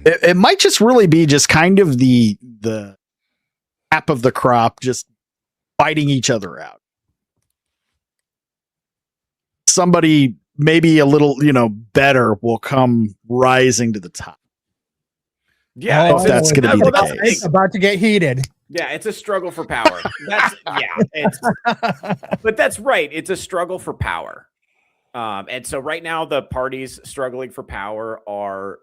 It might just really be just kind of the cap of the crop, just fighting each other out. Somebody maybe a little, better will come rising to the top. Yeah, that's going to be the case. It's about to get heated. Yeah, it's a struggle for power. But that's right. It's a struggle for power. And so right now the parties struggling for power are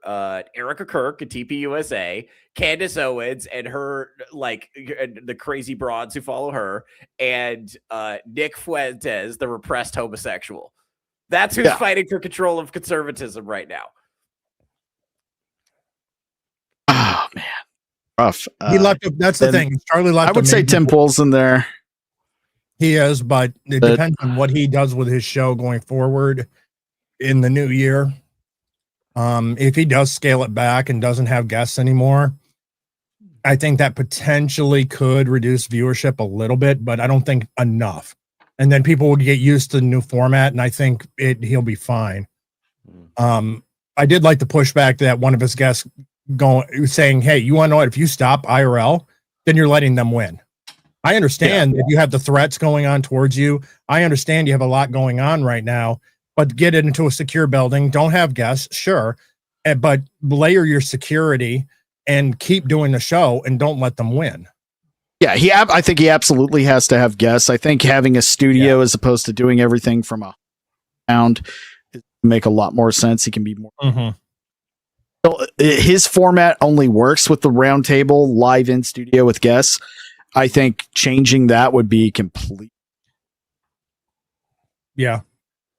Erica Kirk at TPUSA, Candace Owens and her the crazy broads who follow her, and Nick Fuentes, the repressed homosexual. That's who's fighting for control of conservatism right now. Oh man, rough. He left. That's the thing. Charlie left. I would say Tim Pool's in there. He is, but it depends on what he does with his show going forward in the new year. If he does scale it back and doesn't have guests anymore, I think that potentially could reduce viewership a little bit, but I don't think enough. And then people will get used to the new format, and I think he'll be fine. I did like the pushback that one of his guests saying, "Hey, you want to know what? If you stop IRL, then you're letting them win." I understand if you have the threats going on towards you. I understand you have a lot going on right now, but get it into a secure building. Don't have guests, sure, but layer your security and keep doing the show and don't let them win. Yeah, I think he absolutely has to have guests. I think having a studio as opposed to doing everything from a sound make a lot more sense. He can be more. So his format only works with the round table live in studio with guests. I think changing that would be complete. Yeah,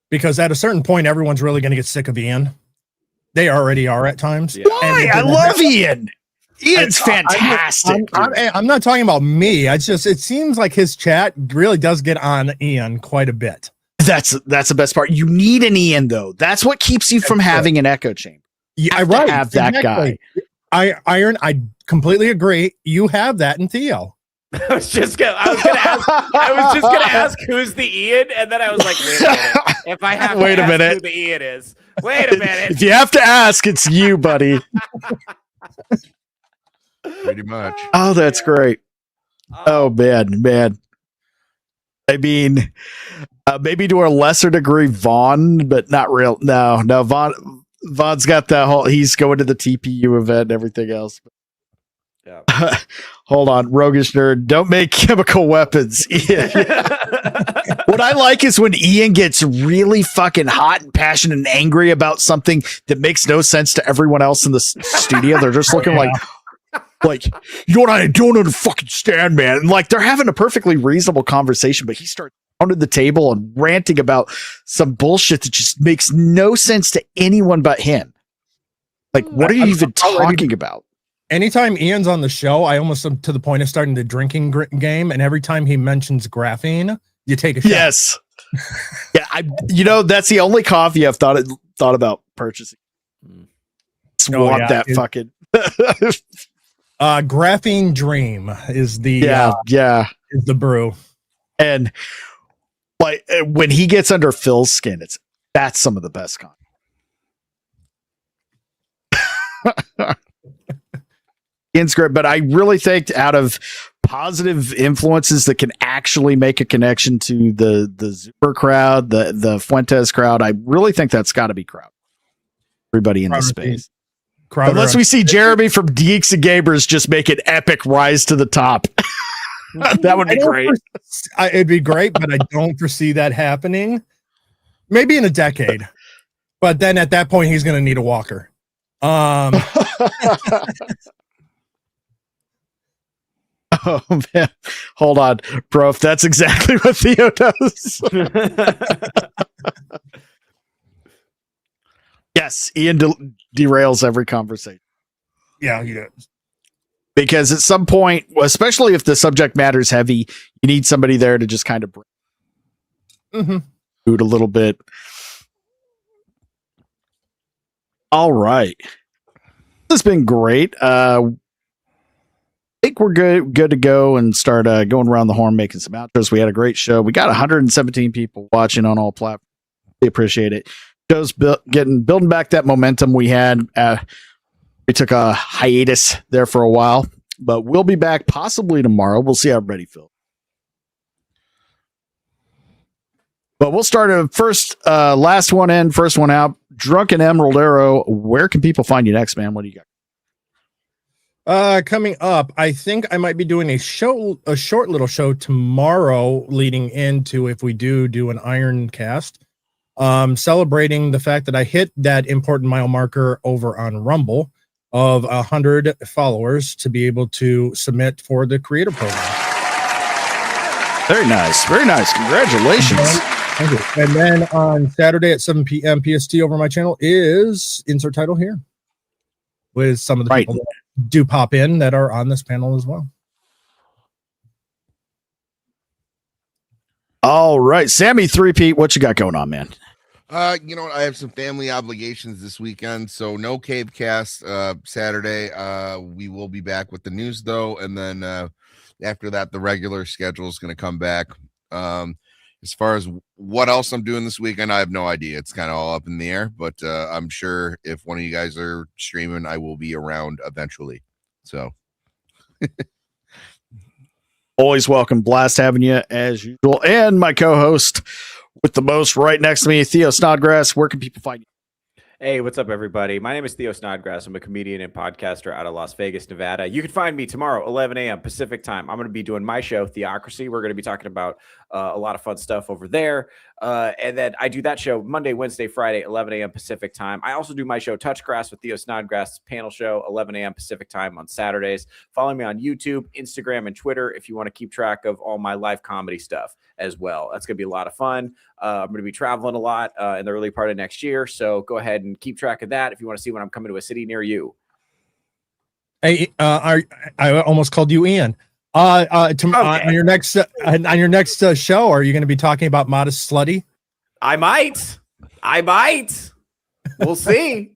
because at a certain point, everyone's really going to get sick of Ian. They already are at times. Yeah. Why? I love Ian. Ian's fantastic. I'm not talking about me. It seems like his chat really does get on Ian quite a bit. That's the best part. You need an Ian though. That's what keeps you from having an echo chamber. Yeah, I have that guy. I completely agree. You have that in Theo. I was just gonna ask who's the Ian, and then I was like, wait a minute. If I have to ask who the Ian is, wait a minute. If you have to ask, it's you, buddy. Pretty much. Oh, that's great. Oh, man. I mean, maybe to a lesser degree, Vaughn, but not real. No, Vaughn's got that whole. He's going to the TPU event and everything else. Yeah. Hold on, roguish nerd. Don't make chemical weapons. What I like is when Ian gets really fucking hot and passionate and angry about something that makes no sense to everyone else in the studio. They're just looking like, you know what I don't understand, man. And like they're having a perfectly reasonable conversation, but he starts under the table and ranting about some bullshit that just makes no sense to anyone but him. Like, what are you even talking about? Anytime Ian's on the show, I almost am to the point of starting the drinking game, and every time he mentions graphene, you take a shot. Yes. Yeah, that's the only coffee I've thought about purchasing. Swap that fucking Graphene Dream is the is the brew. And like when he gets under Phil's skin, that's some of the best content. Great, but I really think out of positive influences that can actually make a connection to the Zoomer crowd, the Fuentes crowd, I really think that's got to be Crowd. Everybody in the space. Unless we see Jeremy from Geeks and Gamers just make an epic rise to the top. That would be great. It'd be great, but I don't foresee that happening. Maybe in a decade. But then at that point, he's going to need a walker. Oh man, hold on, bro. That's exactly what Theo does. Yes, Ian derails every conversation. Yeah, he does. Because at some point, especially if the subject matter is heavy, you need somebody there to just kind of bring it a little bit. All right, this has been great. I think we're good to go and start going around the horn, making some outros. We had a great show. We got 117 people watching on all platforms. We appreciate it. Show's building back that momentum we had. We took a hiatus there for a while, but we'll be back possibly tomorrow. We'll see how everybody feels. But we'll start first, last one in, first one out. Drunken Emerald Arrow. Where can people find you next, man? What do you got? Coming up, I think I might be doing a short little show tomorrow leading into if we do an Iron Cast, celebrating the fact that I hit that important mile marker over on Rumble of 100 followers to be able to submit for the creator program. Very nice. Very nice. Congratulations. Thank you. And then on Saturday at 7 p.m. PST over my channel is insert title here with some of the people that do pop in that are on this panel as well. All right, Sammy 3P, what you got going on, man? You know what? I have some family obligations this weekend, so no Cave Cast Saturday. We will be back with the news though, and then after that, the regular schedule is going to come back. As far as what else I'm doing this weekend, I have no idea. It's kind of all up in the air, but I'm sure if one of you guys are streaming, I will be around eventually. So always welcome. Blast having you as usual. And my co-host with the most right next to me, Theo Snodgrass. Where can people find you? Hey, what's up, everybody? My name is Theo Snodgrass. I'm a comedian and podcaster out of Las Vegas, Nevada. You can find me tomorrow, 11 a.m. Pacific time. I'm going to be doing my show, Theocracy. We're going to be talking about a lot of fun stuff over there. And then I do that show Monday, Wednesday, Friday, 11 a.m. Pacific time. I also do my show, Touchgrass with Theo Snodgrass, panel show, 11 a.m. Pacific time on Saturdays. Follow me on YouTube, Instagram, and Twitter if you want to keep track of all my live comedy stuff as well. That's going to be a lot of fun. I'm going to be traveling a lot in the early part of next year. So go ahead and keep track of that if you want to see when I'm coming to a city near you. Hey, I almost called you Ian. On your next show, are you going to be talking about Modest Slutty? I might. We'll see.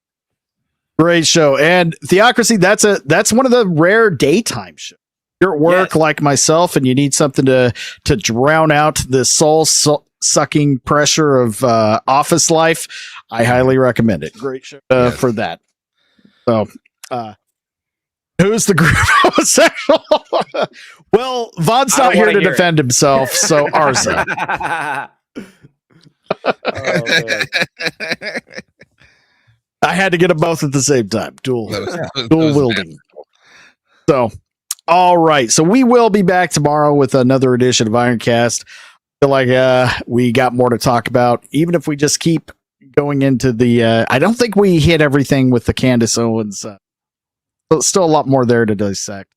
Great show. And Theocracy, that's one of the rare daytime shows. You're at work like myself and you need something to drown out the soul sucking pressure of office life. I highly recommend it. Great show for that. So, who's the group homosexual? Well, Vaughn's not here to defend himself, so Arza. I had to get them both at the same time. Dual wielding. So, all right. So we will be back tomorrow with another edition of Ironcast. I feel like we got more to talk about, even if we just keep going into the. I don't think we hit everything with the Candace Owens. Still a lot more there to dissect.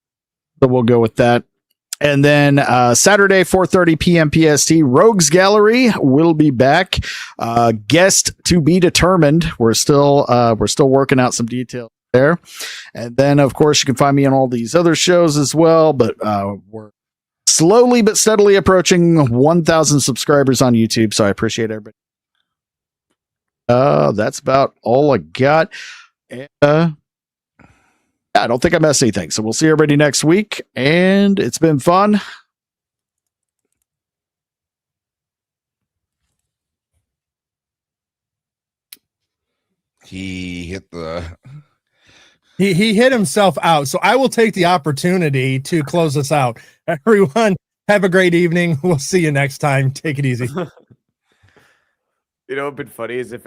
So we'll go with that. And then Saturday, 4:30 p.m. PST, Rogues Gallery will be back. Guest to be determined. We're still working out some details there. And then, of course, you can find me on all these other shows as well. But we're slowly but steadily approaching 1,000 subscribers on YouTube. So I appreciate everybody. That's about all I got. I don't think I missed anything. So we'll see everybody next week. And it's been fun. He hit the... He hit himself out. So I will take the opportunity to close us out. Everyone, have a great evening. We'll see you next time. Take it easy. You know what's been funny is if